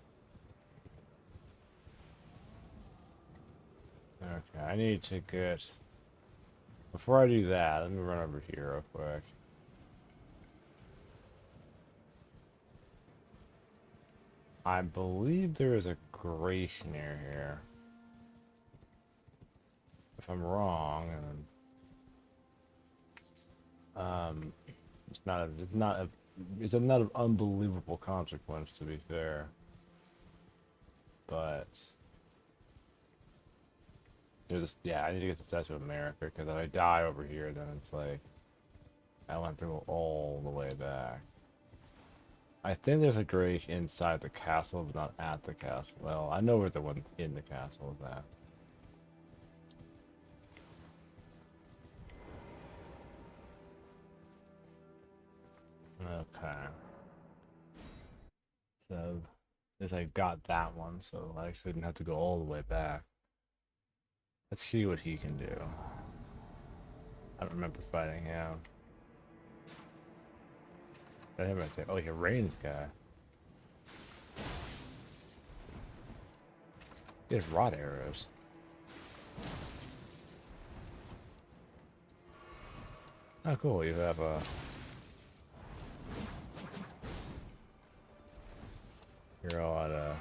Okay, I need to get... Before I do that, let me run over here real quick. I believe there is a grace near here. If I'm wrong, and it's not an unbelievable consequence, to be fair. But yeah, I need to get the Statue of America, because if I die over here, then it's like I went through all the way back. I think there's a grace inside the castle, but not at the castle. Well, I know where the one in the castle is at. Okay. So, as I got that one, so I shouldn't have to go all the way back. Let's see what he can do. I don't remember fighting him. I him right there. Oh, he rains guy. He has rod arrows. Oh, cool. You have a... You're all at a...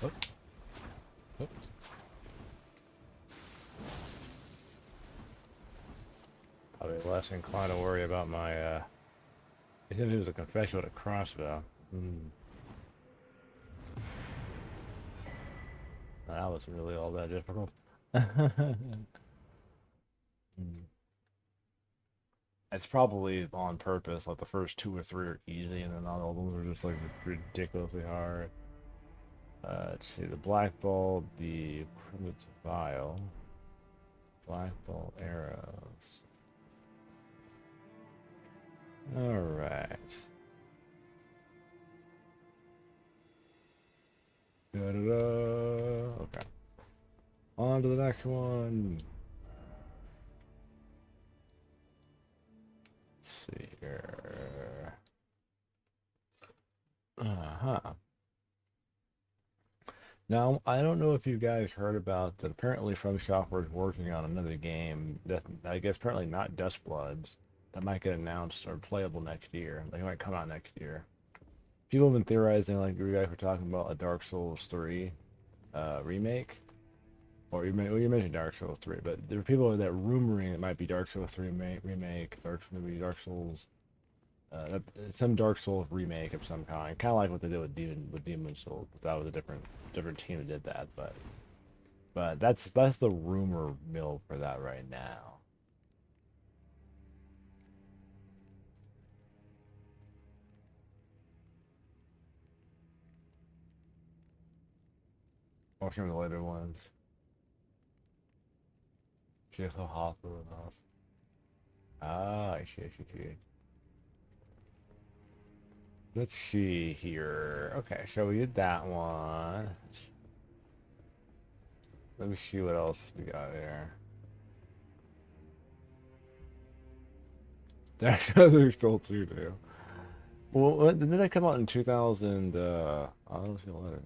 Oh. Oh. Probably less inclined to worry about my, It seems it was a confession with a crossbow. That wasn't really all that difficult. It's probably on purpose, like the first 2 or 3 are easy, and then all of them are just like ridiculously hard. Let's see, the Black Ball, the Primitive Vial, Black Ball arrows. Alright. Da-da-da. Okay. On to the next one. Let's see here. Uh-huh. Now, I don't know if you guys heard about that. Apparently, From Software is working on another game that I guess apparently not Dustbloods that might get announced or playable next year. They might come out next year. People have been theorizing, like you guys were talking about, a Dark Souls 3 remake. Or you mentioned Dark Souls 3, but there are people that are rumoring it might be Dark Souls 3 remake, maybe Dark Souls, some Dark Souls remake of some kind, kind of like what they did with Demon Souls. But that was a different team that did that, but that's the rumor mill for that right now. Or some of the later ones. She's so hospital and all. Ah, I see. Let's see here. Okay, so we did that one. Let me see what else we got there. There's still two too. Well, didn't that come out in 2000? I don't see a letter.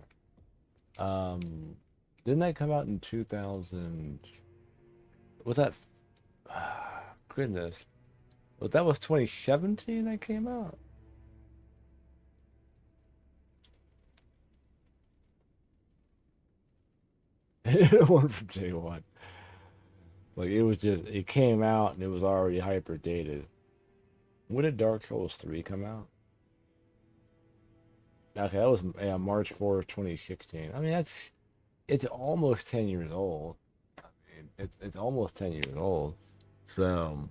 Didn't that come out in 2000? Was that? Goodness. Well, that was 2017 that came out. It went from day one. Like it came out and it was already hyper dated. When did Dark Souls 3 come out? Okay, that was March 4th, 2016. I mean, it's almost 10 years old. I mean, it's almost 10 years old. So,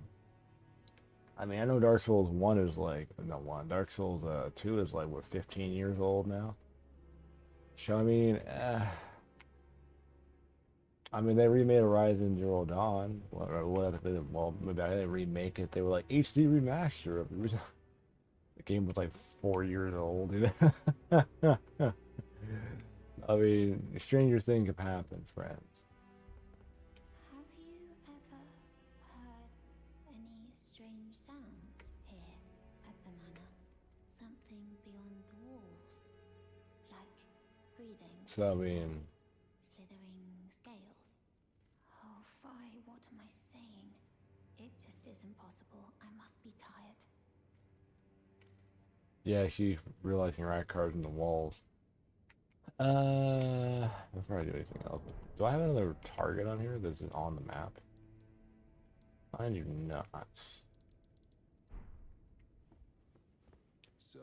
I mean, I know Dark Souls 1 is like, not 1, Dark Souls 2 is like, what, 15 years old now? So, I mean, they remade Horizon Zero Dawn. Well, maybe I didn't remake it. They were like HD remaster of the original. The game was like 4 years old. I mean, stranger things have happened, friends. Have you ever heard any strange sounds here at the manor? Something beyond the walls? Like breathing? So, I mean, Slithering scales? Oh, Fi, what am I saying? It just isn't possible. I must be tired. yeah, she's realizing rat cards in the walls. Before I do anything else, do I have another target on here that's on the map? I do not. So,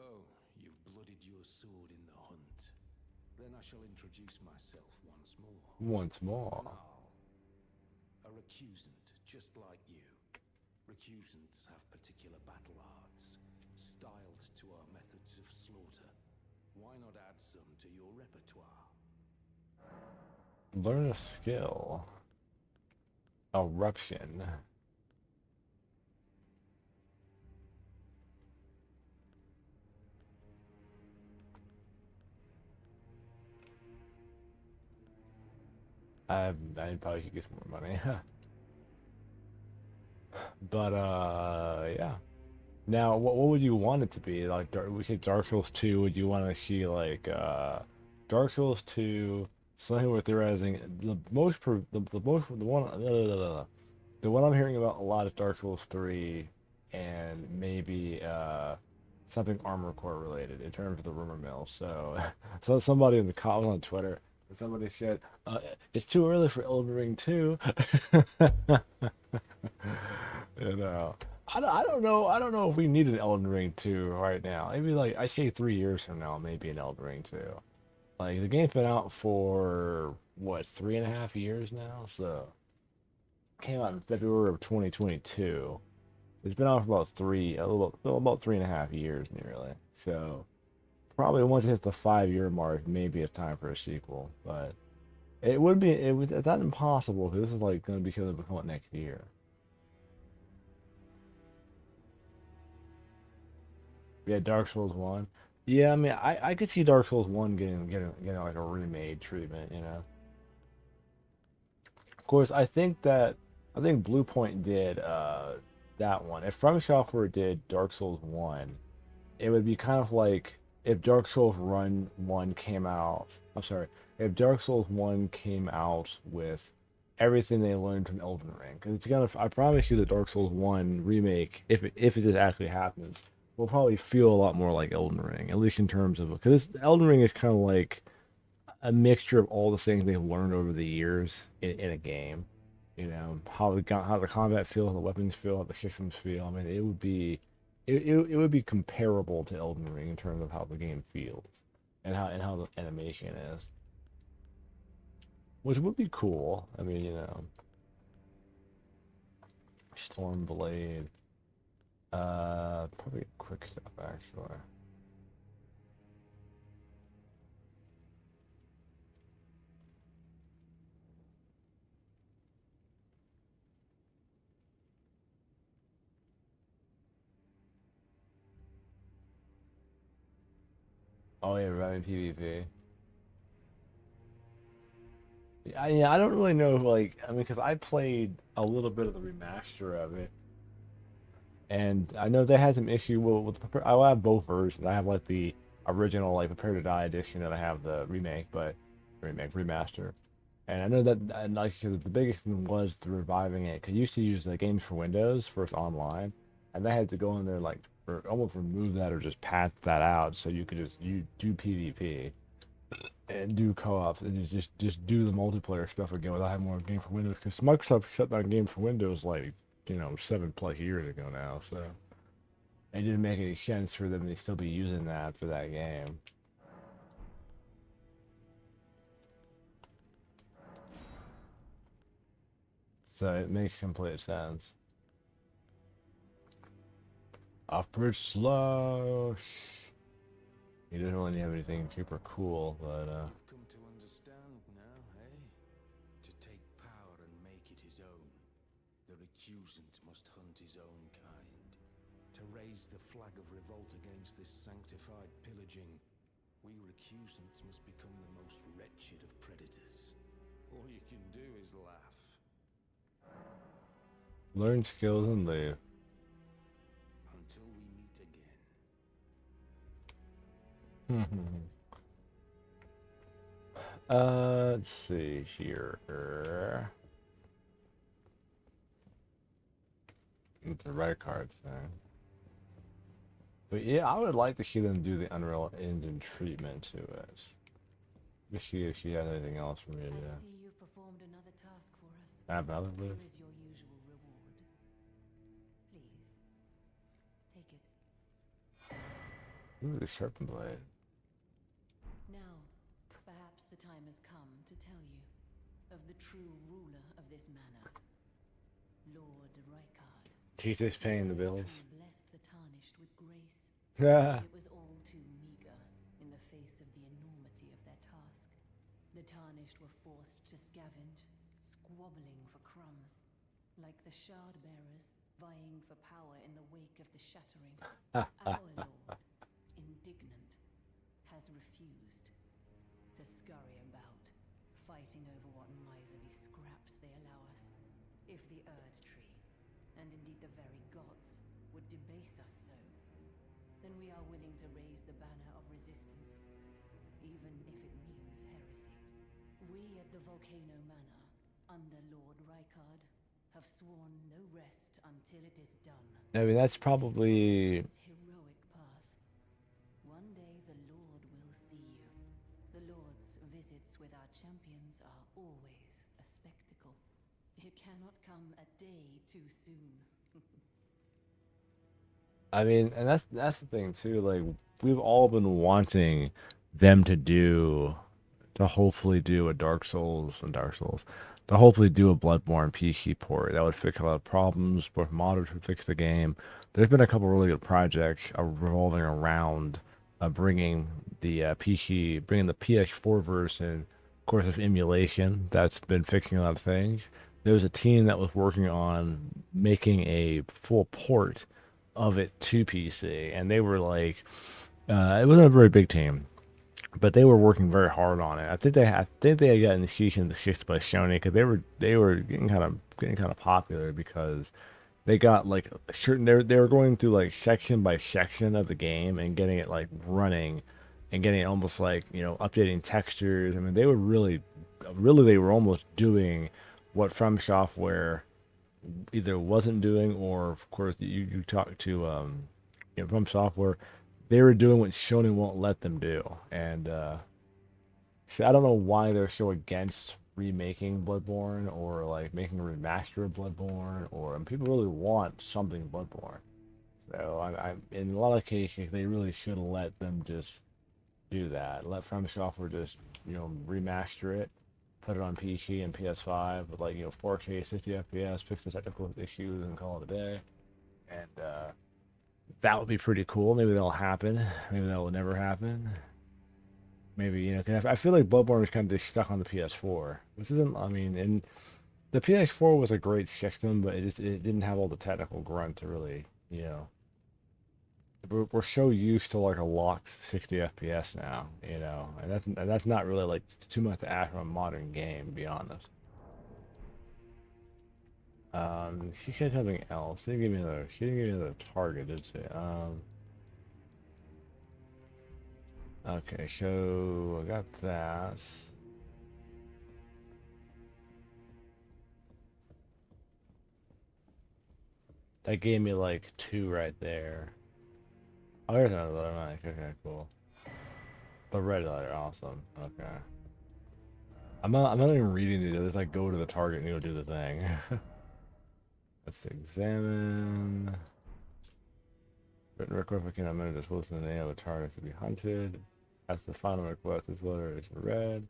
you've bloodied your sword in the hunt. Then I shall introduce myself once more. Once more. Anal, a recusant, just like you. Recusants have particular battle arts, styled to our methods of slaughter. Why not add some to your repertoire? Learn a skill. Eruption. I probably could get some more money. But yeah. Now, what would you want it to be? Like, we say Dark Souls 2. Would you want to see like Dark Souls 2? Something we're theorizing. The one I'm hearing about a lot is Dark Souls 3, and maybe something Armor Core related in terms of the rumor mill. So, so somebody in the comments on Twitter, somebody said, "It's too early for Elden Ring 2." You know, I don't know. I don't know if we need an Elden Ring 2 right now. Maybe like I say 3 years from now, maybe an Elden Ring 2. Like the game's been out for what 3.5 years now, so came out in February of 2022. It's been out for about 3.5 years nearly. So probably once it hits the 5 year mark, maybe it's time for a sequel. But it's not impossible because this is like going to be something that will come out next year. Yeah, Dark Souls 1. Yeah, I mean, I could see Dark Souls 1 getting like a remade treatment, you know. Of course, I think Blue Point did that one. If From Software did Dark Souls 1, it would be kind of like if Dark Souls Run 1 came out. I'm sorry, if Dark Souls 1 came out with everything they learned from Elden Ring. Because it's gonna, I promise you, the Dark Souls 1 remake, if it just actually happens, will probably feel a lot more like Elden Ring, at least in terms of, because Elden Ring is kind of like a mixture of all the things they've learned over the years in a game. You know, how the combat feels, how the weapons feel, how the systems feel. I mean, it would be comparable to Elden Ring in terms of how the game feels and how the animation is, which would be cool. I mean, you know, Stormblade, probably quick stuff actually. Oh yeah, running PvP. Yeah, I don't really know. Like, I mean, because I played a little bit of the remaster of it, and I know they had some issue I have both versions. I have like the original, like Prepare to Die edition, and I have the remaster. And I know that, and like you said, the biggest thing was the reviving it. Cause you used to use the games for Windows first online, and they had to go in there like or almost remove that or just patch that out so you could just you do PvP and do co-ops and just do the multiplayer stuff again without having more game for Windows. Because Microsoft shut down game for Windows like 7+ years ago now, so it didn't make any sense for them to still be using that for that game. So it makes complete sense. Off-bridge slow. He doesn't really have anything super cool, but You've come to understand now, eh? To take power and make it his own, the recusant must hunt his own kind. To raise the flag of revolt against this sanctified pillaging, we recusants must become the most wretched of predators. All you can do is laugh. learn skills and leave. Until we meet again. Let's see here. It's the red cards thing. But yeah, I would like to see them do the Unreal Engine treatment to it. Let's see if she has anything else for me to do. I see you've performed another task for us. Probably. Here is your usual reward. Please, take it. Ooh, the Serpent Blade. Now, perhaps the time has come to tell you of the true ruler of this manor, Lord Rykard. Jesus paying the bills. Who blessed the tarnished with grace. Yeah. It was all too meager in the face of the enormity of their task. The tarnished were forced to scavenge, squabbling for crumbs, like the shard bearers vying for power in the wake of the shattering. Our lord, indignant, has refused to scurry about, fighting over what miserly scraps they allow us. If the Earth Tree, and indeed the very gods, would debase us so, then we are willing to raise the banner of resistance, even if it means heresy. We at the Volcano Manor, under Lord Rykard, have sworn no rest until it is done. I mean, that's probably. This heroic path. One day the Lord will see you. The Lord's visits with our champions are always a spectacle. It cannot come a day too soon. I mean, and that's the thing too. Like, we've all been wanting them to hopefully do a Dark Souls, to hopefully do a Bloodborne PC port that would fix a lot of problems. Both modders would fix the game. There's been a couple really good projects revolving around bringing the PS4 version. Of course, there's emulation that's been fixing a lot of things. There was a team that was working on making a full port of it to PC, and they were like It wasn't a very big team, but they were working very hard on it. I think they had gotten season the sixth by Sony because they were getting kind of popular because they got like certain they were going through like section by section of the game and getting it like running and getting it almost like, you know, updating textures. I mean, they were really they were almost doing what From Software either wasn't doing, or of course you talk to you know, From Software, they were doing what Sony won't let them do. And so I don't know why they're so against remaking Bloodborne or like making a remaster of Bloodborne, or and people really want something Bloodborne. So I in a lot of cases they really should have let them just do that. Let From Software just, you know, remaster it, put it on PC and PS5 with like, you know, 4K 60 FPS, fix the technical issues, and call it a day. And that would be pretty cool. Maybe that'll happen. Maybe that will never happen. Maybe, you know, 'cause I feel like Bloodborne was kind of just stuck on the PS4, which isn't. I mean, and the PS4 was a great system, but it didn't have all the technical grunt to really, you know. We're so used to like a locked 60 FPS now, you know, and that's not really like too much to ask from a modern game, to be honest. She said something else. She didn't give me another. She didn't give me another target, did she? Okay, so I got that. That gave me like two right there. Oh, there's another letter. Nice. Okay, cool. The red letter, awesome. Okay. I'm not even reading these. I just like go to the target and go do the thing. Let's examine. Written request for Kingdom Manager to listen to the name of a target to be hunted. That's the final request. This letter is red.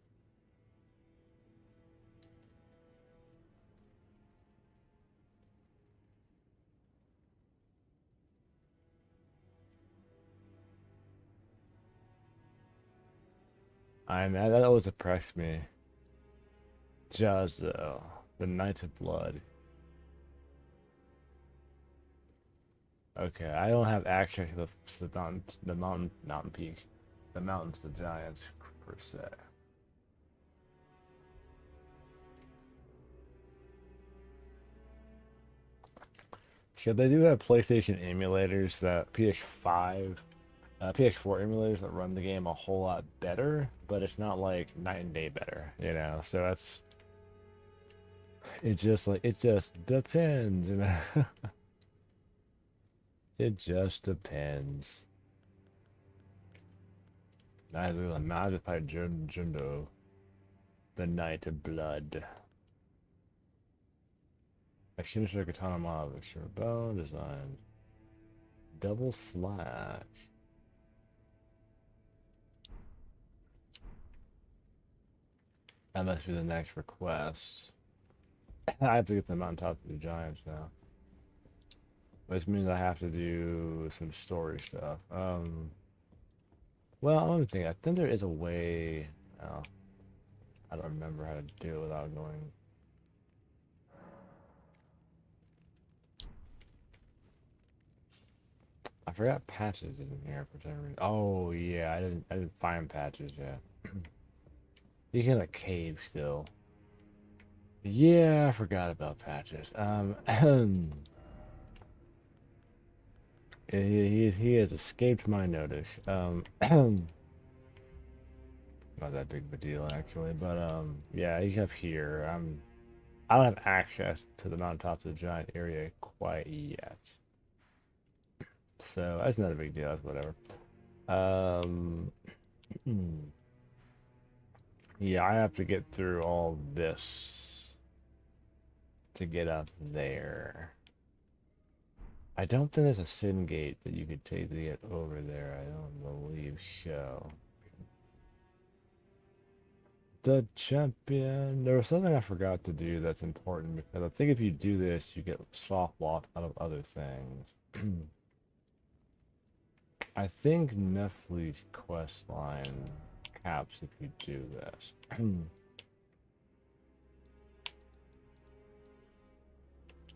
That always impressed me. Just the Knights of Blood. Okay, I don't have access to mountain peaks, the mountains, the giants per se. So they do have PlayStation emulators that PS5, PS4 emulators that run the game a whole lot better, but it's not like night and day better, you know. So that's it just depends, you know. It just depends. I just played Jundo, the Knight of Blood. A Shinichiro Katana model with your bone design. Double slash. That must be the next request. I have to get the mountaintop of the giants now. Which means I have to do some story stuff. Well, I'm thinking, I think there is a way. Oh, I don't remember how to do it without going. I forgot patches isn't here for some reason. Oh yeah, I didn't find patches yet. You can like cave still. Yeah, I forgot about patches. He has escaped my notice. Not that big of a deal actually, but yeah, he's up here. I don't have access to the mountaintops of the giant area quite yet. So that's not a big deal, that's whatever. Um yeah, I have to get through all this to get up there. I don't think there's a sin gate that you could take to get over there. I don't believe so. The champion. There was something I forgot to do that's important because I think if you do this, you get soft lock out of other things. I think Nephi's quest line caps if you do this.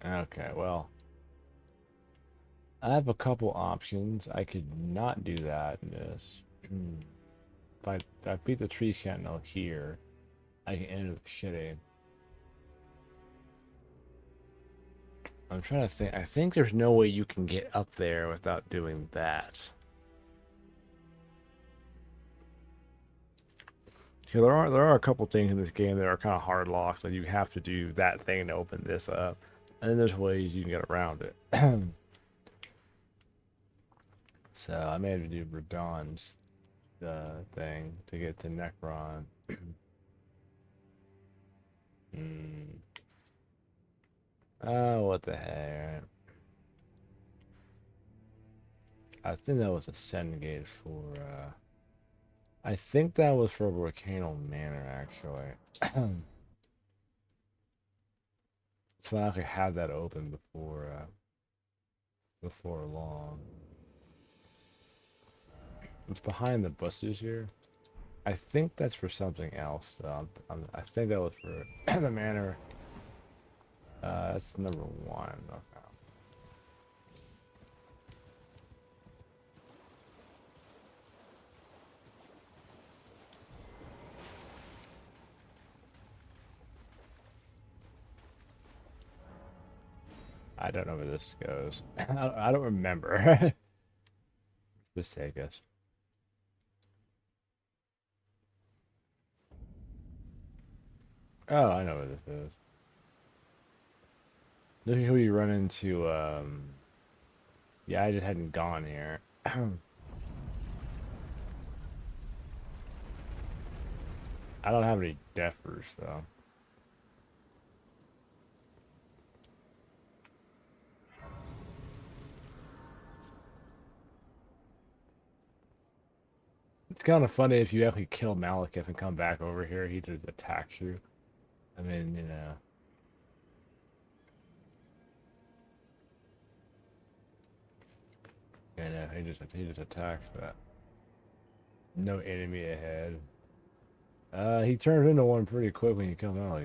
Okay, well, I have a couple options. I could not do that in this. If I beat the tree sentinel here, I can end up shitting. I'm trying to think. I think there's no way you can get up there without doing that. Yeah, there are a couple things in this game that are kind of hard locked, like you have to do that thing to open this up, and then there's ways you can get around it. So I may have to do Radon's thing to get to Necron. Oh, what the heck? I think that was a send gate for. I think that was for Volcano Manor, actually. So I actually had that open before long. It's behind the bushes here. I think that's for something else, though. I think that was for the manor. That's number 1. Okay. I don't know where this goes. I don't remember. Let's take us. Oh, I know where this is. This is who you run into, yeah, I just hadn't gone here. I don't have any deafers, though. It's kind of funny if you actually kill Malekith and come back over here, he just attacks you. I mean, you know. Yeah, no, he just attacks that. No enemy ahead. He turns into one pretty quick when you come out.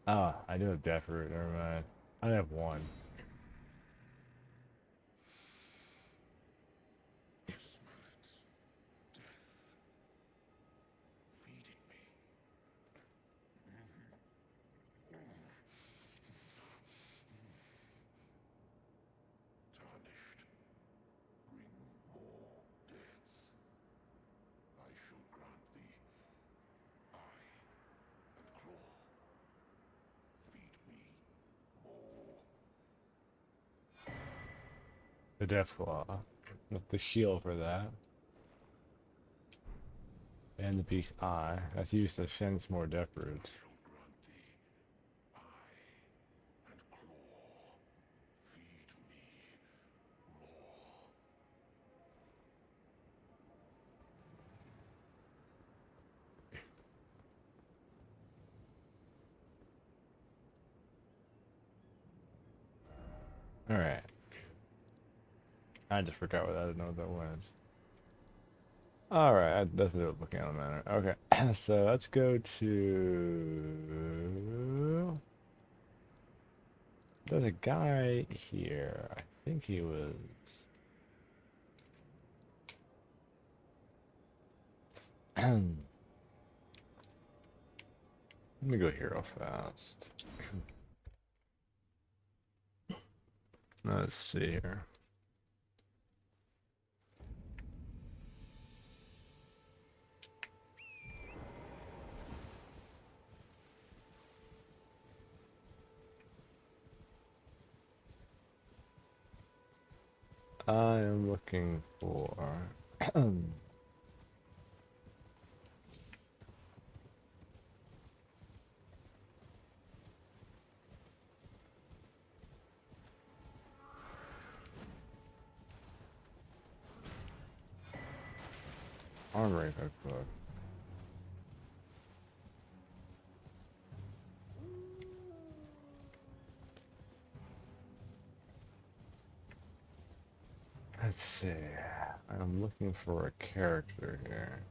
Oh, I do have death root. Never mind. I have one. The death claw. With the shield for that. And the beast's eye. That's used to sense more death roots. Alright. I just forgot what I didn't know what that was. Alright, that's the Volcano Manor. Okay, so let's go to... There's a guy here. I think he was... Let me go here real fast. Let's see here. I am looking for... Armory cookbook. Let's see. I'm looking for a character here.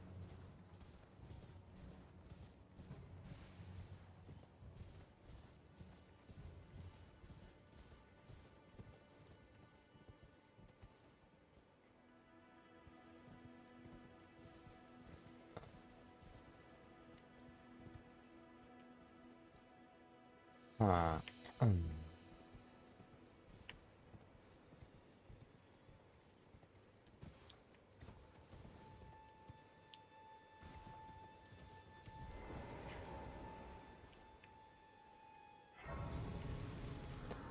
Huh.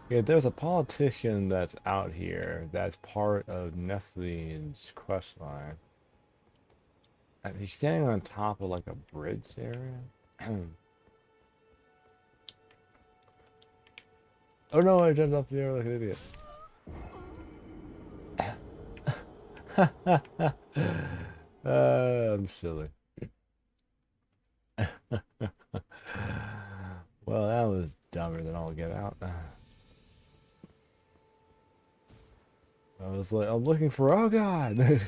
Yeah, there's a politician that's out here that's part of Nephilim's quest line. And he's standing on top of like a bridge area. Oh no, I jumped off the air like an idiot. I'm silly. Well, that was dumber than all get out. I was like, I'm looking for, oh god!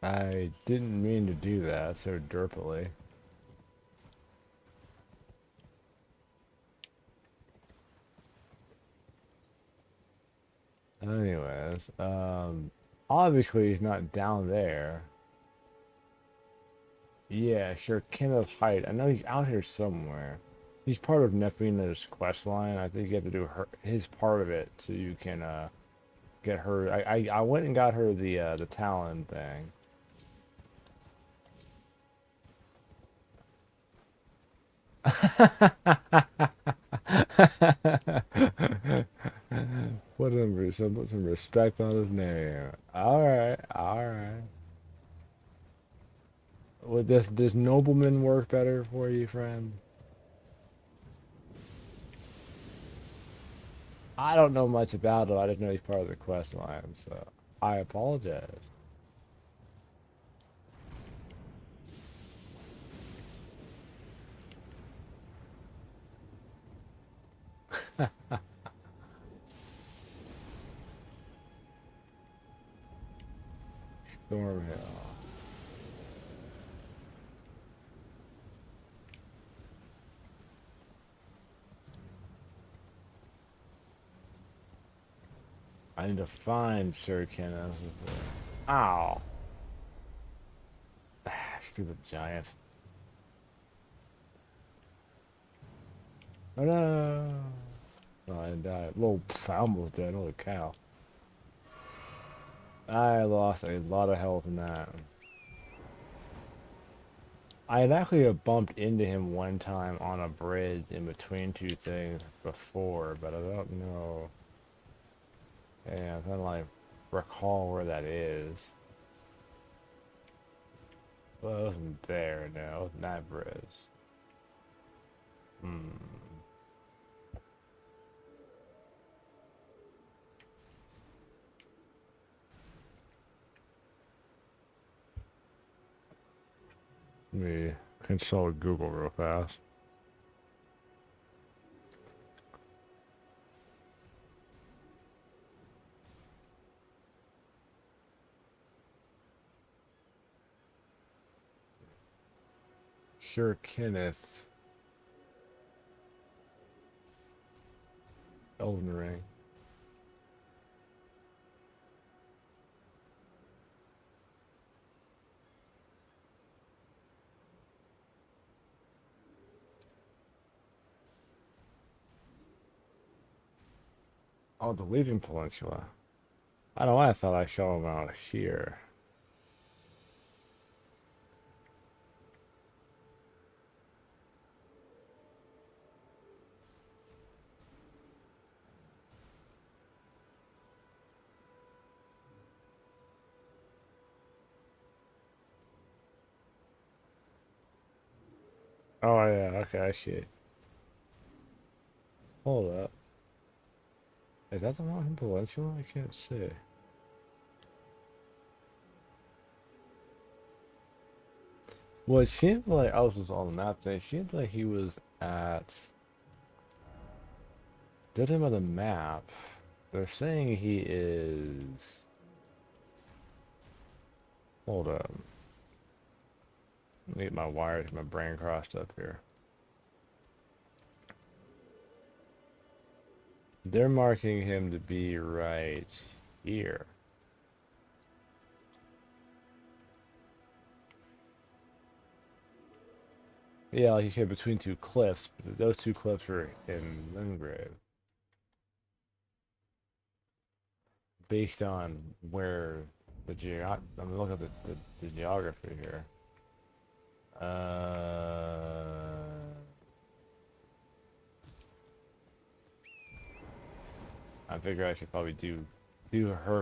I didn't mean to do that so derpily. Anyways, obviously he's not down there. Yeah, sure, Kenneth Height. I know he's out here somewhere. He's part of Nefina's quest line. I think you have to do his part of it so you can get her. I went and got her the Talon thing. Put some respect on his name. All right, all right. Would this nobleman work better for you, friend? I don't know much about it. I just know he's part of the quest line, so I apologize. Stormhill. I need to find Sir Kenneth. Ow. Stupid giant. Oh no. Oh, I died. Whoa, I almost dead. Holy cow. I lost a lot of health in that. I had actually bumped into him one time on a bridge in between two things before, but I don't know. Yeah, I'm trying to like recall where that is. Well, it wasn't there, no. It wasn't that bridge. Hmm. Let me consult Google real fast. Sir Kenneth. Elden Ring. Oh, the Leaving Peninsula. I don't know why I thought I saw him out here. Oh yeah, okay, I see. Hold up. Is that the Mountain Peninsula? I can't see. Well, it seemed like I was on the map thing. It seemed like he was at. Did him on the map. They're saying he is. Hold up. Let me get my wires, my brain crossed up here. They're marking him to be right here. Yeah, like you said, between two cliffs. But those two cliffs are in Limgrave. Based on where the I'm looking at the geography here. I figure I should probably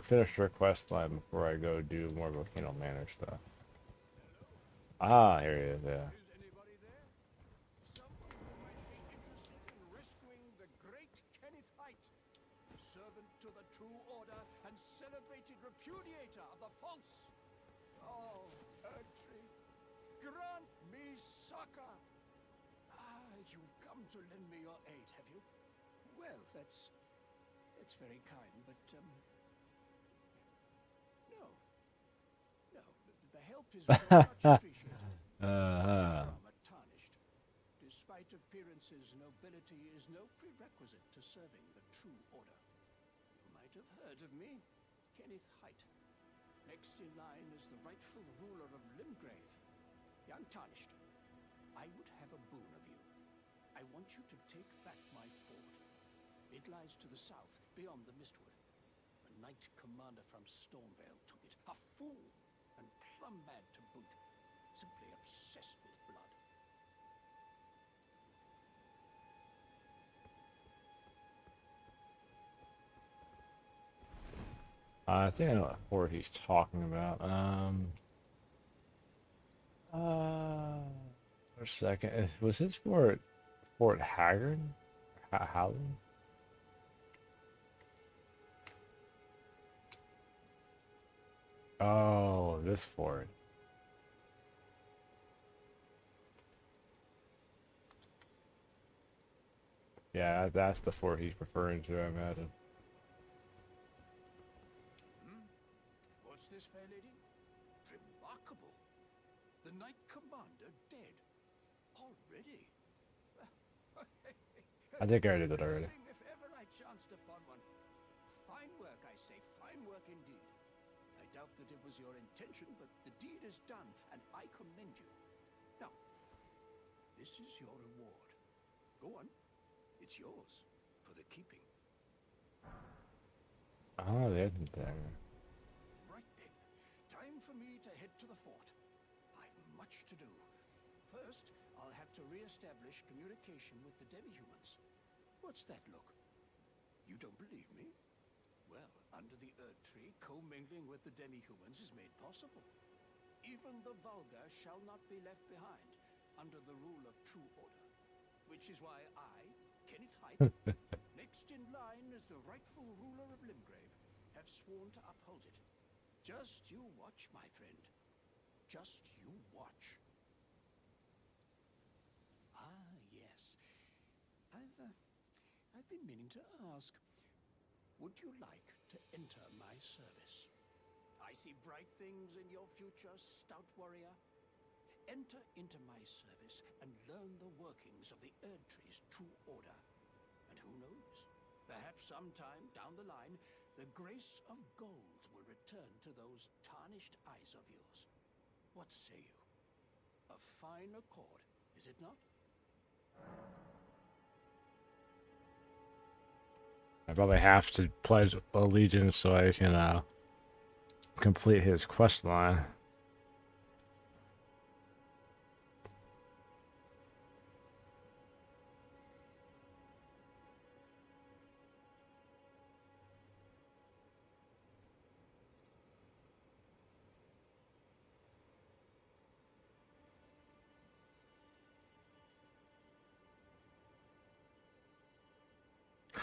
finish her quest line before I go do more volcano manor stuff. Ah, here he is. Yeah. Is anybody there? Someone who might be interested in rescuing the great Kenneth Height, servant to the True Order and celebrated repudiator of the false. Oh, Erdtree, grant me succor. Ah, you've come to lend me your aid, have you? Well, that's very kind, but no, the help is very much appreciated. Uh-huh. Tarnished. Despite appearances, nobility is no prerequisite to serving the True Order. You might have heard of me, Kenneth Height. Next in line is the rightful ruler of Limgrave, young Tarnished. I would have a boon of you. I want you to take back my fort. It lies to the south, beyond the Mistwood. A knight commander from Stormvale took it. A fool, and plumb mad to boot. Simply obsessed with blood. I think I know what fort he's talking about. For a second, was his Fort Haggard? Howland? Oh, this fort. Yeah, that's the fort he's referring to, I imagine. What's this, fair lady? Remarkable. The Knight Commander dead. Already? I think I did that already. If ever I chanced upon one. Fine work, I say. Fine work indeed. I doubt that it was your intention, but the deed is done, and I commend you. Now, this is your reward. Go on. It's yours, for the keeping. Oh, the Elden dagger. Right then. Time for me to head to the fort. I've much to do. First, I'll have to re-establish communication with the demi-humans. What's that look? You don't believe me? Well, under the Erdtree, commingling with the demi-humans is made possible. Even the vulgar shall not be left behind, under the rule of True Order. Which is why I, Kenneth Height, next in line as the rightful ruler of Limgrave, have sworn to uphold it. Just you watch, my friend. Just you watch. Ah, yes. I've been meaning to ask, would you like to enter my service? I see bright things in your future, stout warrior. Enter into my service and learn the workings of the Erdtree's True Order. And who knows, perhaps sometime down the line, the grace of gold will return to those tarnished eyes of yours. What say you? A fine accord, is it not? I probably have to pledge allegiance so I can complete his quest line.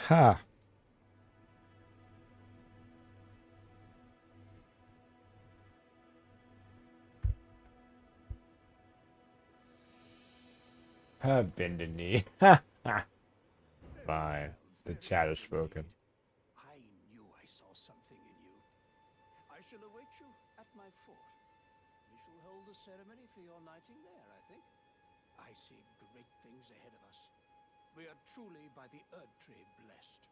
Ha! Ha, bend the knee. Ha! Ha! Fine. The chat has spoken. I knew I saw something in you. I shall await you at my fort. We shall hold a ceremony for your knighting there, I think. I see great things ahead of us. We are truly by the Erdtree blessed.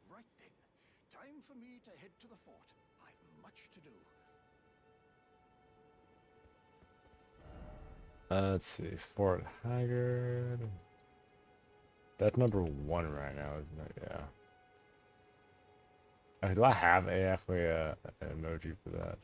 Right then. Time for me to head to the fort. I've much to do. Let's see, Fort Haggard. That's number 1 right now, isn't it? Yeah. Do I have actually an emoji for that?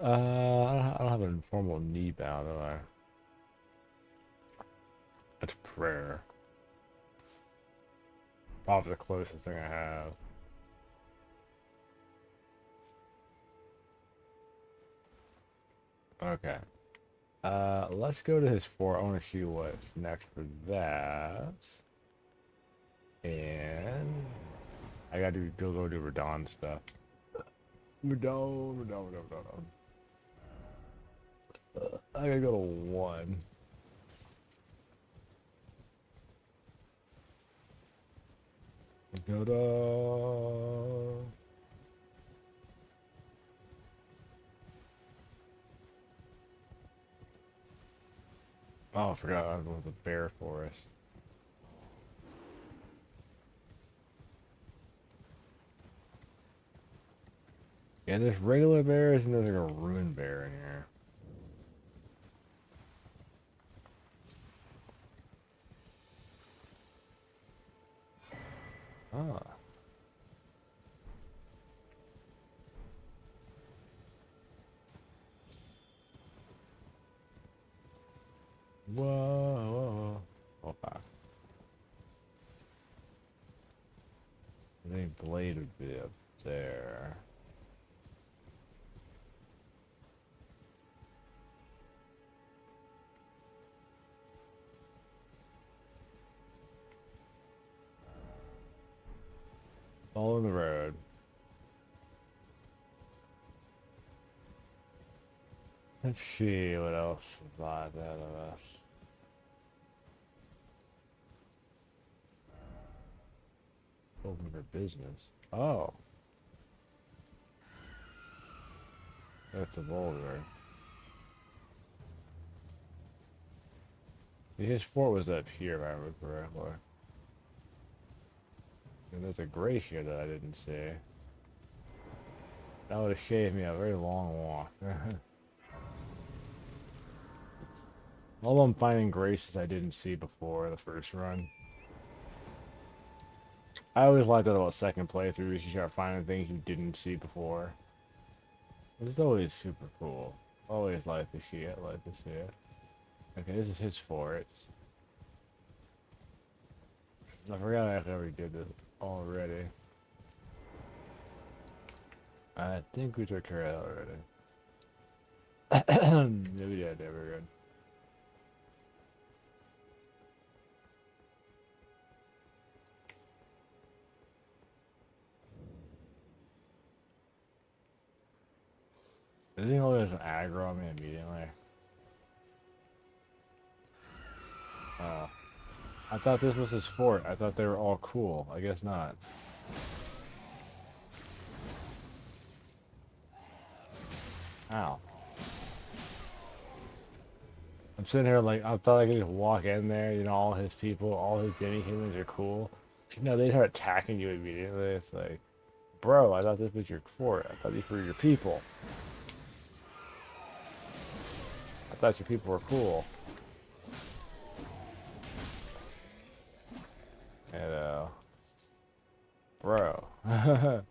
I don't have a formal knee bow, do I? That's prayer. Probably the closest thing I have. Okay. Let's go to his fort. I want to see what's next for that. And I gotta go do Radon stuff. Radon. I gotta go to 1. Ta-da! Oh, I forgot I was going to the bear forest. Yeah, there's regular bears and there's like a ruined bear in here. Ah. Whoa. Okay. I think blade would be up there. Follow the road. Let's see what else lies ahead of us. Open for business. Oh. That's a boulder. His fort was up here, if I remember correctly. And there's a gray here that I didn't see. That would have saved me a very long walk. All I'm finding graces I didn't see before the first run. I always like that about second playthroughs. You start finding things you didn't see before. It's always super cool. Always like to see it, Okay, this is his fort. I forgot I already did this already. I think we took care of that already. Yeah, we did. Yeah, we're good. I think all this aggro on me immediately. I thought this was his fort. I thought they were all cool. I guess not. Ow. I'm sitting here like, I thought I could just walk in there, you know, all his people, all his demi-humans are cool. No, they start attacking you immediately. It's like, bro, I thought this was your fort. I thought these were your people. I thought your people were cool. And, bro. I'm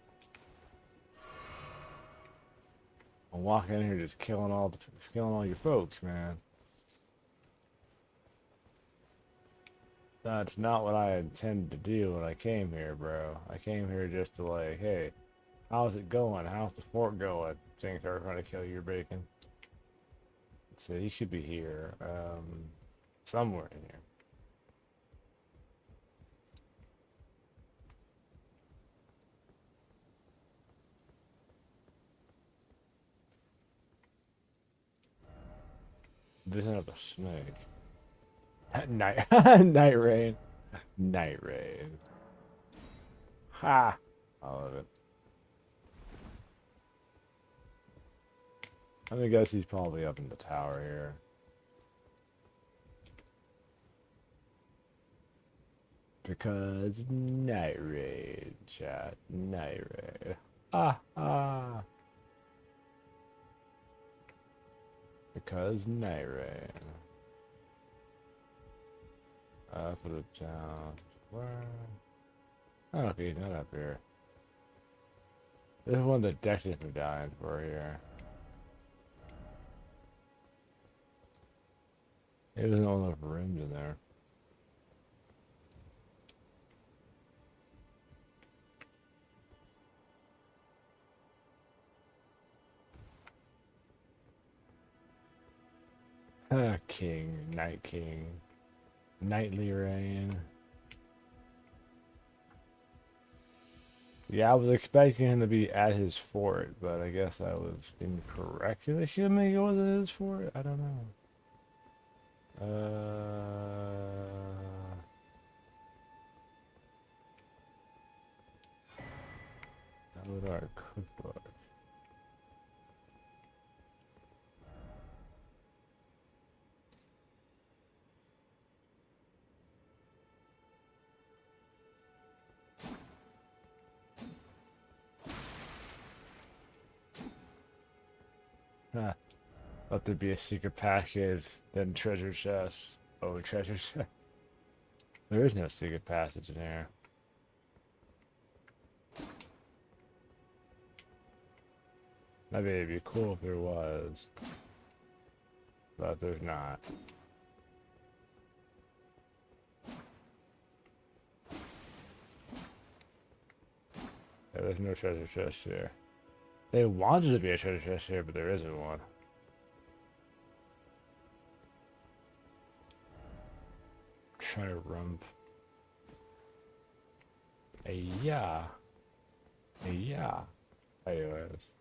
walking in here just killing all your folks, man. That's not what I intended to do when I came here, bro. I came here just to like, hey, how's it going? How's the fort going? Things are trying to kill your bacon. So he should be here, somewhere in here. Vision of a snake. Night, night rain, night rain. Ha! I love it. I'm gonna guess he's probably up in the tower here. Because night raid, chat. Night raid. Ah, ah. Because night raid. For the town. Where? Oh, okay, not up here. This is one of the decks we're dying for here. There's not enough rooms in there. King, Night King, Nightly Rain. Yeah, I was expecting him to be at his fort, but I guess I was incorrect. Did I see him make it wasn't his fort? I don't know. Download our cookbook. Huh. Let there be a secret passage, then treasure chest. Oh, treasure chest. There is no secret passage in here. Maybe it'd be cool if there was. But there's not. Yeah, there's no treasure chest here. They wanted to be a treasure chest here, but there isn't one. Try to rump. Yeah. Yeah. Anyways.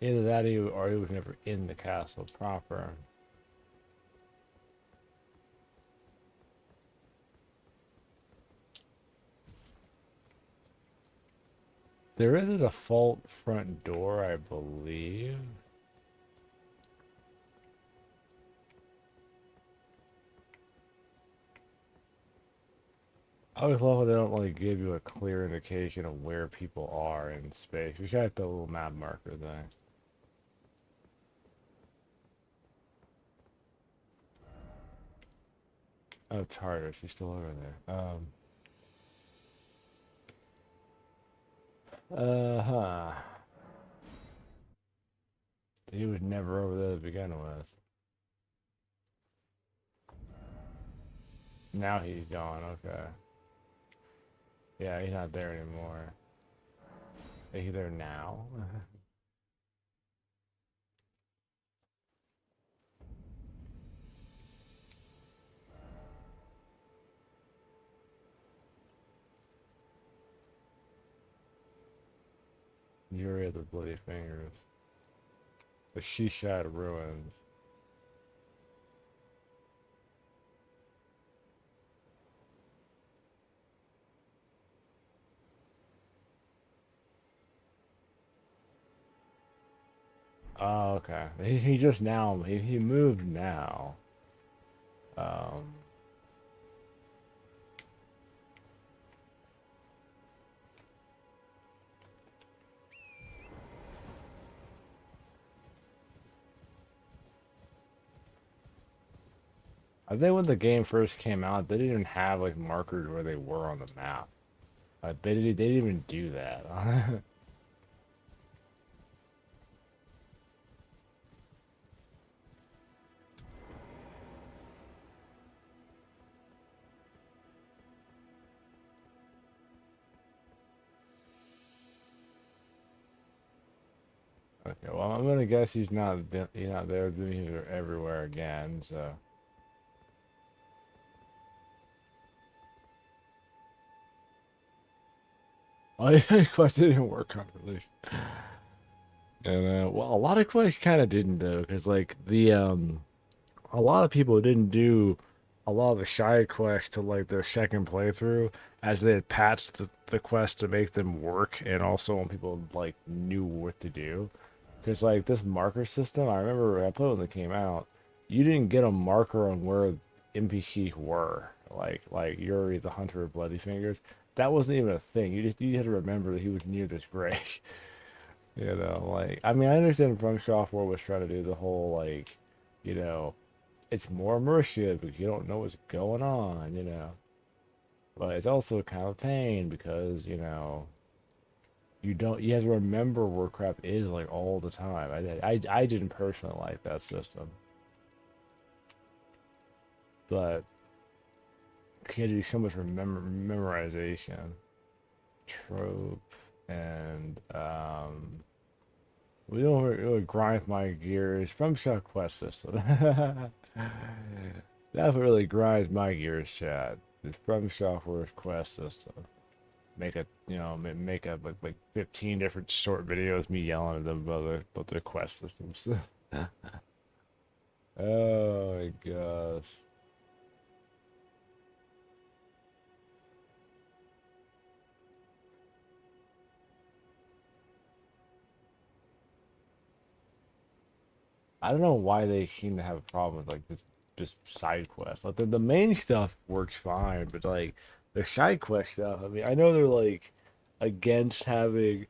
Either that or he was never in the castle proper. There is a default front door, I believe. I always love when they don't really give you a clear indication of where people are in space. We should have the little map marker thing. Oh, Tartar, she's still over there. Uh-huh. He was never over there to begin with. Now he's gone, okay. Yeah, he's not there anymore. Is he there now? Yuri of the Bloody Fingers. The Shishad Ruins. Oh, okay. He just now, he moved now. I think when the game first came out, they didn't even have like markers where they were on the map. They didn't even do that. Okay, well, I'm gonna guess he's not there. He's everywhere again. So. Oh, yeah, quest didn't work on release. And well, a lot of quests kind of didn't though, because like a lot of people didn't do a lot of the side quests to like their second playthrough, as they had patched the quest to make them work, and also when people like knew what to do. Because like this marker system, I remember I played when it came out. You didn't get a marker on where NPCs were. Like Yuri the Hunter of Bloody Fingers. That wasn't even a thing. You had to remember that he was near this grave. You know, like I mean I understand From Software was trying to do the whole like, you know, it's more immersive because you don't know what's going on, you know. But it's also kind of a pain because, you know, you have to remember where crap is like all the time. I didn't personally like that system. But you had to do so much memorization. Trope and we don't really grind my gears from Shell Quest system. That's what really grinds my gears, Chad. Is From Software's Quest system. Make a make a like 15 different short videos me yelling at them about their quest systems. Oh my gosh. I don't know why they seem to have a problem with like this side quest. Like the main stuff works fine, but like the side quest stuff, I mean, I know they're like against having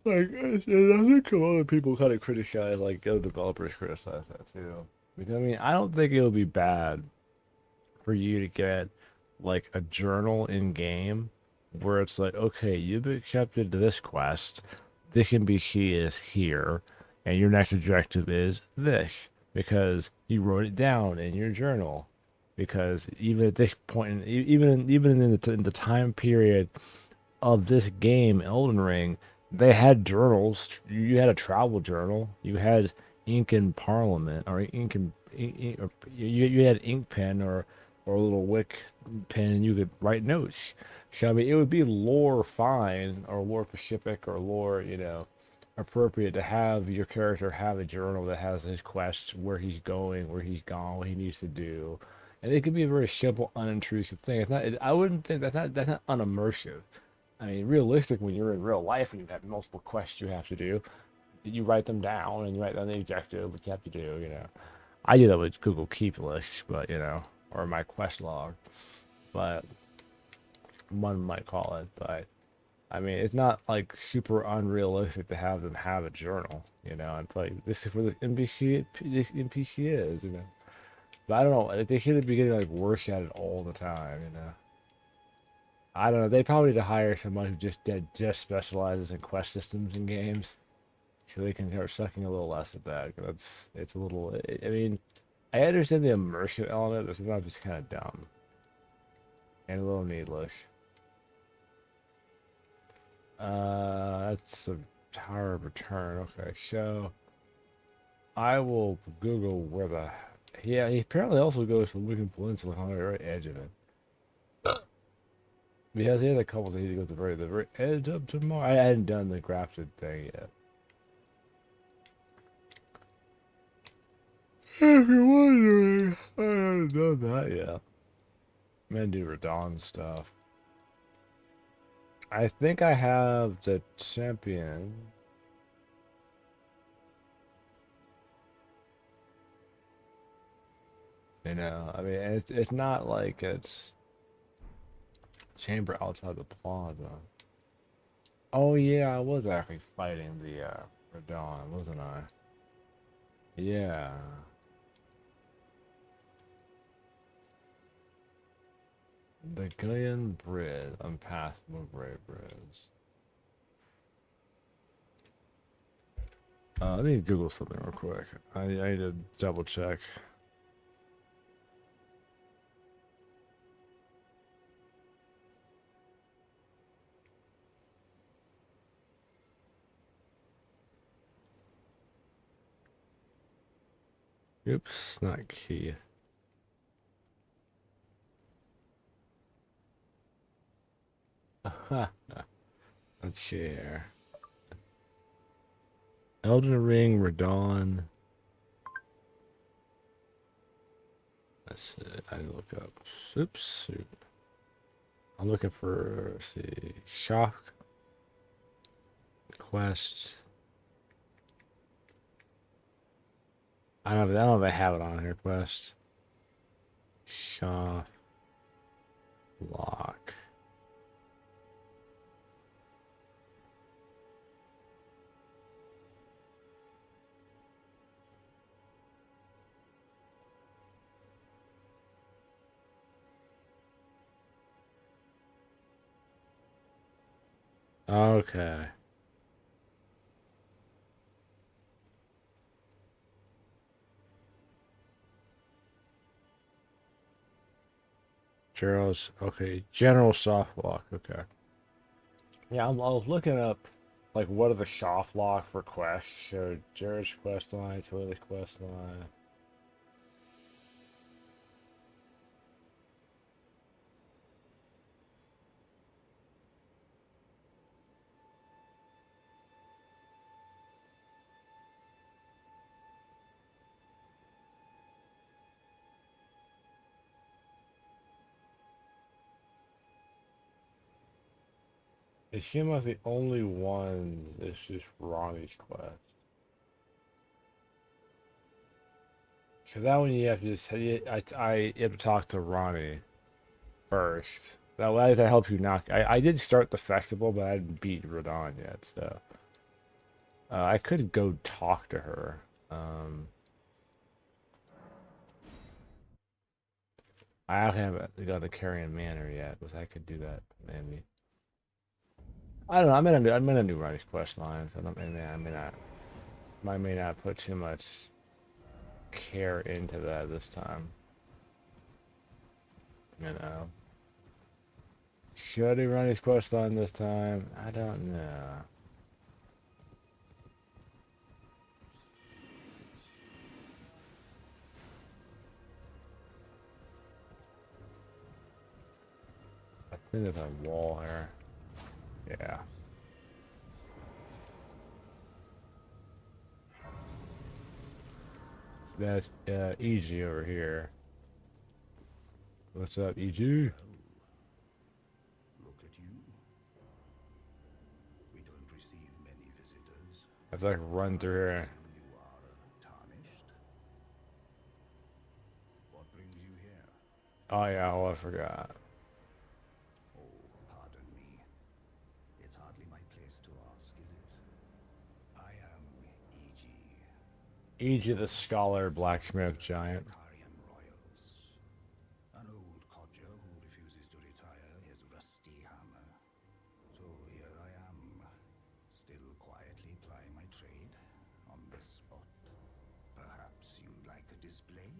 like and I think a lot of people kind of criticize like other developers criticize that too. Because I mean, I don't think it'll be bad for you to get like a journal in game where it's like, okay, you've accepted this quest, this NPC is here, and your next objective is this because you wrote it down in your journal. Because even at this point, even in the time period of this game, Elden Ring, they had journals. You had a travel journal. You had ink in Parliament, or or you had ink pen or a little wick pen, and you could write notes. So I mean, it would be lore fine, or lore specific, or lore appropriate to have your character have a journal that has his quests, where he's going, where he's gone, what he needs to do. And it could be a very simple, unintrusive thing. It's not. I wouldn't think that's not unimmersive. I mean, realistic when you're in real life and you have multiple quests you have to do, you write them down and you write down the objective, what you have to do, you know. I do that with Google Keep lists, but or my quest log, but one might call it. But I mean, it's not like super unrealistic to have them have a journal, you know. It's like this is where this NPC is, you know. But I don't know. They seem to be getting like worse at it all the time, you know. I don't know. They probably need to hire someone who just specializes in quest systems in games, so they can start sucking a little less at that. 'Cause it's a little. I mean, I understand the immersion element, but sometimes it's kind of dumb and a little needless. That's the Tower of Return. Okay, so I will Google where the. Yeah, he apparently also goes to Wicked Peninsula on the very edge of it. Because he had a couple that he had to go to the very edge of tomorrow. I hadn't done the grafted thing yet. If you're wondering, I haven't done that yet. I'm gonna do Radon stuff. I think I have the champion. You know, I mean, it's not like it's chamber outside the plaza. Oh yeah, I was actually fighting the Radon, wasn't I? Yeah. The Gillian Bridge, Unpassable Great Bridge. Let me Google something real quick. I need to double check. Oops, not key. Let's share. Elden Ring, Radon. Let's see. I look up. Oops. I'm looking for, let's see, Shock Quest. I don't know if I have it on here. Quest. Shaw. Lock. Okay. Gerald's okay. General soft lock. Okay. Yeah, I was looking up like what are the soft lock for quests. So Jared's quest line, Toilet's quest line. It seems like the only one is just Ronnie's quest. So that one you have to just I have to talk to Ronnie first. That way that helps you knock. I did start the festival, but I hadn't beat Radon yet, so I could go talk to her. I haven't got the Carrion Manor yet, but I could do that maybe. I don't know. I'm in a new Ronnie's quest line, so I may not put too much care into that this time. You know. Should I do Ronnie's quest line this time? I don't know. I think there's a wall here. Yeah. That's EG over here. What's up, EG? Look at you. We don't receive many visitors. I've like run through here. You are tarnished. What brings you here? Oh yeah, oh I forgot. Oh, pardon me. It's hardly my place to ask, is it? I am E.G. EG the Scholar Blacksmith Giant. Karian Royals. An old codger who refuses to retire his rusty hammer. So here I am, still quietly plying my trade on the spot. Perhaps you'd like a display?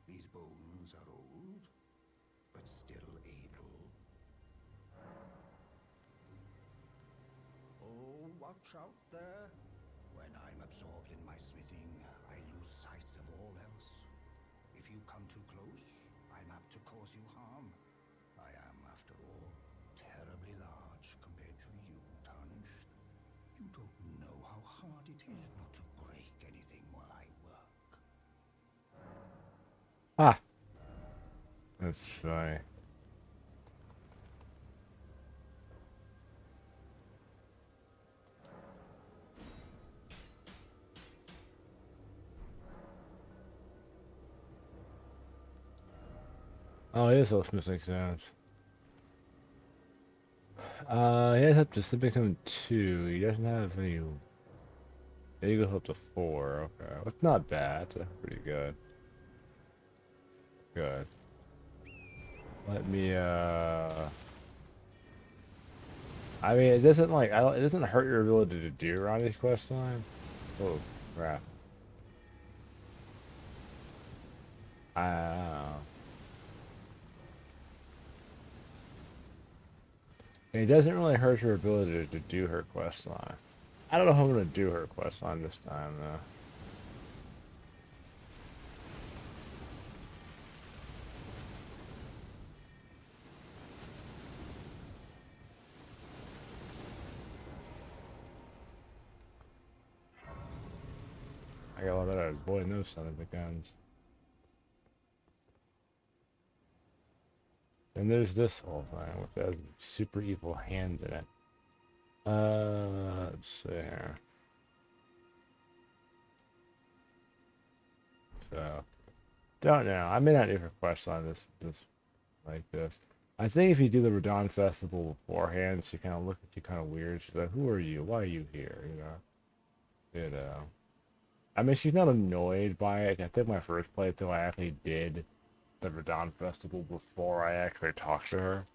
These bones are old, but still able. Oh, watch out there. When I'm absorbed in my smithing, I lose sight of all else. If you come too close, I'm apt to cause you harm. I am, after all, terribly large compared to you, Tarnished. You don't know how hard it is not to break anything while I work. Ah. That's funny. Oh, it is those missing sounds. He has up to Simpson 2. He doesn't have any. He goes up to 4. Okay. Well, it's not bad. It's pretty good. Good. Let me, I mean, it doesn't like, it doesn't hurt your ability to do Ronnie's quest line. Oh, crap. I don't know. It doesn't really hurt your ability to do her quest line. I don't know how I'm gonna do her quest line this time though. I got a lot of boy knows son of the guns. And there's this whole thing with the super evil hands in it. Let's see here. So don't know. I may not do a quest on this like this. I think if you do the Radon Festival beforehand, she kind of look at you kind of weird. She's like, "Who are you? Why are you here?" You know. You know. I mean, she's not annoyed by it. I think my first playthrough, I actually did the Radon Festival before I actually talked to her.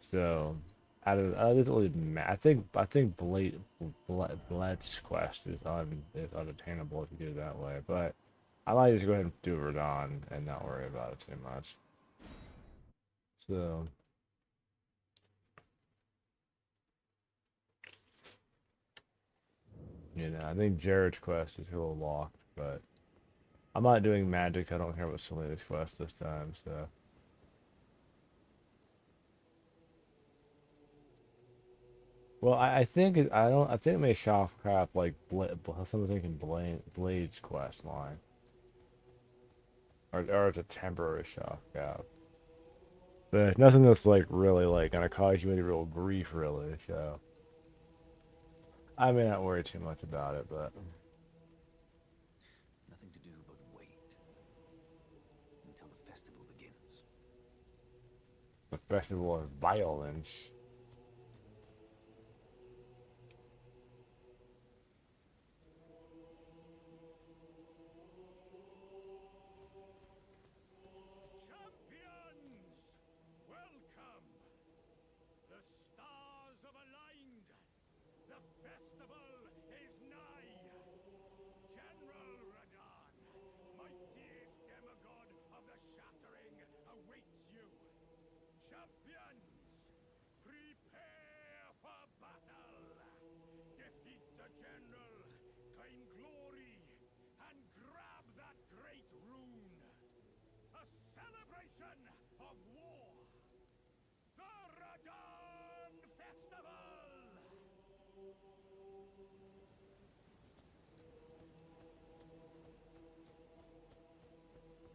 So, I don't really I think Bled's quest is unattainable if you do it that way. But I might just go ahead and do Radon and not worry about it too much. So. You know, I think Jared's quest is a little locked, but I'm not doing magic. I don't care about Selena's quest this time, so. Well, I think I don't. I think it may soft crap like something in Blade's quest line, or it's a temporary soft cap. But nothing that's like really like gonna cause you any real grief, really. So I may not worry too much about it, but. Nothing to do but wait until the festival begins. The festival of violence.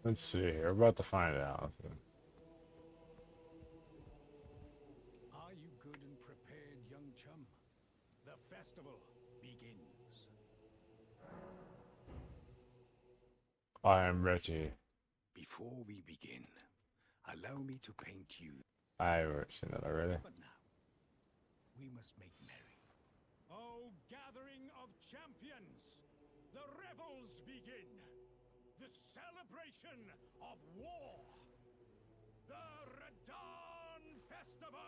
Let's see here. We're about to find out. Are you good and prepared, young chum? The festival begins. I am ready. Before we begin, allow me to paint you. I've seen that already. But now, we must make merry. Oh, gathering of champions! The revels begin! The celebration of war! The Radon Festival!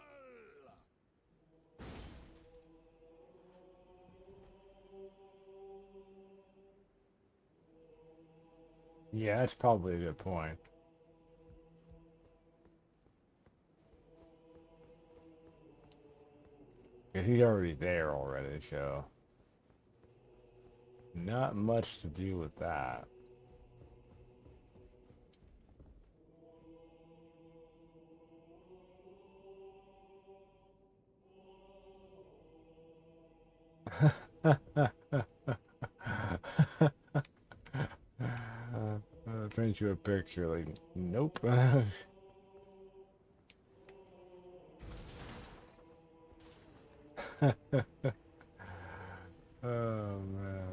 Yeah, that's probably a good point. Because he's already there already, so. Not much to do with that. Paint you a picture, like, nope. Oh man.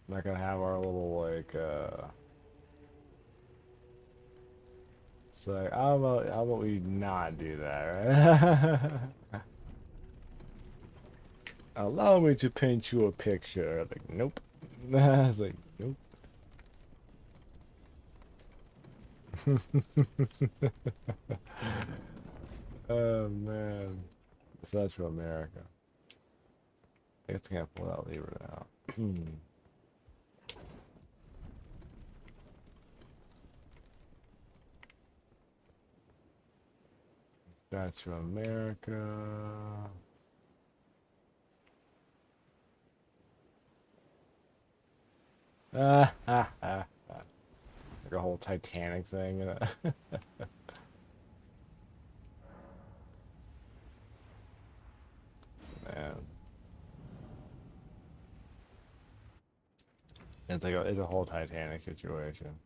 Not gonna have our little like it's like how about we not do that, right? Allow me to paint you a picture. Like, nope. I was like, nope. Oh man. Central America. I guess I can't pull that lever now. Central America. Like a whole Titanic thing. Man. It's a whole Titanic situation.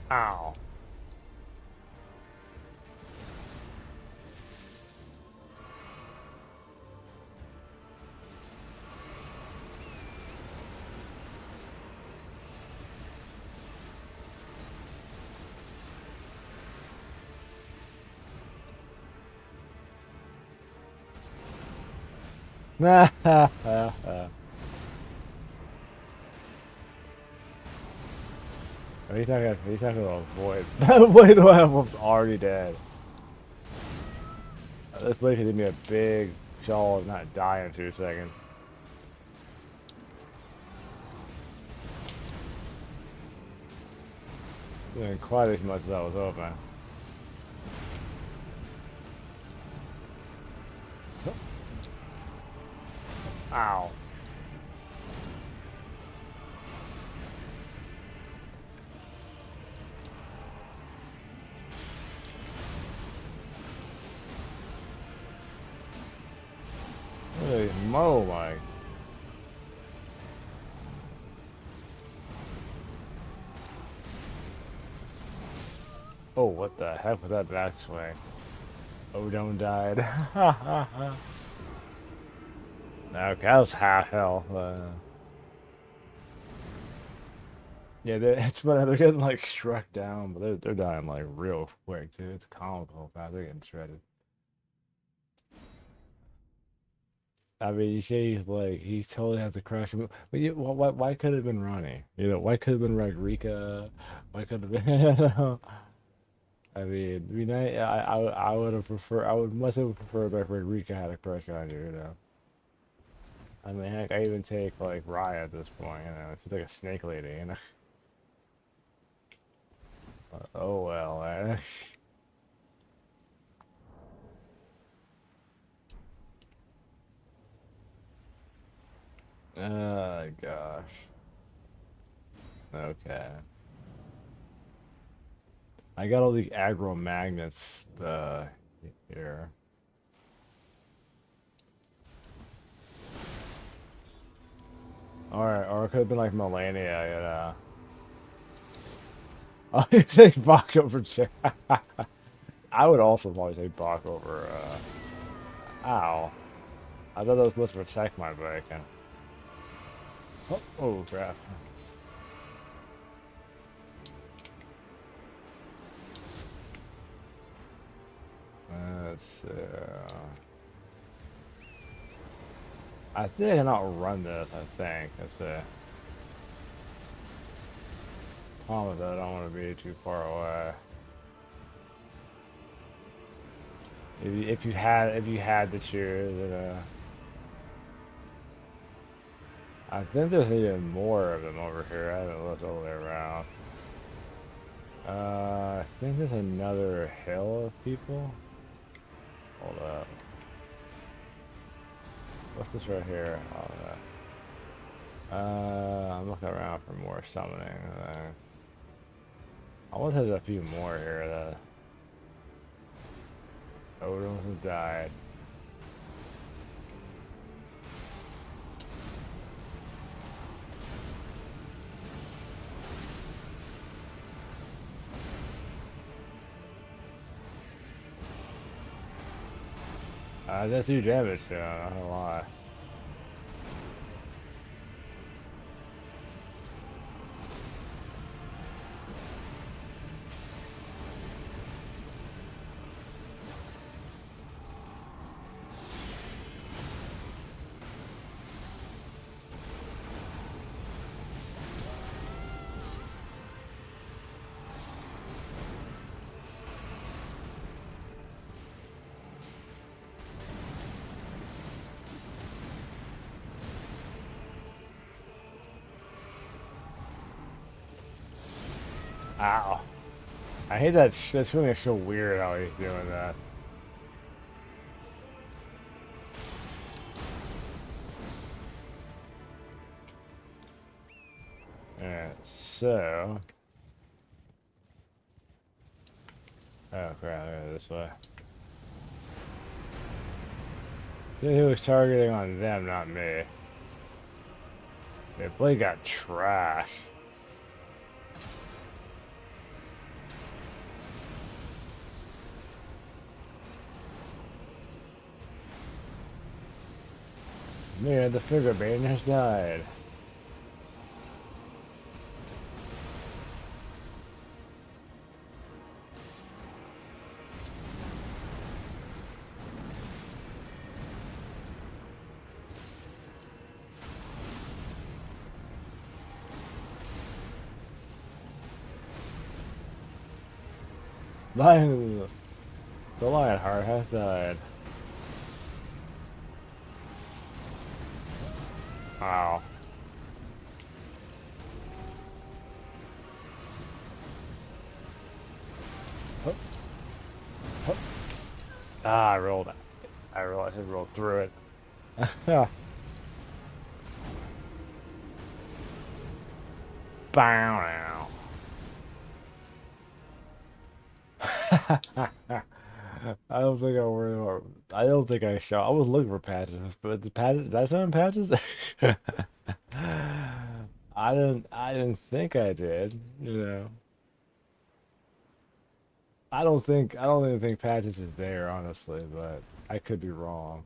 Ow. Are you talking about Void? Void the one was already dead. This place did me a big show of not die in 2 seconds. Doing quite as much as I was hoping. Ow. Holy mo, Mike. Oh, what the heck was that backswing? Odone died. Okay, that was half health. Yeah, it's funny. They're getting like struck down, but they're dying like real quick too. It's comical how they're getting shredded. I mean, you say he's like he totally has to crush him, but you, why could it have been Ronnie? You know, why could it have been Rodrika? Why could it have been? I mean, I would have preferred. I would much have preferred if Rodrika had a crush on you. You know. I mean, heck, I even take like Raya at this point. You know, she's like a snake lady. You know. Oh well. Oh gosh. Okay. I got all these aggro magnets here. Alright, or it could have been like Melania, you know. Oh, you say Bach over Chick. I would also probably say Bach over, ow. I thought that was supposed to protect my bacon. Oh crap. Let's see. I think I can outrun this, I think. Let's see. Problem is I don't want to be too far away. If you had to choose, I think there's even more of them over here. I haven't looked all the way around. I think there's another hill of people. Hold up. What's this right here? Oh, that. I'm looking around for more summoning. I want there's a few more here that Odin has died. That's 2 damage, so I don't know why. Ow. I hate that. That's really so weird how he's doing that. Alright, so. Oh crap, go this way. He was targeting on them, not me. The blade got trashed. Man, the figure bane has died. Lion, the Lionheart has died. Wow. Hup. Hup. Ah, I rolled. I realized I rolled through it. Bow. I don't think I were. I don't think I shot. I was looking for patches, but the patches. Did I summon patches? I didn't. I didn't think I did. You know. I don't think. I don't even think patches is there, honestly. But I could be wrong.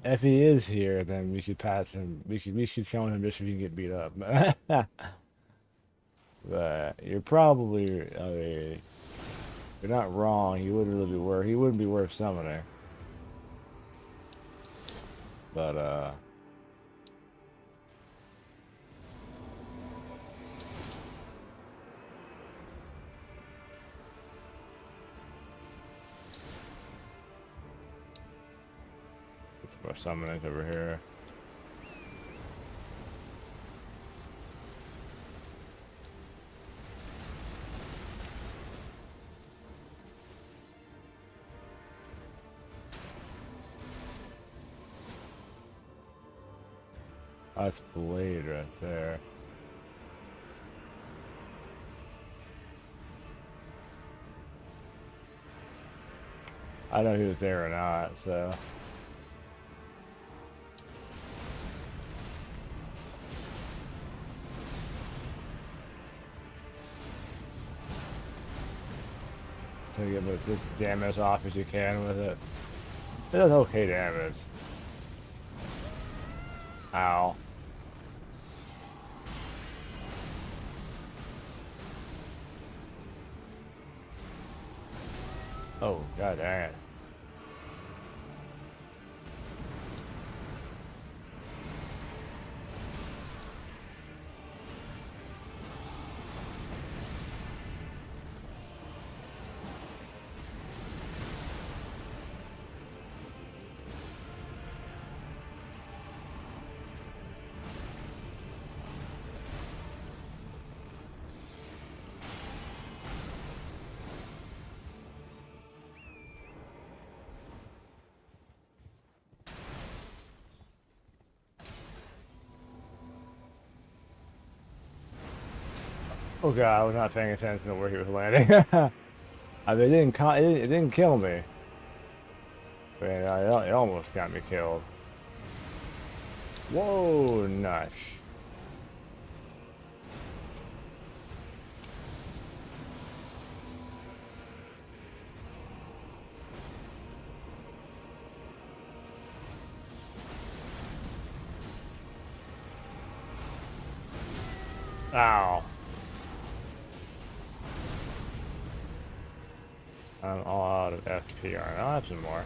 If he is here, then we should patch him. We should show him just so he can get beat up. But you're probably. I mean, you're not wrong. He wouldn't really be worth. He wouldn't be worth summoning. But it's more summonings over here. That's Blade right there. I don't know if he was there or not, so. So you get as much damage off as you can with it. It does okay damage. Ow. Oh, god dang it. Oh god, I was not paying attention to where he was landing. I mean, it didn't kill me. But it almost got me killed. Whoa, nuts. Ow. I'm all out of FP. I'll have some more.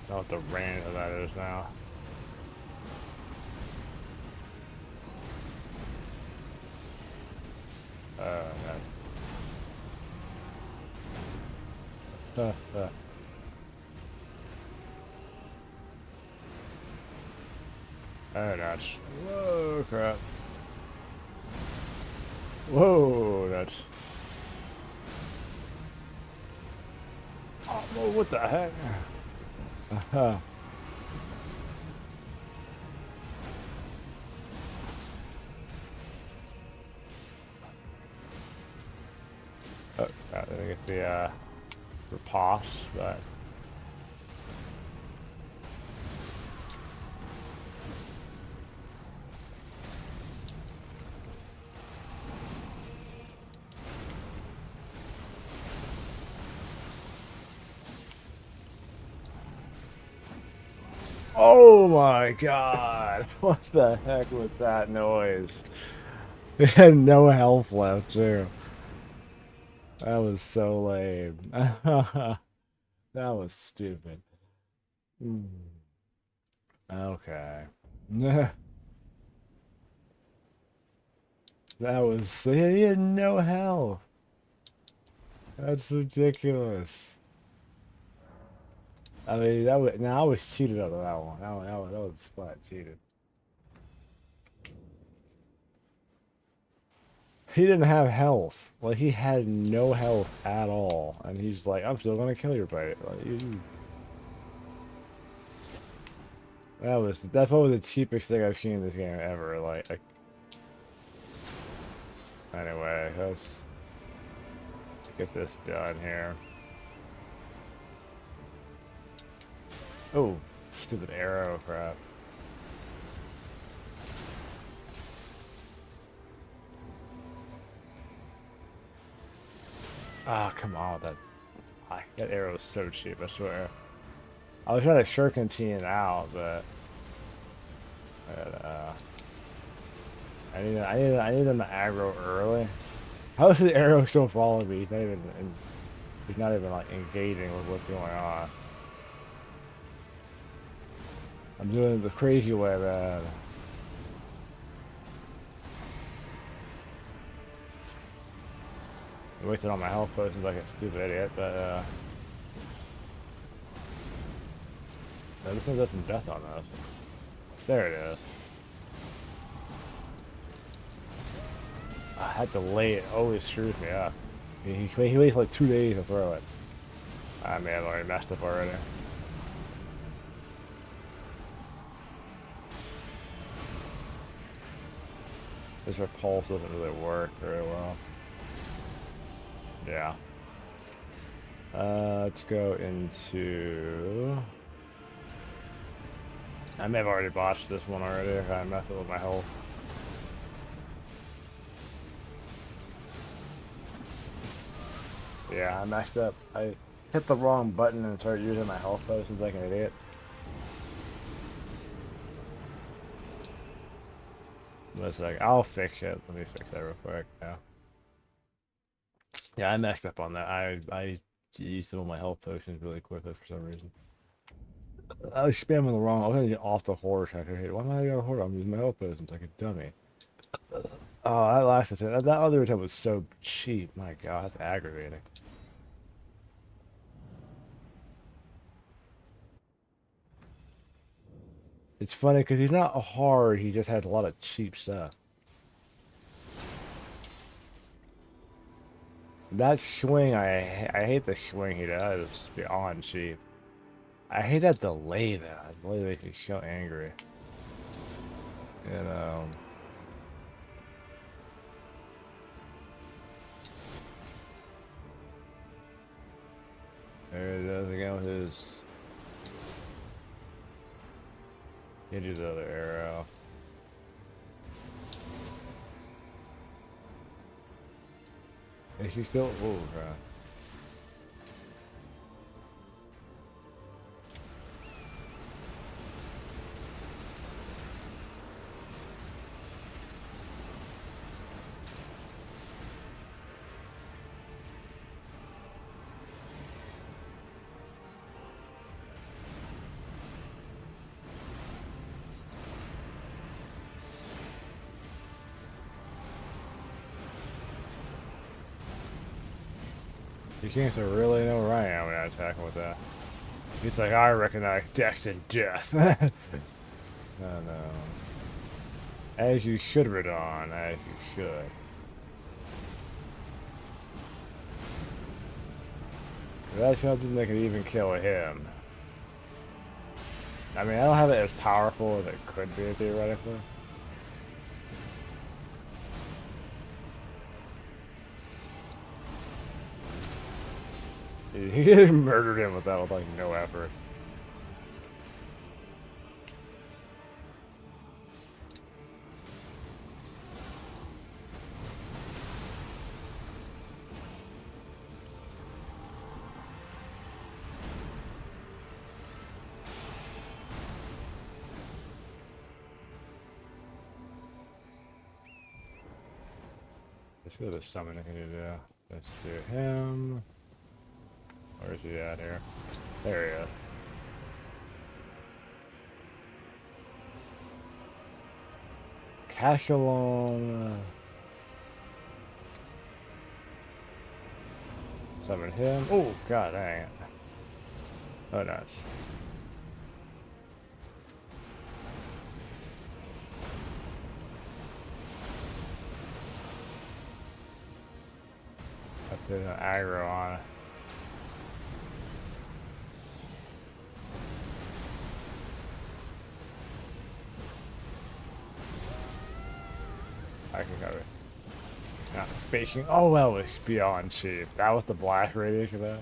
I don't know what the range of that is now. No. Oh, nuts. Whoa, crap. Whoa, nuts. Oh, whoa, what the heck? Oh, I think it's the riposte, but Oh my god. What the heck was that noise? It had no health left, too. That was so lame. That was stupid. Hmm. Okay. That was... He had no health. That's ridiculous. I mean, that was... Now, I was cheated out of that one. That was flat cheated. He didn't have health. Like, he had no health at all. And he's like, I'm still gonna kill your bite. Like, that's probably the cheapest thing I've seen in this game ever. Like, anyway, let's get this done here. Oh, stupid arrow crap. Ah, come on, that arrow is so cheap, I swear. I was trying to shuriken it out, but I need them to aggro early. How is the arrow still following me? He's not even like engaging with what's going on. I'm doing it the crazy way, man. I wasted on my health potions like a stupid idiot, but this one does some death on us. There it is. I had to lay it. Always screws me up. He waits like 2 days to throw it. I may have already messed up already. This repulse doesn't really work very well. Yeah. Let's go into... I may have already botched this one already if I messed up with my health. Yeah, I messed up. I hit the wrong button and started using my health potions like an idiot. It's like, I'll fix it. Let me fix that real quick. Yeah. Yeah, I messed up on that. I used some of my health potions really quickly for some reason. I was spamming the wrong. I was gonna get off the horse. I could hit. Why am I on a horse? I'm using my health potions like a dummy. Oh, that last attempt. That other attempt was so cheap. My God, that's aggravating. It's funny because he's not hard. He just has a lot of cheap stuff. That swing, I hate the swing he does. It's beyond cheap. I hate that delay though. That delay makes me so angry. You know. There it is again with his. He do the other arrow. Is she still? Oh crap. He seems to really know where I am when I attack him with that. He's like, I recognize death and death. Oh no. As you should, Radon, as you should. That doesn't make an even kill with him. I mean, I don't have it as powerful as it could be, theoretically. He murdered him with that with like no effort. Let's go to the summon I can do. Let's do him. Where is he at here? There he is. Cashalon. Summon him. Oh, god dang it. Oh, nuts. I put an aggro on it. I can cover it. Not facing. Oh, that was beyond cheap. That was the blast radius of that.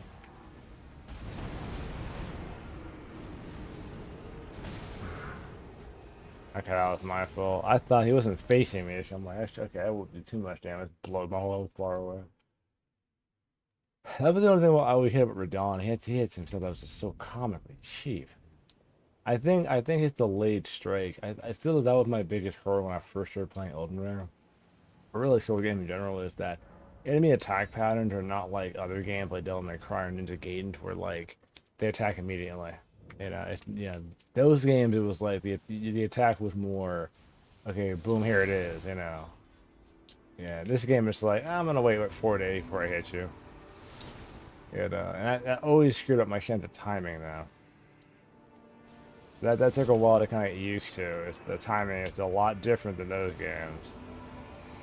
Okay, that was my fault. I thought he wasn't facing me, so I'm like, okay, that would do too much damage. Blow my whole far away. That was the only thing I always hit about Radon. He hit some stuff that was just so comically cheap. I think it's delayed strike. I feel that was my biggest hurdle when I first started playing Elden Ring. Or really so game in general is that enemy attack patterns are not like other games like Devil May Cry and Ninja Gaiden where like they attack immediately. You know, those games it was like the attack was more okay, boom, here it is, you know. Yeah, this game is like I'm gonna wait like 4 days before I hit you. And that always screwed up my sense of timing now. That took a while to kind of get used to. The timing is a lot different than those games.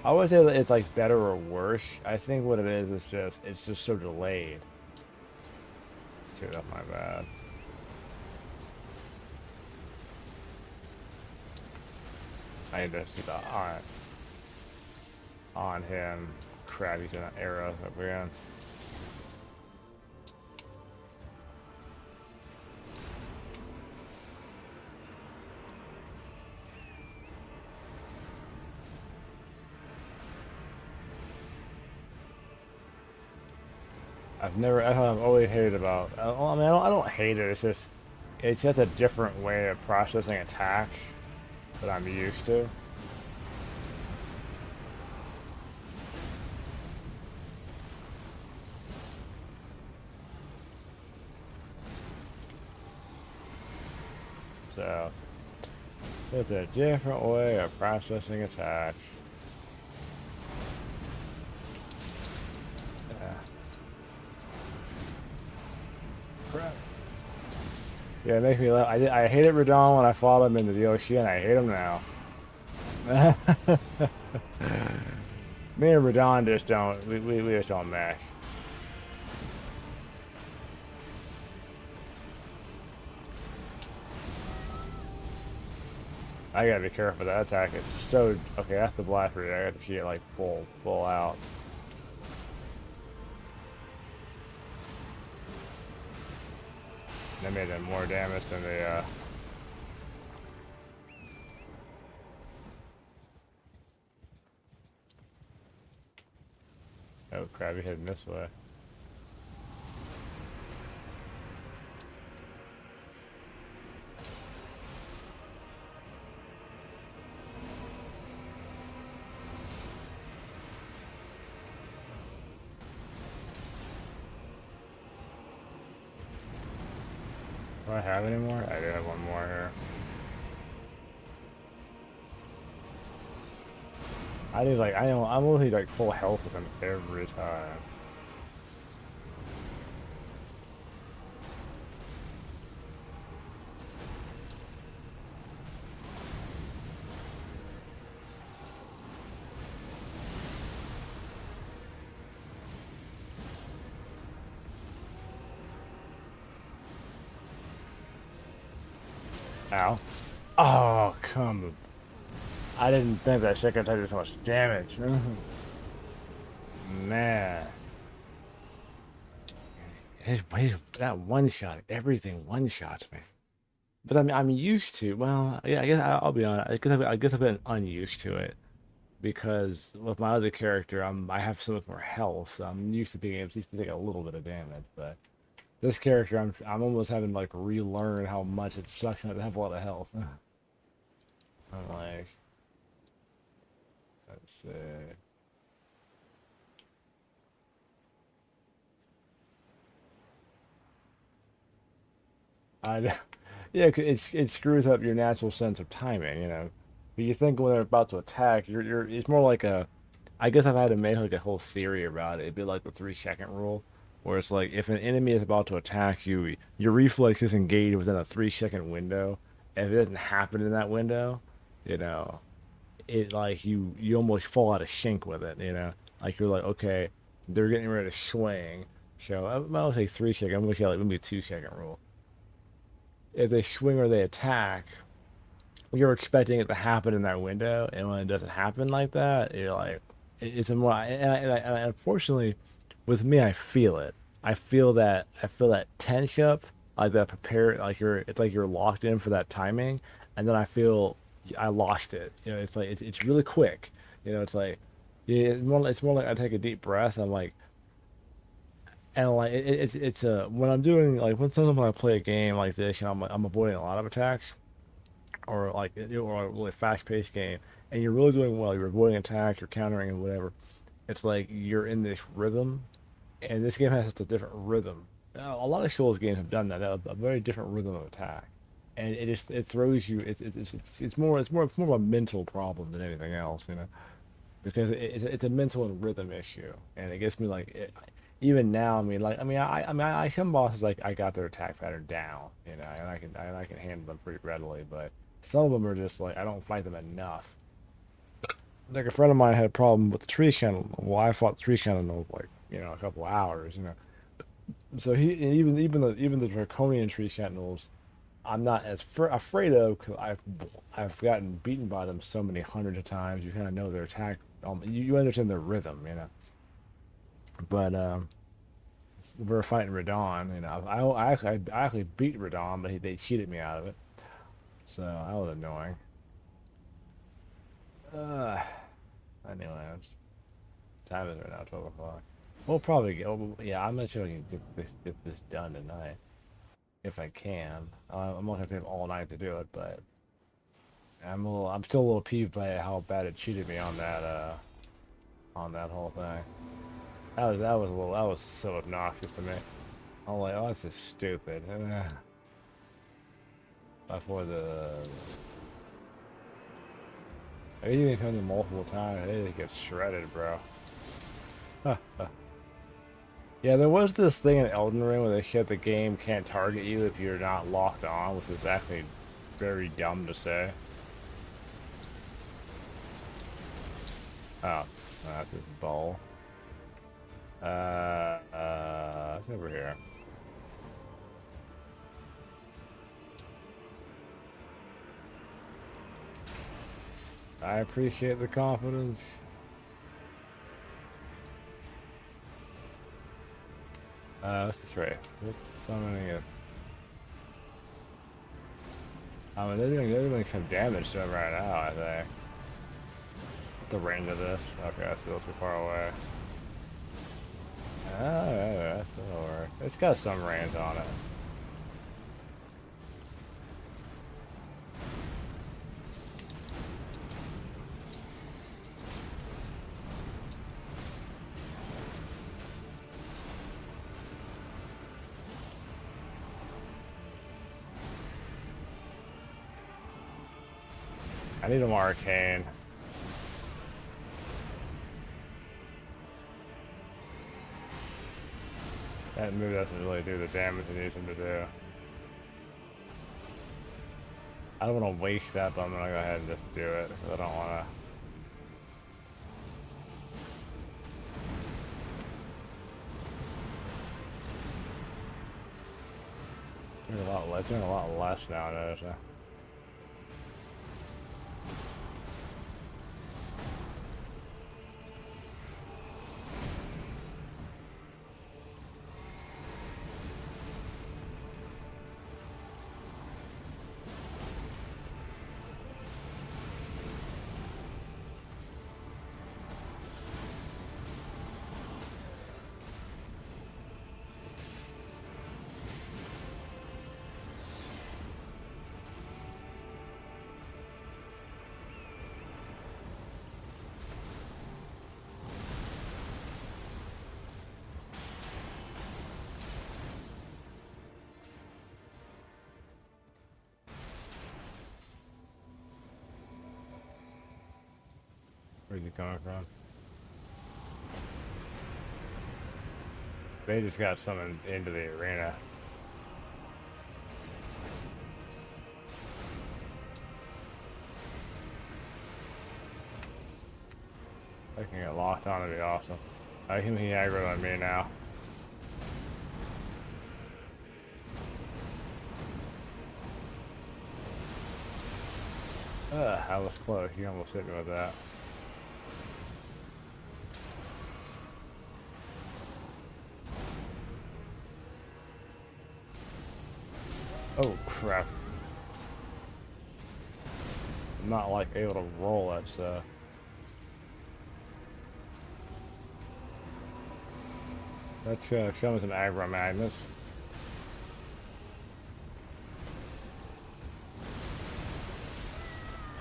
I wouldn't say that it's like better or worse. I think what it is it's just so delayed. Dude, that's my bad. I need to see the on him. Crap, he's in an arrow up again. I've always hated about. I mean, I don't hate it. It's just a different way of processing attacks that I'm used to. So, it's a different way of processing attacks. Crap. Yeah, it makes me laugh. I hated Radon when I fought him in the DLC, and I hate him now. Me and Radon just don't. We just don't mesh. I gotta be careful with that attack. It's so okay. That's the blast rate. I got to see it like full out. That made them more damage than the Oh crap, he heading this way. Do I have any more? I do have one more here. I'm literally like full health with him every time. Ow. Oh, come. I didn't think that shit could take so much damage. Man. That one shot, everything one shots me. But I mean, I'm used to. Well, yeah, I guess I'll be honest. I guess I've been unused to it because with my other character, I have so much more health, so I'm used to being able to take a little bit of damage. But this character, I'm almost having to like relearn how much it sucks not to have a lot of health. I'm like, let's see. I know. Yeah, 'cause it screws up your natural sense of timing, you know. But you think when they're about to attack, it's more like a I guess I've had to make like a whole theory about it. It'd be like the 3 second rule, where it's like if an enemy is about to attack you, your reflex is engaged within a 3 second window. And if it doesn't happen in that window, you know, it like you almost fall out of sync with it, you know. Like you're like, okay, they're getting ready to swing. So I'm gonna say 3 second. I'm gonna say like maybe a 2 second rule. If they swing or they attack, you're expecting it to happen in that window, and when it doesn't happen like that, you're like, it's a more. And unfortunately, with me, I feel it. I feel that tense up, like that prepare, like it's like you're locked in for that timing, and then I feel I lost it. You know, it's like it's really quick. You know, it's like, yeah, it's more like I take a deep breath. I'm like, and like it's when I'm doing like when sometimes when I play a game like this, you know, I'm avoiding a lot of attacks or like or a really fast-paced game, and you're really doing well. You're avoiding attack, you're countering, and whatever. It's like you're in this rhythm, and this game has just a different rhythm. A lot of Souls games have done that, a very different rhythm of attack, and it throws you. It's more of a mental problem than anything else, you know, because it's a mental and rhythm issue, and it gets me like even now. I mean, like some bosses like I got their attack pattern down, you know, and I can handle them pretty readily, but some of them are just like I don't fight them enough. Like a friend of mine had a problem with the tree channel. Well, I fought the tree channel like a couple hours, you know. So and even the draconian tree sentinels, I'm not as afraid of because I've gotten beaten by them so many hundreds of times. You kind of know their attack. You understand their rhythm, you know. But we were fighting Radon, you know. I actually beat Radon, but they cheated me out of it. So that was annoying. Uh, anyways, time is right now 12 o'clock. We'll probably get. Yeah, I'm not sure we can get this done tonight if I can. I'm not gonna take all night to do it, but I'm still a little peeved by how bad it cheated me on that whole thing. That was so obnoxious to me. I'm like, oh, this is stupid. Before I even come to multiple times, they just get shredded, bro. Yeah, there was this thing in Elden Ring where they said the game can't target you if you're not locked on, which is actually very dumb to say. Oh, that's this ball. It's over here. I appreciate the confidence. What's this right? What's summoning it? I mean, they're doing some damage to him right now, I think. The range of this. Okay, that's still too far away. Oh, yeah, that's still work. It's got some range on it. I need a more arcane. That move doesn't really do the damage it needs him to do. I don't want to waste that, but I'm gonna go ahead and just do it. I don't want to. Doing a lot less nowadays. Where's he coming from? They just got summoned into the arena. I can get locked on, it'd be awesome. I can be aggroed on me now. I was close. You almost hit me with that. Oh crap. I'm not like able to roll that stuff. Let's show me some aggro madness.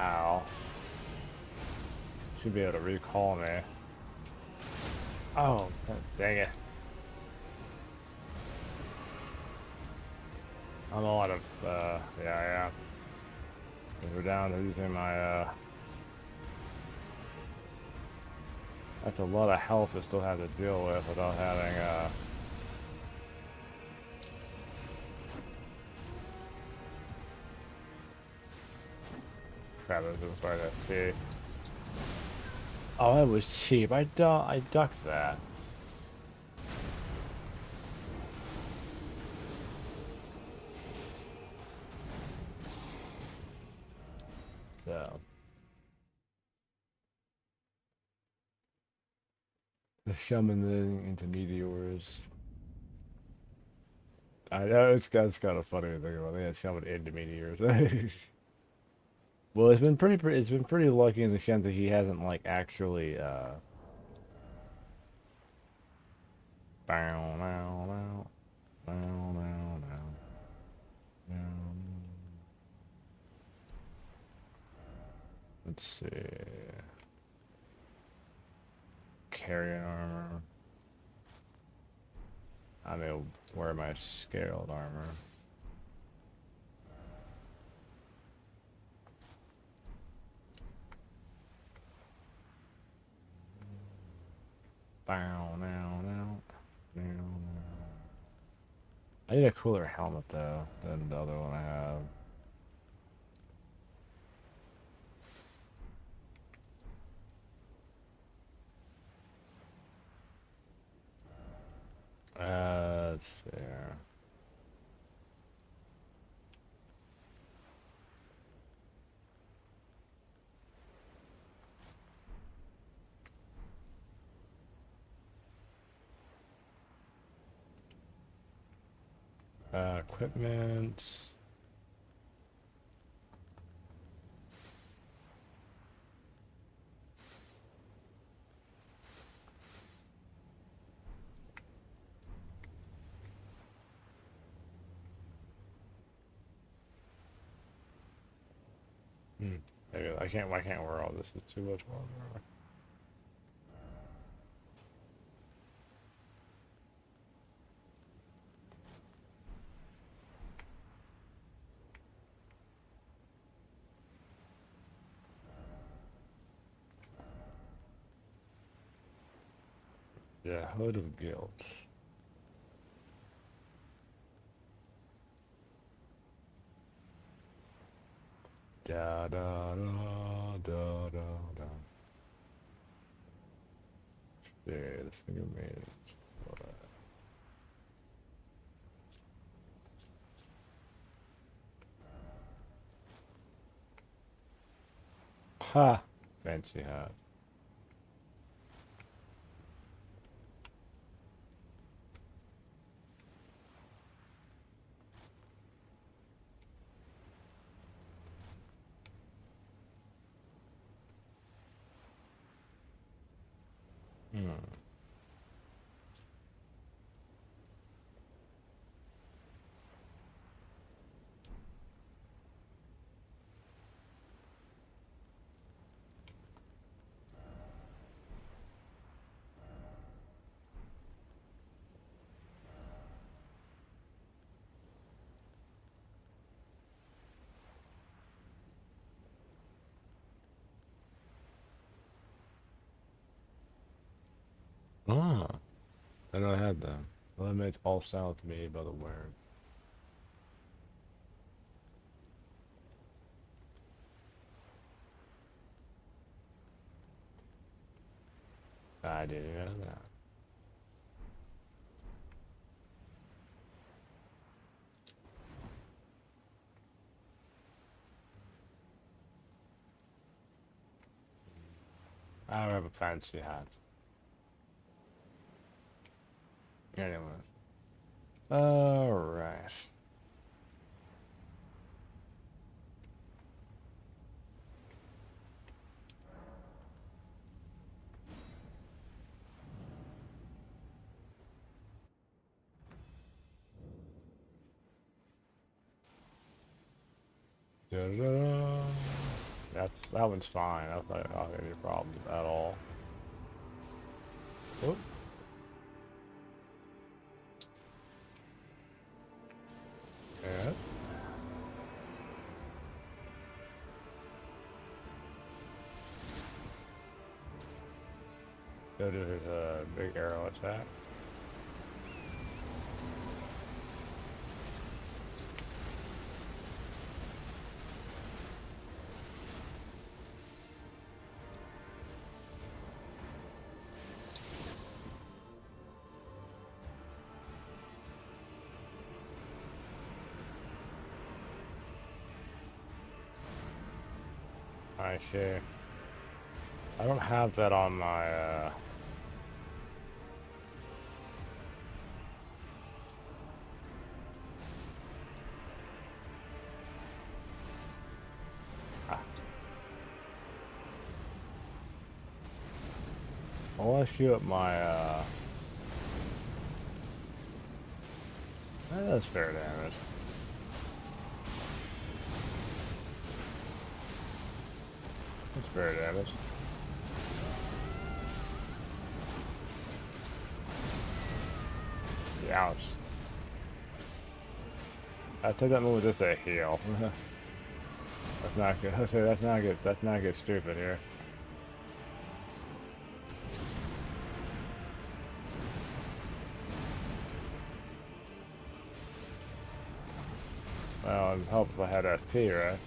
Ow. Should be able to recall me. Oh, dang it. I'm a lot of, yeah. We're down to using my, that's a lot of health to still have to deal with without having, crap, it was right at T. Oh, that was cheap. I ducked that. So. The summoning into meteors. I know that's kind of funny to think about. They had summoned into meteors. Well, it's been pretty lucky in the sense that he hasn't like actually bow now now bow now now. Let's see. Carrion armor. I may wear my scaled armor. Bow now now now. I need a cooler helmet though than the other one I have. Let's see. Equipment. Maybe I can't wear all this. It's too much more. Yeah, Hood of Guilt. Da da da da da da. There, this thing I made. Ha! Fancy hat. Ah, I know I had them. Eliminate all sound made by the wearer. I didn't know that. I don't have a fancy hat. Anyway. Alright. Da-da-da. That one's fine. I don't have any problems at all. Oop. Yeah. So there's a big arrow attack. I see. I don't have that on my, I want to shoot my, that's fair damage. That's fair damage. Ouch. I took that move just to heal. That's not good. I say that's not good. That's not good. Stupid here. Well, I'd help if I had FP, right?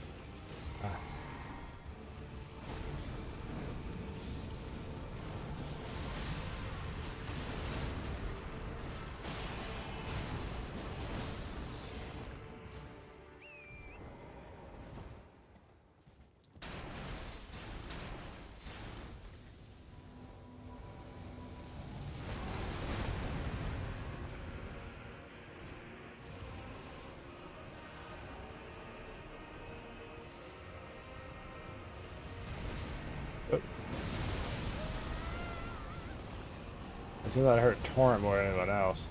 I feel that hurt Torrent more than anyone else.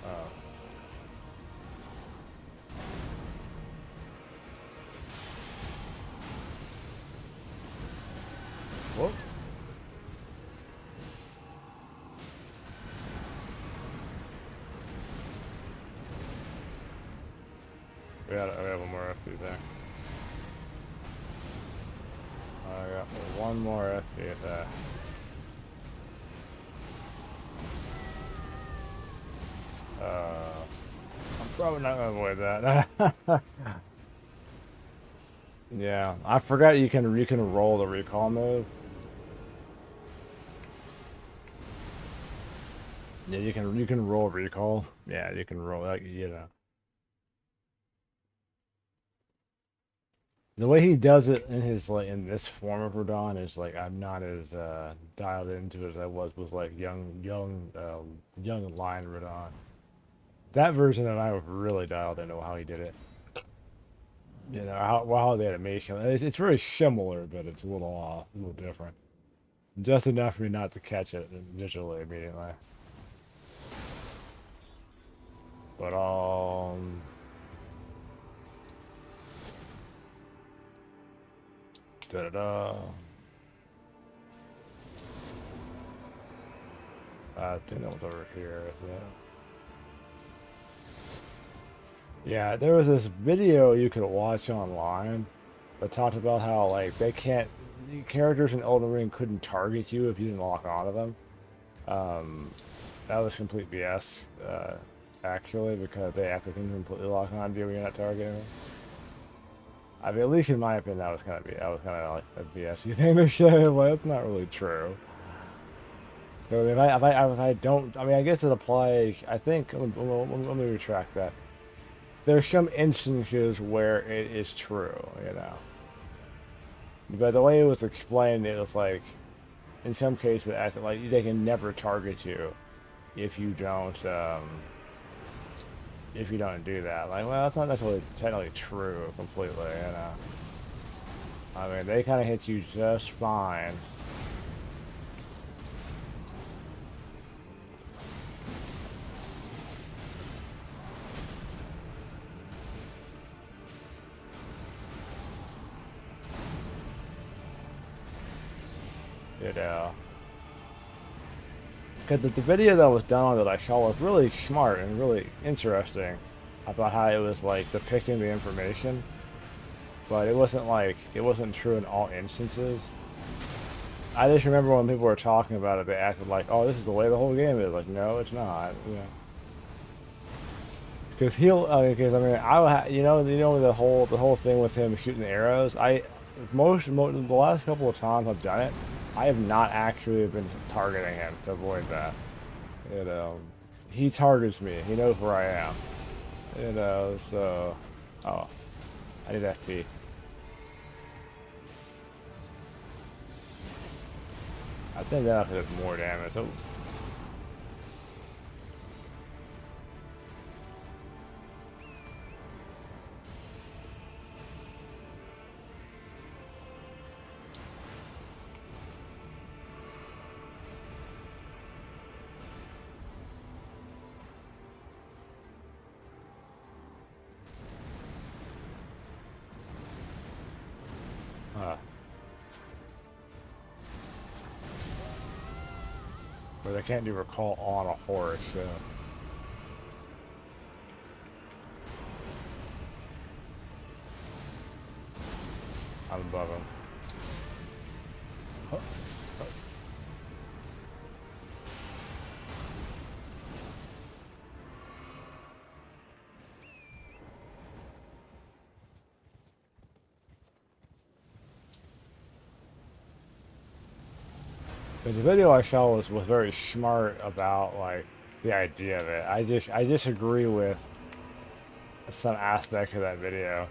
Oh. Whoop. We have one more FP there. I got one more FP attack. I'm probably not gonna avoid that. Yeah, I forgot you can roll the recall move. Yeah, you can roll recall. Yeah, you can roll like The way he does it in his in this form of Radon is like I'm not as dialed into it as I was with like young Lion Radon. That version of I was really dialed into how he did it. You know how the animation. It's very similar, but it's a little off, a little different. Just enough for me not to catch it visually immediately. But da-da-da. I think that was over here. Yeah, there was this video you could watch online that talked about how like they can't characters in Elden Ring couldn't target you if you didn't lock onto them. Um, that was complete BS, actually, because they have to completely lock onto you when you're not targeting them. I mean, at least in my opinion, that was kind of like a BS thing to say, but it's not really true. So if I don't, I mean, I guess it applies. I think let me retract that. There's some instances where it is true, you know. But the way it was explained, it was like, in some cases, it acted like they can never target you if you don't do that. Like, well, that's not necessarily technically true completely, you know. I mean, they kind of hit you just fine. You know. Because the video that was done that I saw was really smart and really interesting about how it was like depicting the information, but it wasn't true in all instances. I just remember when people were talking about it, they acted like, "Oh, this is the way the whole game is." Like, no, it's not. You know. Because because I mean, you know the whole thing with him shooting the arrows. The last couple of times I've done it, I have not actually been targeting him to avoid that. You know, he targets me. He knows where I am. You know, so oh, I need FP. I think that does more damage. Oh. But I can't do recall on a horse, so. I'm above him. Oh, oh. But the video I saw was very smart about like the idea of it. I disagree with some aspect of that video.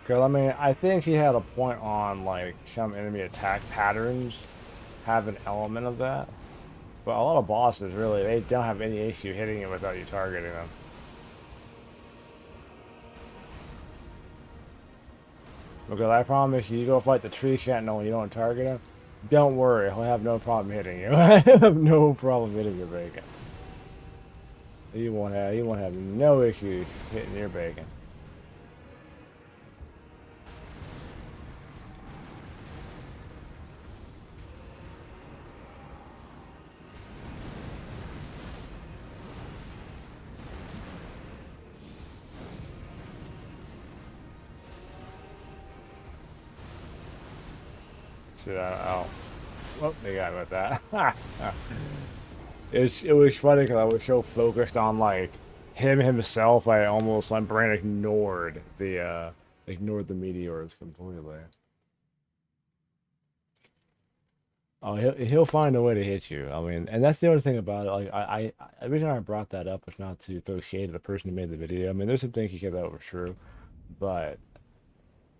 Because I mean, I think he had a point on like some enemy attack patterns have an element of that. But a lot of bosses really, they don't have any issue hitting you without you targeting them. Because I promise you, you go fight the tree sentinel and you don't target him, don't worry, he'll have no problem hitting you. I have no problem hitting your bacon. He won't have no issues hitting your bacon. Oh, they got me with that. It was funny because I was so focused on like him himself, my brain ignored the meteors completely. Oh, he'll find a way to hit you. I mean, and that's the other thing about it. Like, the reason I brought that up was not to throw shade at the person who made the video. I mean, there's some things he said that were true, but,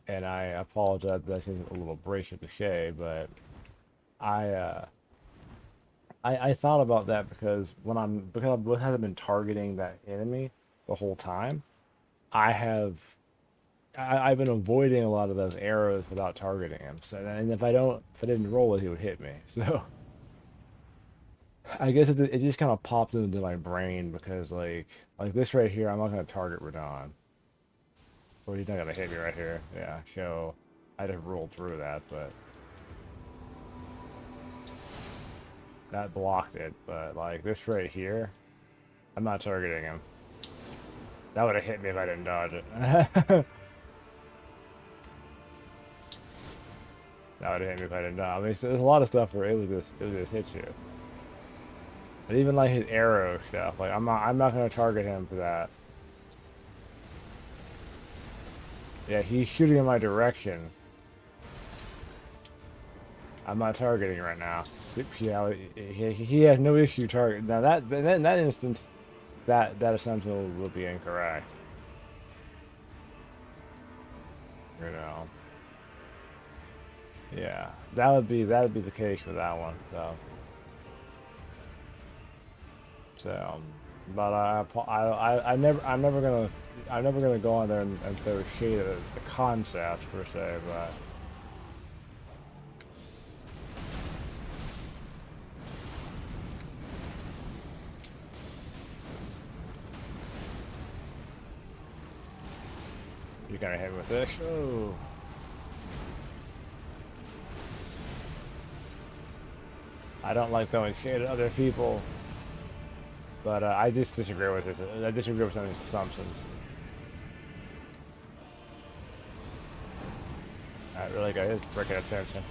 and I apologize that seems a little abrasive to say, but I thought about that because because I haven't been targeting that enemy the whole time, I have I've been avoiding a lot of those arrows without targeting him. So, and if I didn't roll it, he would hit me. So, I guess it just kind of popped into my brain because like this right here, I'm not gonna target Radon, or he's not gonna hit me right here. Yeah, so I'd have rolled through that, but that blocked it. But like this right here, I'm not targeting him. That would have hit me if I didn't dodge it. That would have hit me if I didn't know. I mean, so there's a lot of stuff where it would just hit you. And even like his arrow stuff, like I'm not gonna target him for that. Yeah, he's shooting in my direction. I'm not targeting right now. Yeah, he has no issue target. Now that in that instance, that assumption will be incorrect. You know. Yeah, that would be the case with that one. So, but I'm never gonna go on there and throw shade at the concept per se, but. You're gonna hit me with this. Oh. I don't like throwing shade at other people, but I just disagree with this. I disagree with some of these assumptions. That really got his freaking attention.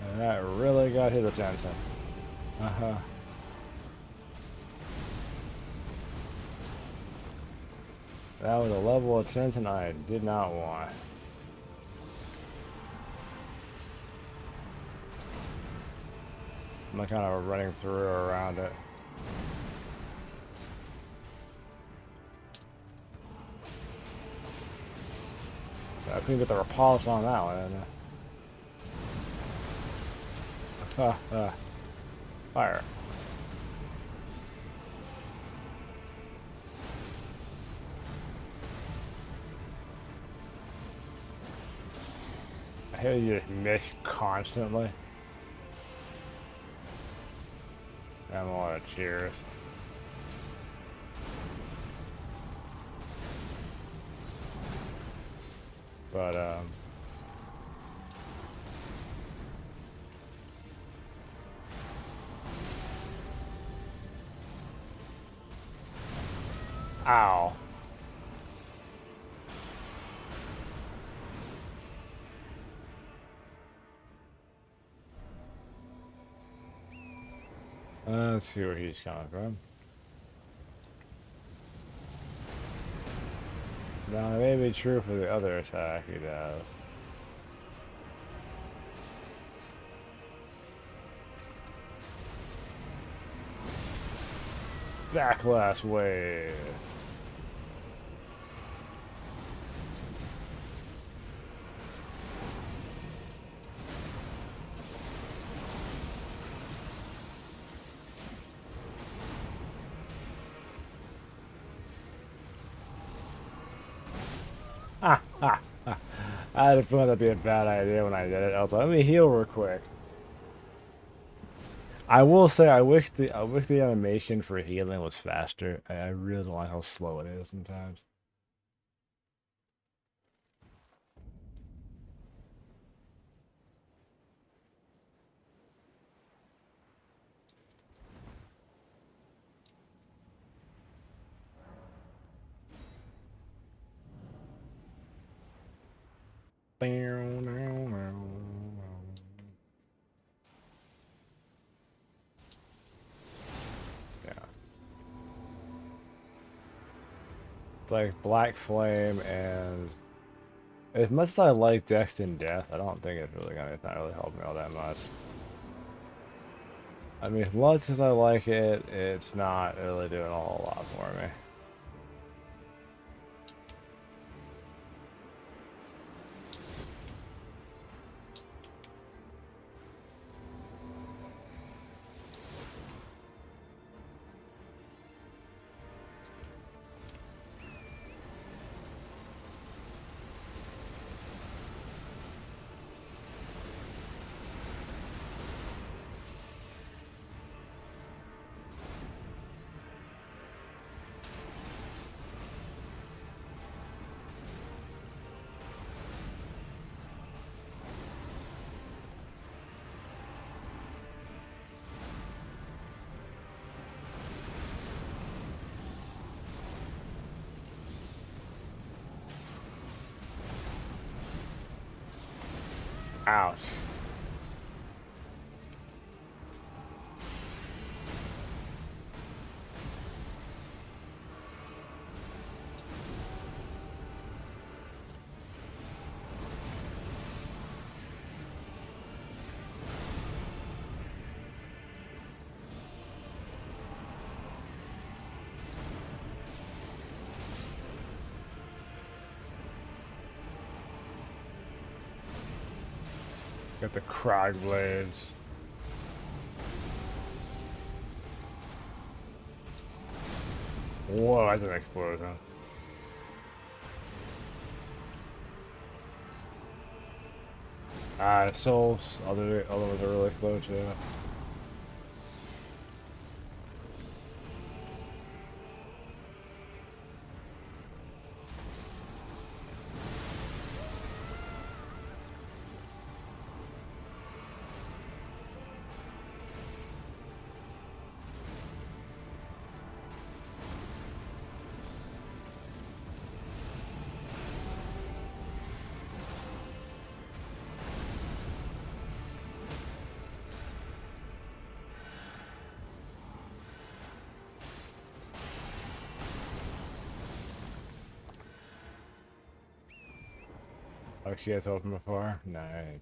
And that really got his attention. Uh-huh. That was a level of attention I did not want. I'm kind of running through or around it. I couldn't get the repulse on that one. Fire. I hear you just miss constantly. I'm a lot of cheers. But ow. Let's see where he's coming from. Now, it may be true for the other attack he does. Backlash wave. I had a feeling that'd be a bad idea when I did it. I was like, let me heal real quick. I will say I wish the animation for healing was faster. I really don't like how slow it is sometimes. Yeah. It's like Black Flame, and as much as I like Dex and Death, I don't think it's not really helping me all that much. I mean, as much as I like it, it's not really doing a whole lot for me. Ouch. Got the crag blades. Whoa, that's an explosion. Ah, souls. Other ones are really close, yeah. Oh, she has opened before? Nice.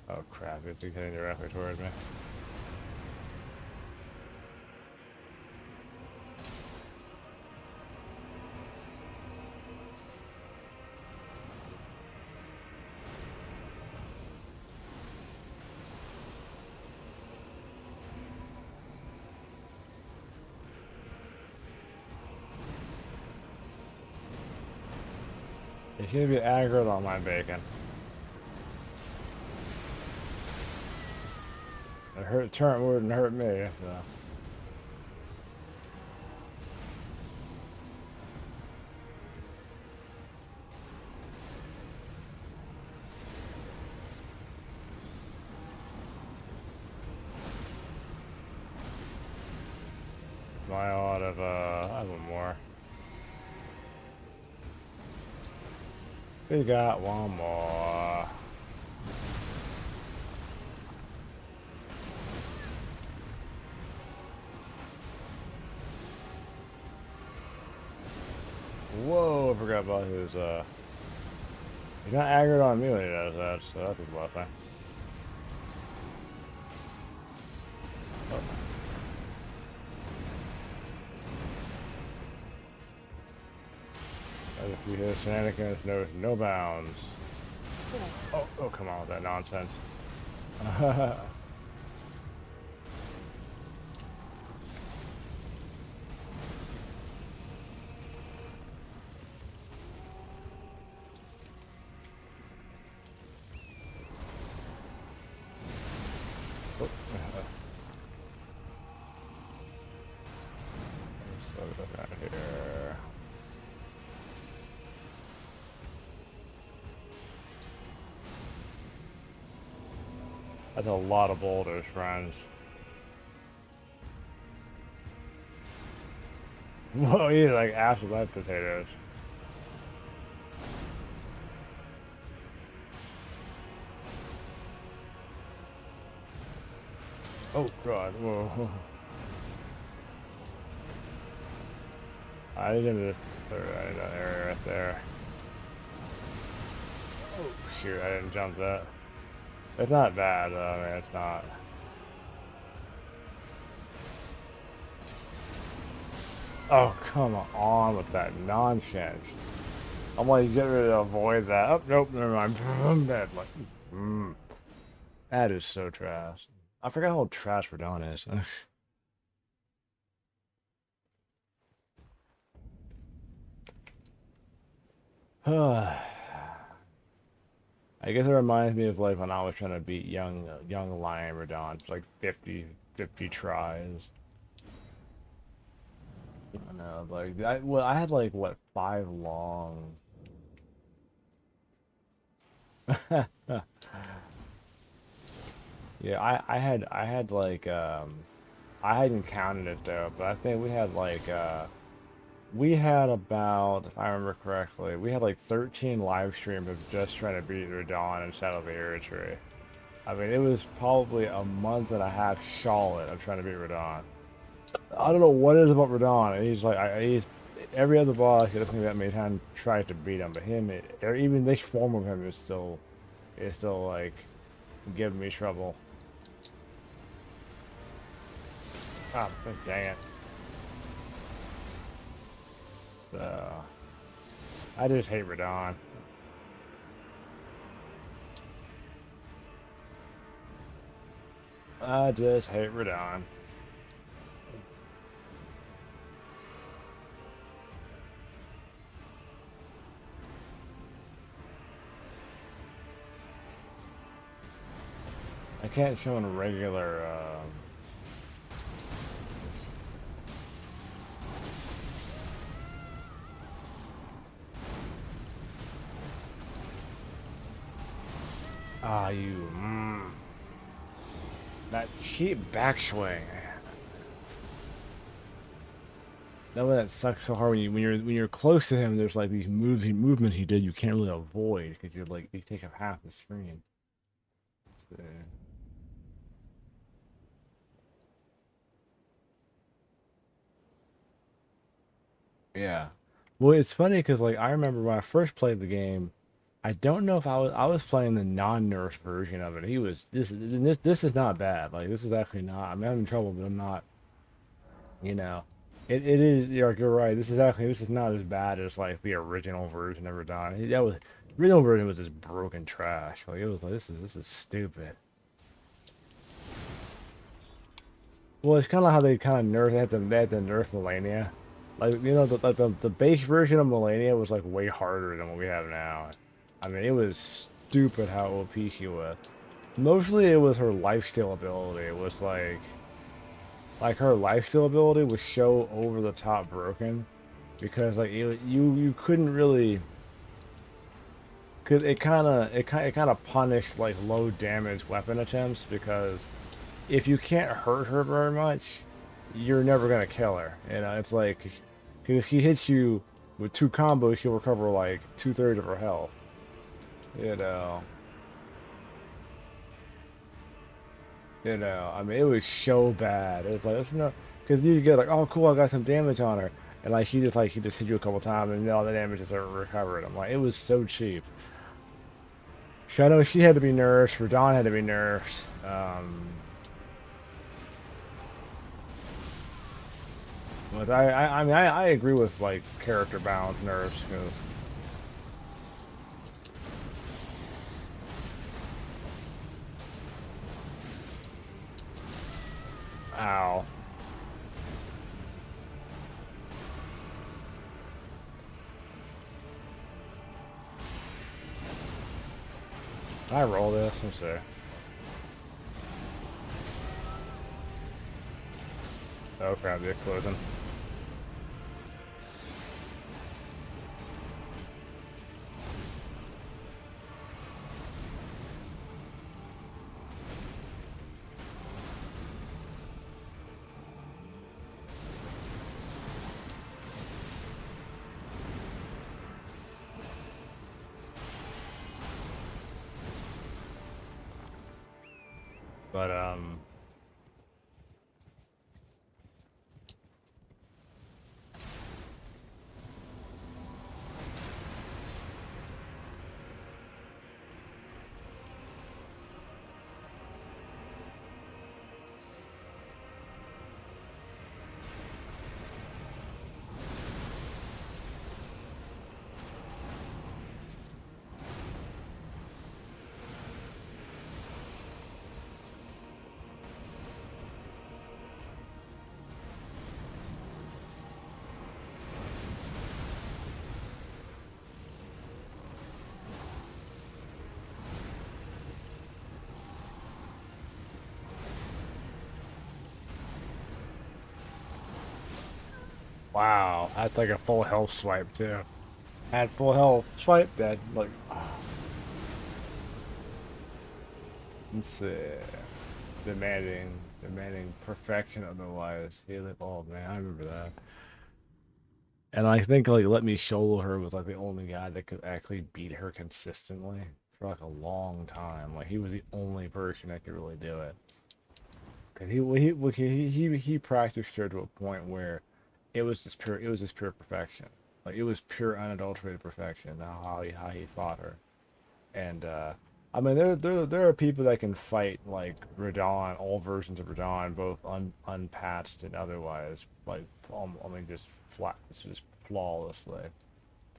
Oh crap, it's heading directly towards me. He's gonna be aggroed on my bacon. It hurt turn wouldn't hurt me, so. My out of I have one more. We got one more. Whoa, I forgot about his he's not aggroed on me when he does that, so that's a blessing. Oh. If you hit shenanigans, no bounds. Oh, come on with that nonsense. Let's look out here. That's a lot of boulders, friends. Whoa, he's like actual light potatoes. Oh god, whoa. I didn't just area right there. Oh shoot, I didn't jump that. It's not bad though, I mean it's not. Oh come on with that nonsense. I'm like get ready to avoid that. Oh nope, never mind. I'm dead. Like, that is so trash. I forgot how trash Radon is. I guess it reminds me of like when I was trying to beat young Lion Radon. It's like 50 tries. I don't know, like I had like what 5 long. Yeah, I had like I hadn't counted it though, but I think we had like we had about, if I remember correctly, we had like 13 live streams of just trying to beat Radon and Shadow of the Tree. I mean, it was probably a month and a half solid of trying to beat Radon. I don't know what it is about Radon. He's like, he's every other boss. I think that made time tried to beat him, but him, or even this form of him is still like giving me trouble. Ah, dang it. So, I just hate Radon. I just hate Radon. I can't show in regular, you, that cheap backswing. That one that sucks so hard when you're close to him. There's like these movements he did you can't really avoid because you're like you take up half the screen. So, yeah. Well, it's funny because like I remember when I first played the game, I don't know if I was playing the non-nerf version of it. He was this is not bad. Like this is actually not. I'm having trouble, but I'm not. You know, it is. You're right. This is not as bad as like the original version ever done. That was the original version was just broken trash. Like it was like this is stupid. Well, it's kind of how they kind of nerf they had to nerf Millennia. Like the base version of Millennia was like way harder than what we have now. I mean, it was stupid how OP she was. Mostly it was her lifesteal ability. It was like her lifesteal ability was so over the top broken because like you couldn't really because it kind of punished like low damage weapon attempts because if you can't hurt her very much, you're never gonna kill her. You know, it's like because if she hits you with two combos, she'll recover like 2/3 of her health. You know, I mean, it was so bad. It was like, it's not, because you get like, oh, cool, I got some damage on her, and like she just hit you a couple times, and all the damage is recovered. I'm like, it was so cheap. So I know she had to be nerfed. Radon had to be nerfed. But I mean, I agree with like character balance nerfs because, ow. Can I roll this? Let's see. Oh crap, they're closing. But wow, that's like a full health swipe too. Had full health, swipe dead. Like, let's see. Demanding perfection otherwise. Heal it all, man. I remember that. And I think like let me solo her was like the only guy that could actually beat her consistently for like a long time. Like he was the only person that could really do it. Cause he practiced her to a point where it was just pure perfection. Like it was pure unadulterated perfection. How he fought her. And I mean there are people that can fight like Radon, all versions of Radon, both unpatched and otherwise, like I mean just flat, just flawlessly.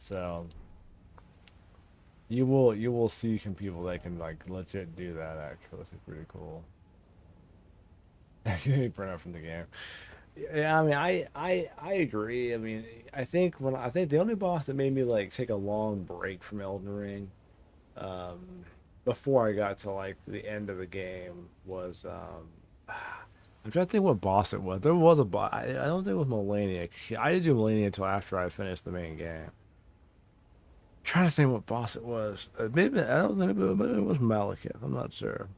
So you will see some people that can like legit do that. Actually, this is pretty cool. Actually, burn out from the game. Yeah, I mean, I agree. I mean, I think the only boss that made me like take a long break from Elden Ring, um, before I got to like the end of the game was I'm trying to think what boss it was. There was a boss. I don't think it was Melania. I didn't do Melania until after I finished the main game. Trying to think what boss it was. Maybe I don't think maybe it was Malekith. I'm not sure.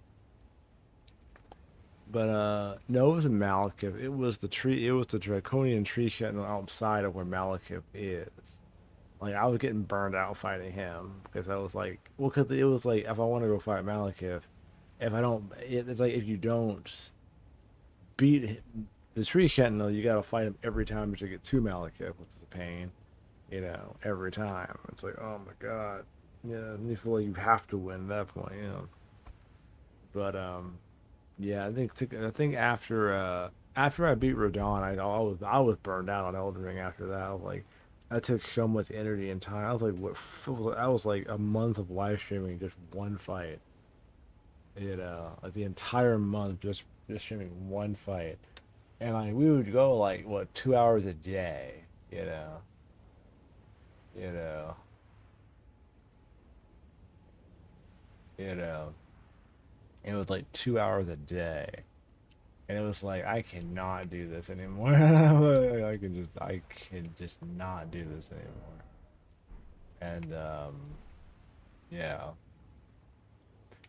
But no, it wasn't Malekith. It was the tree. It was the draconian tree shutting outside of where Malekith is. Like I was getting burned out fighting him because I was like, well, because it was like if I want to go fight Malekith, if I don't, it's like if you don't beat the tree sentinel, you gotta fight him every time to get to Malekith, which is a pain, you know, every time. It's like, oh my god, yeah, and you feel like you have to win at that point, you know. But yeah, I think after I beat Radon, I was burned out on Elden Ring after that. I was like, that took so much energy and time. I was like, I was like a month of live streaming just one fight. You know, like the entire month just streaming one fight, and like we would go like what 2 hours a day. You know, you know, you know. It was like 2 hours a day, and it was like I cannot do this anymore. I can just not do this anymore. And yeah,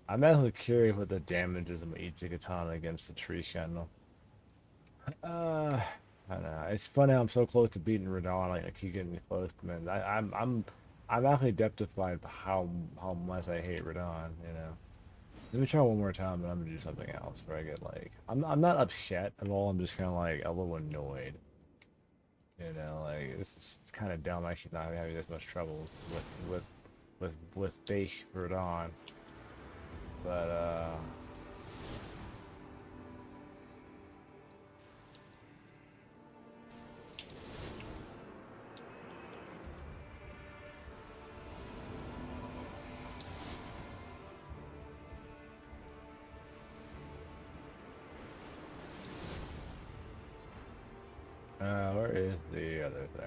I'm actually curious what the damage is of each katana against the tree channel. Uh, I don't know. It's funny I'm so close to beating Radon. Like I keep getting close, man. I'm actually deptified by how much I hate Radon. You know. Let me try one more time, but I'm gonna do something else where I get like I'm not upset at all. I'm just kind of like a little annoyed. You know, like this is kind of dumb. I should not be having this much trouble with base Radon, but where is the other thing?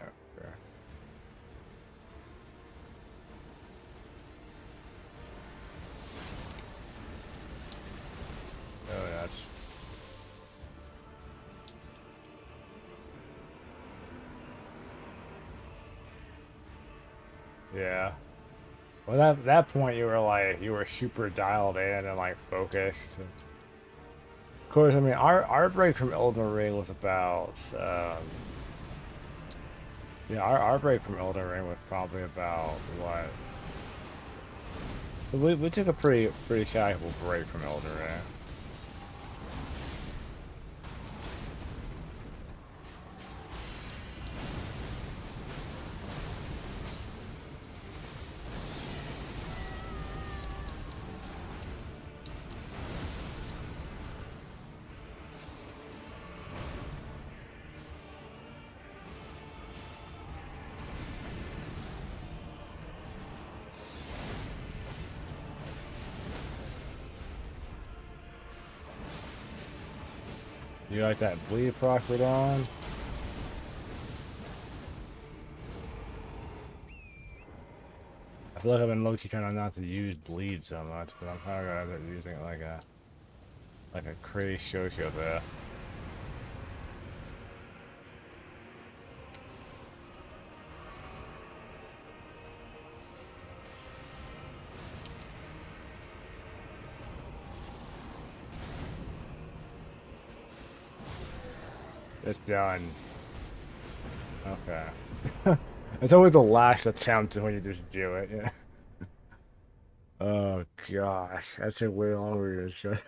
Oh, that's yeah. Well, that point you were like you were super dialed in and like focused. Of course, I mean our break from Elden Ring was about yeah, our break from Elden Ring was probably about what we took a pretty sizable break from Elden Ring. You like that bleed proc on? I feel like I've been low-key trying not to use bleed so much, but I'm kind of gonna end up using it like a crazy show there. It's done. Okay. It's always the last attempt when you just do it. Yeah. Oh gosh, that took way longer than it should.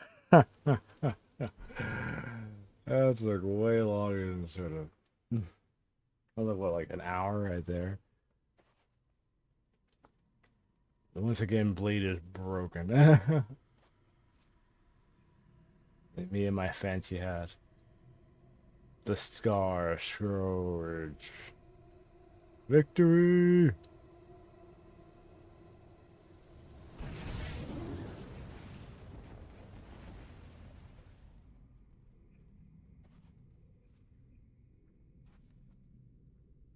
That took way longer than it should have. That was what, like an hour right there. Once again, blade is broken. Me and my fancy hat. The Scar Scourge. Victory!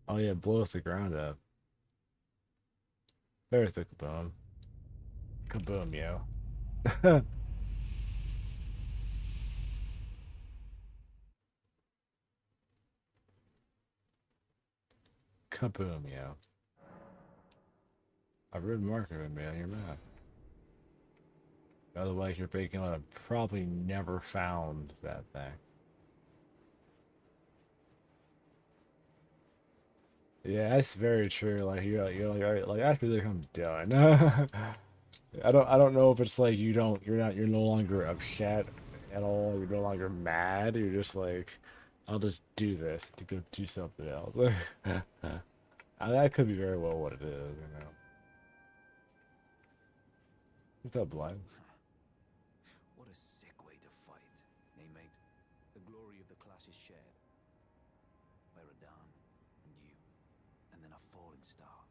Oh yeah, it blows the ground up. There's the kaboom. Kaboom, yo. Kaboom, yo. A red marker would be on your map. Otherwise, you're breaking on probably never found that thing. Yeah, that's very true. Like you're like, all right, like after this, I'm done. I don't know if it's like you're no longer upset at all. You're no longer mad. You're just like, I'll just do this to go do something else. That could be very well what it is. What's up, Blind? What a sick way to fight, eh, mate? The glory of the class is shared by Radahn and you, and then a falling star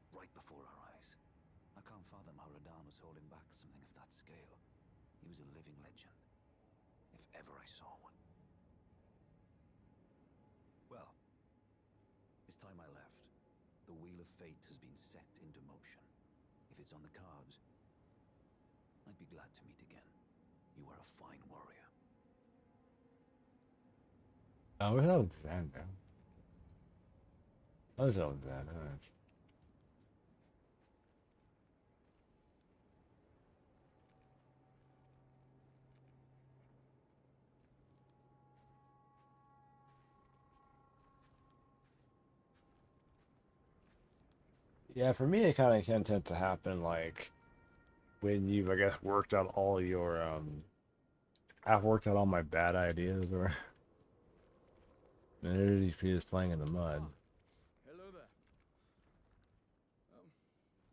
right before our eyes. I can't fathom how Radahn was holding back something of that scale. He was a living legend, if ever I saw one. Well, it's time I left. The wheel of fate has been set into motion. If it's on the cards, I'd be glad to meet again. You are a fine warrior. Oh, it's Alexander. Oh, it's Alexander. Yeah, for me, it kind of can tend to happen like when you've, I guess, worked out all your I've worked out all my bad ideas, or and these just playing in the mud. Hello there.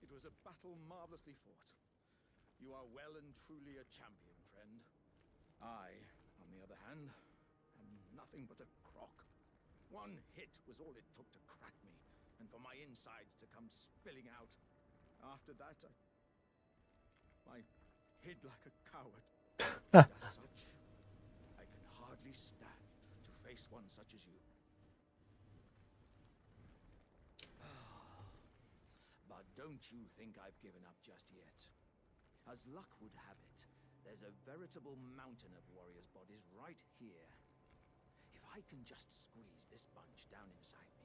It was a battle marvelously fought. You are well and truly a champion, friend. I, on the other hand, am nothing but a crock. One hit was all it took to crack me, and for my insides to come spilling out. After that, I hid like a coward. And as such, I can hardly stand to face one such as you. But don't you think I've given up just yet. As luck would have it, there's a veritable mountain of warriors' bodies right here. If I can just squeeze this bunch down inside me,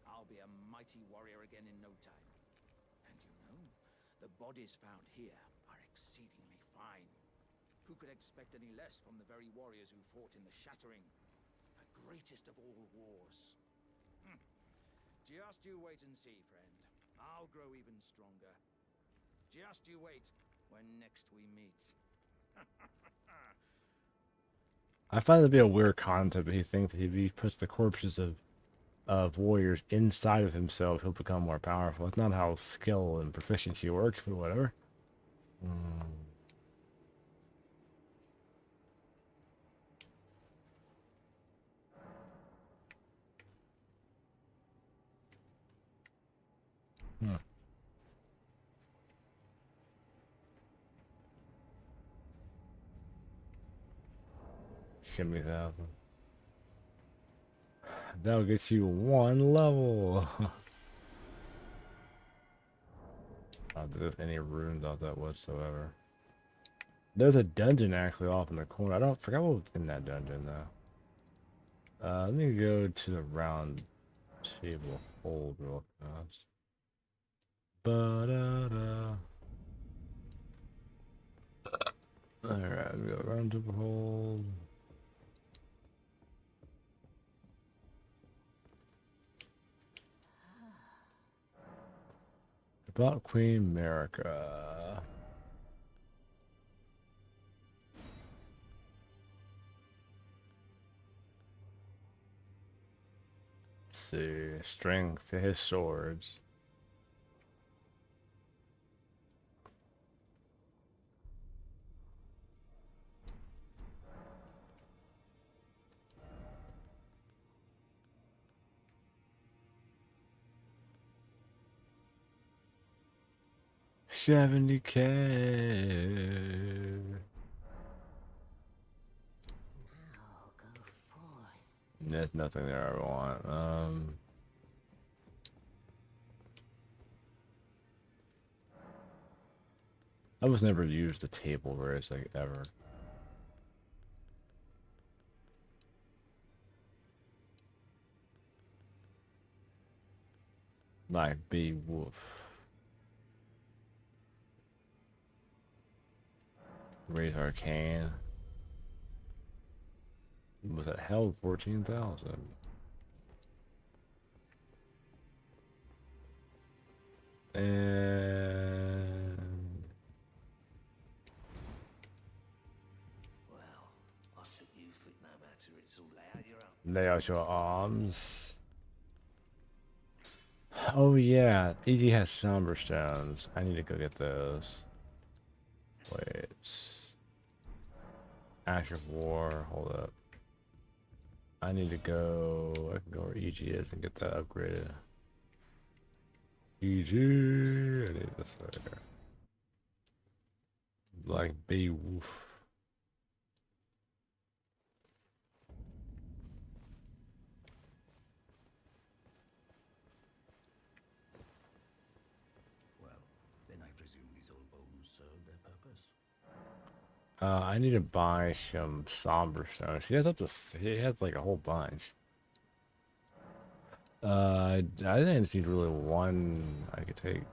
I'll be a mighty warrior again in no time. And you know, the bodies found here are exceedingly fine. Who could expect any less from the very warriors who fought in the Shattering, the greatest of all wars? Just you wait and see, friend. I'll grow even stronger. Just you wait when next we meet. I find it to be a weird concept. He thinks that if he puts the corpses of warriors inside of himself, he'll become more powerful. It's not how skill and proficiency works, but whatever. Hmm. Shimmy thousand. That'll get you one level. Not that there's any runes out that whatsoever. There's a dungeon actually off in the corner. I don't forget what was in that dungeon though. Let me go to the round table hold real fast. Ba-da-da. Alright, we go round table hold. About Queen America. Let's see. Strength to his swords. $70K. Now go forth. There's nothing there I want. I was never used the table race like ever. Like Beowulf. Raise Arcane. Was it held 14,000? And Well, I took you for no matter, it's all lay out your own. lay out your arms. Oh yeah, EG has somber stones. I need to go get those. Wait. Ash of War, hold up. I need to go, I can go where EG is and get that upgraded. EG, I need this way. Like Beowulf. Well, then I presume these old bones served their purpose. I need to buy some somber stones. He has he has like a whole bunch. I didn't see really one I could take.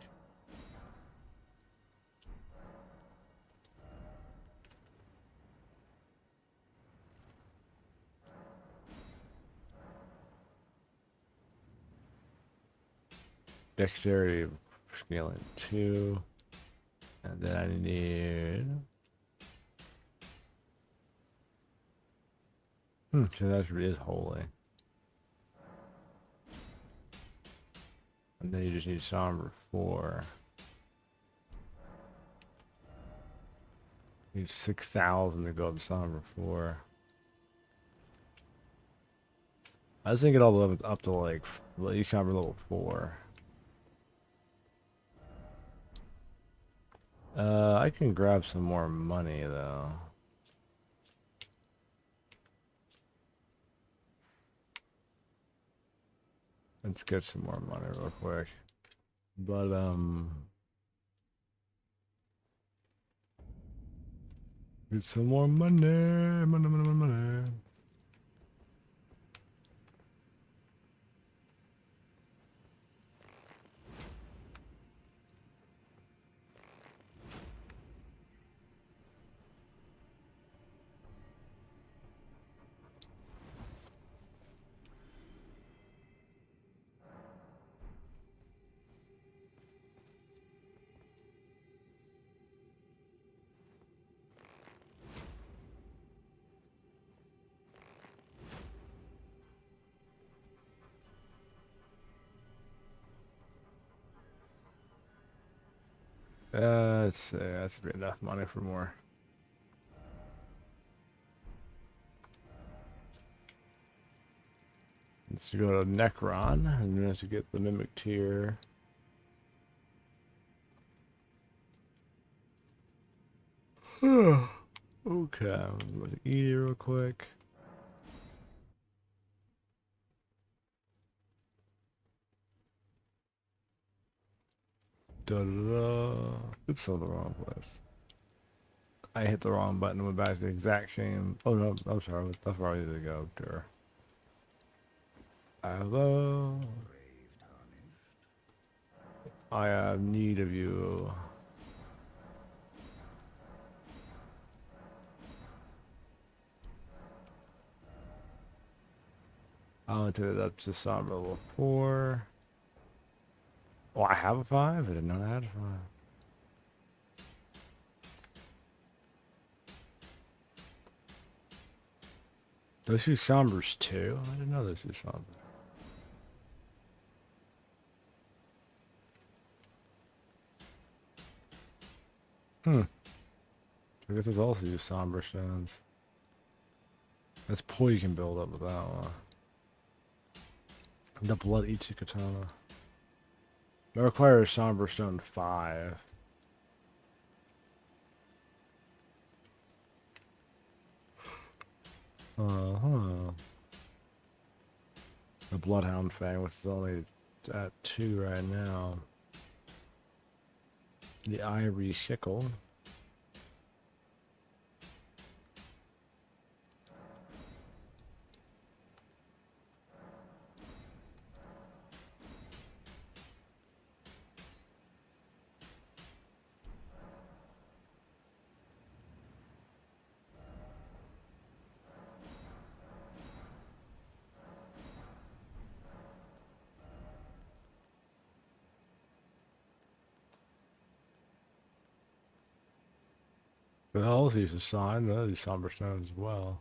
Dexterity scaling 2. And then I need... so that is holy. And then you just need somber 4. You need 6,000 to go up to somber 4. I was thinking all the way up to like at least somber level 4. I can grab some more money though. Let's get some more money real quick. But get some more money, money. Let's see, that's be enough money for more. Let's go to Necron, and we have to get the Mimic Tier. Okay, I'm going to eat it real quick. Oops, I'm the wrong place. I hit the wrong button and went back to the exact same. Oh no, I'm sorry. That's where I need to go. Sure. Hello. I have need of you. I want to take it up to somber level 4. Oh, I have a 5? I didn't know I had a 5. Those use sombers too? I didn't know those use sombers. I guess those also use somber stones. That's poison build up with that one. The blood eats the katana. That requires somber stone 5. Uh-huh. The Bloodhound Fang, which is only at 2 right now. The Ivory Sickle. But I also use a sign, those use somber stones as well.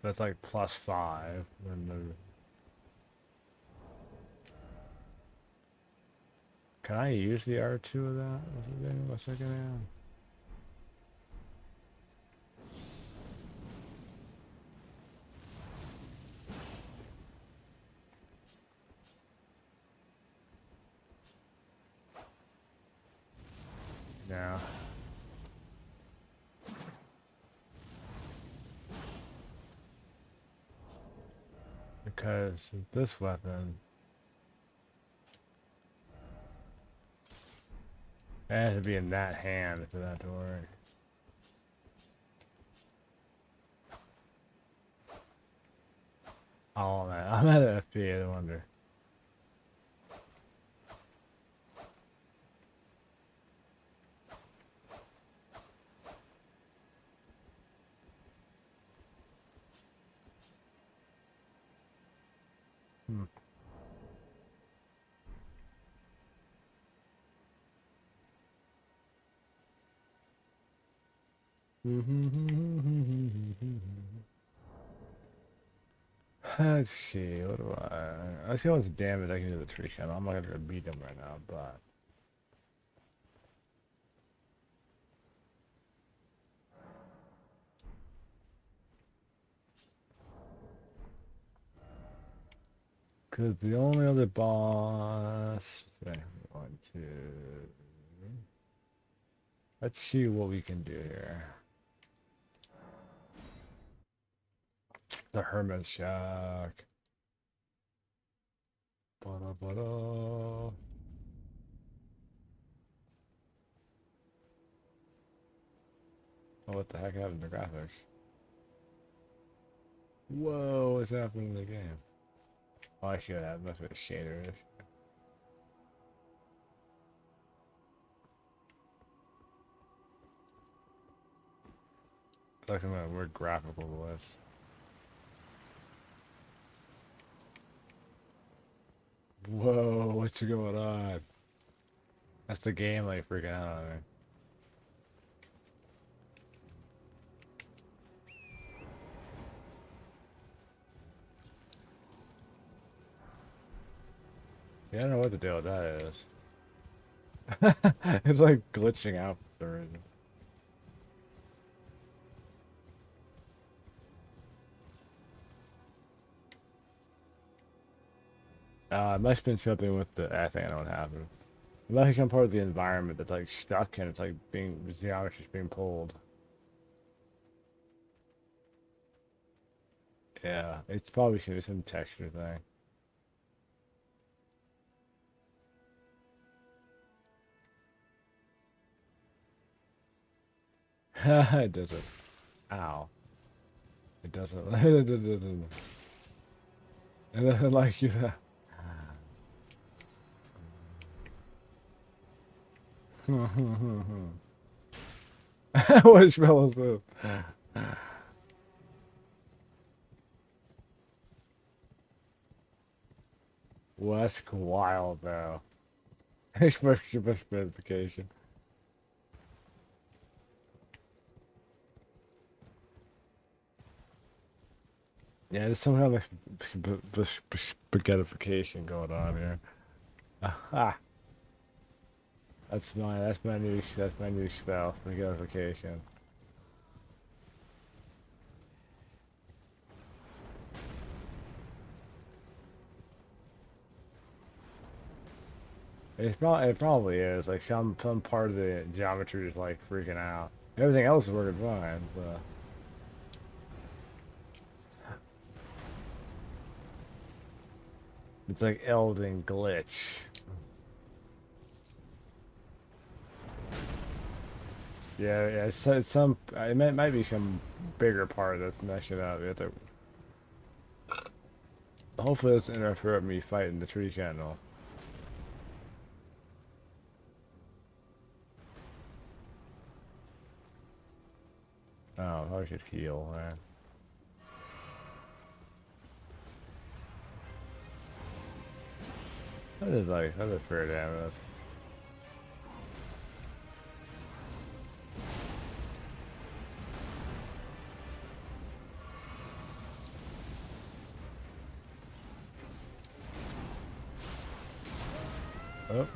That's like +5. Then the... Can I use the R2 of that? What's it gonna have? Yeah. Because this weapon, it has to be in that hand for that to work. Oh man, I'm at an FP, I wonder. Let's see, what do I... Let's see how much damage I can do to the tree channel. I'm not gonna beat them right now, but... Cause the only other boss... Okay, 1, 2... Let's see what we can do here. The Hermit Shack. Ba-da-ba-da. Oh, what the heck happened to graphics? Whoa, what's happening in the game? Oh, I see what happened. That's what a shader is. It's like some weird graphical voice. Whoa, what's going on? That's the game like freaking out on me. Yeah, I don't know what the deal with that is. It's like glitching out for some reason. It must have been something with the... I think I know what happened. It must be some part of the environment that's like stuck and it's like being... the geometry's being pulled. Yeah, it's probably some texture thing. It doesn't. Ow. It doesn't. It doesn't like you. What fellows move? Well, that's wild, though. Especially for specification. Yeah, there's some kind of spaghettification going on here. Aha! That's my new spell, spaghettification. It probably is. Like some part of the geometry is like freaking out. Everything else is working fine, but it's like Elden glitch. Yeah, it's some. It might be some bigger part that's messing up. You have to, hopefully, it doesn't interfere with me fighting the tree candle. Oh, I should heal, man. That is fair damage. Oh.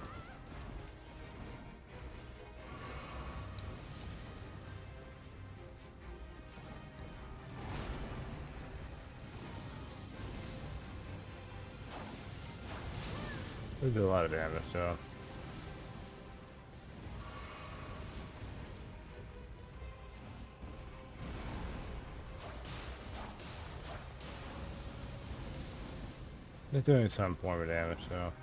They do a lot of damage, so. They're doing some form of damage, so.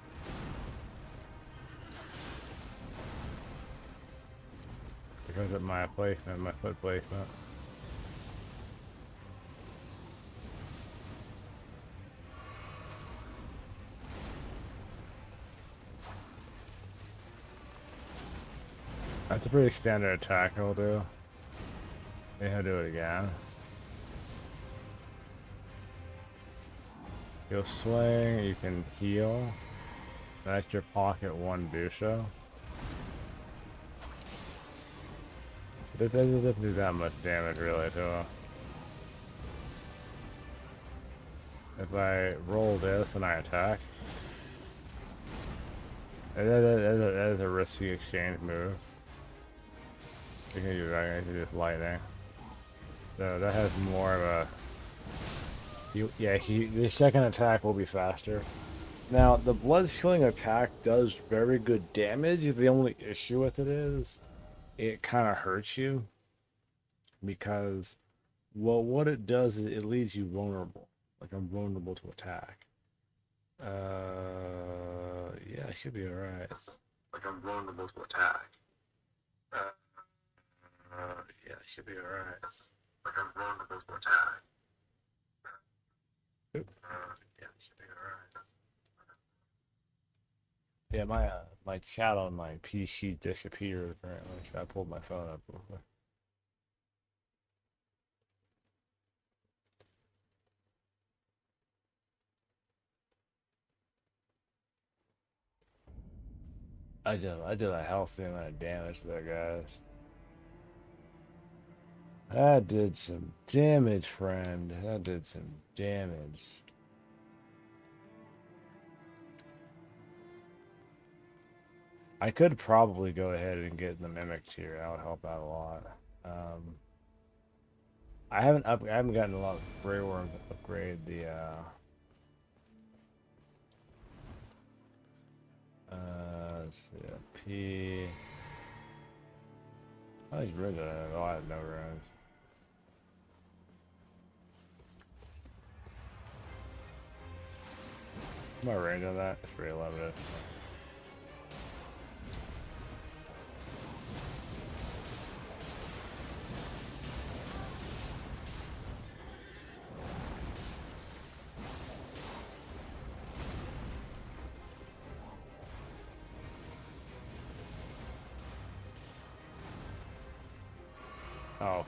Because of my placement, my foot placement. That's a pretty standard attack I'll do. Maybe I'll do it again. You'll swing, you can heal. That's your pocket one Busho. It doesn't do that much damage really to him. If I roll this and I attack, that is a risky exchange move. You can use that, you can use lightning. So that has more of a... the second attack will be faster. Now, the blood stealing attack does very good damage. The only issue with it is it kind of hurts you because, well, what it does is it leaves you vulnerable. Like, I'm vulnerable to attack. Yeah, I should be alright. Like, I'm vulnerable to attack. Yeah, I should be alright. Like, I'm vulnerable to attack. Yeah, I should be alright. Yeah, my chat on my PC disappeared apparently, so I pulled my phone up real quick. I did a healthy amount of damage there, guys. That did some damage, friend. That did some damage. I could probably go ahead and get the mimics here. That would help out a lot. I haven't gotten a lot of gray worms to upgrade the let's see, P. How many runes do I have? Oh, I have no runes. My range on that is pretty limited. Oh.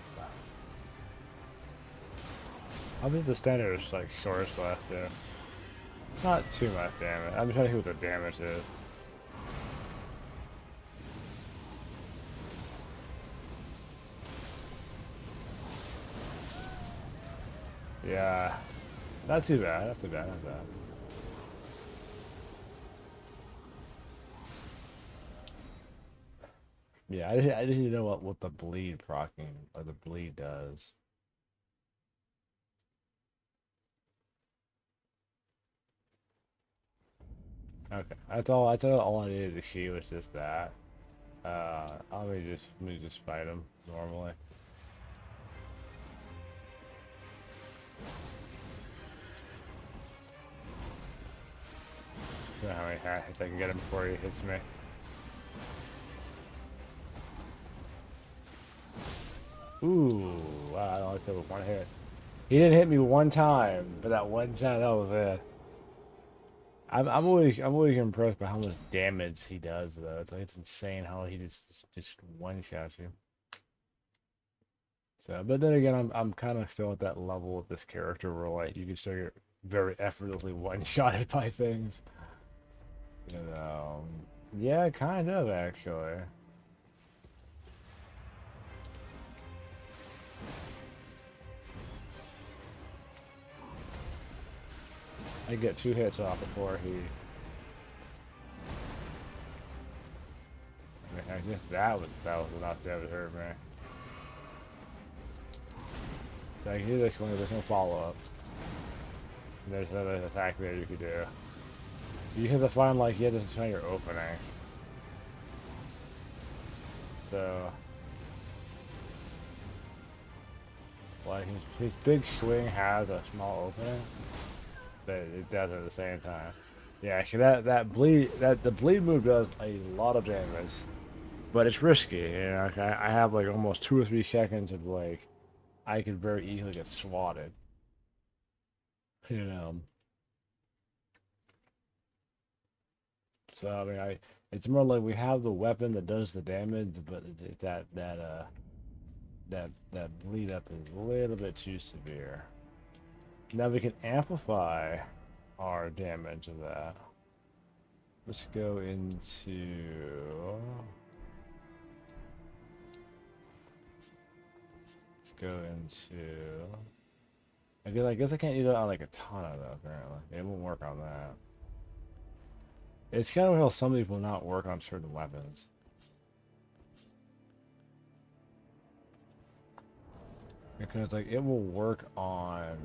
I think the standard is like source left there. Not too much damage. I'm trying to see what the damage is. Yeah. Not too bad, not too bad, not bad. Yeah, I didn't know what the bleed procking or the bleed does. Okay, that's all I needed to see was just that. Let me just fight him normally. See how many hits I can get him before he hits me. Ooh, wow, I only took one hit. He didn't hit me one time, but that one time that was it. I'm always impressed by how much damage he does though. It's insane how he just one shots you. So, but then again, I'm kind of still at that level with this character where like you can still get very effortlessly one shotted by things. You know, yeah, kind of actually. I get 2 hits off before he. I guess that was enough to ever hurt me. So I can do this one. There's no follow up. And there's another attack there you could do. You have to find like you have to find your opening. So like his big swing has a small opening, but it does at the same time. Yeah, actually the bleed move does a lot of damage, but it's risky. You know, I have like almost 2 or 3 seconds of like I could very easily get swatted. You know. So I mean, it's more like we have the weapon that does the damage, but that bleed up is a little bit too severe. Now we can amplify our damage of that. Let's go into. Let's go into. I guess I can't use it on like a katana though. Apparently, it won't work on that. It's kind of how some people not work on certain weapons. Because like it will work on.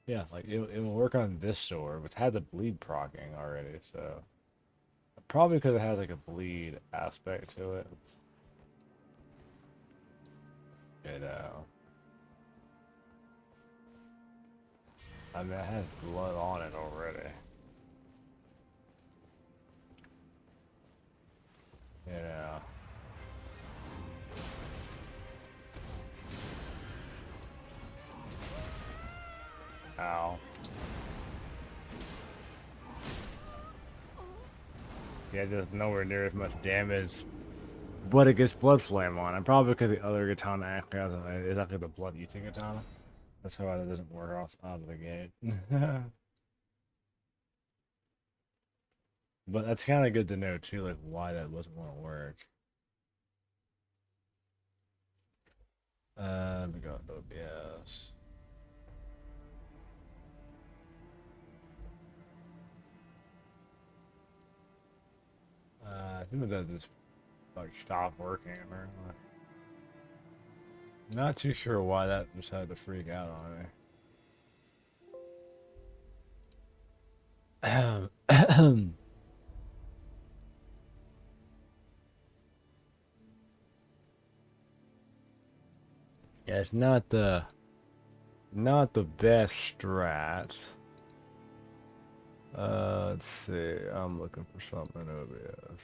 Yeah, like it will work on this sword, which had the bleed procking already. So probably because it has like a bleed aspect to it. You know. I mean, it has blood on it already. Yeah. Ow. Yeah, just nowhere near as much damage. But it gets blood flame on. And probably because the other katana actually has it's actually the blood eating katana. That's why it doesn't work out of the gate. But that's kind of good to know too, like why that wasn't going to work. We got OBS. I think that just like stopped working apparently. Not too sure why that decided to freak out on me. Yeah, it's not the best strat. Let's see. I'm looking for something in OBS.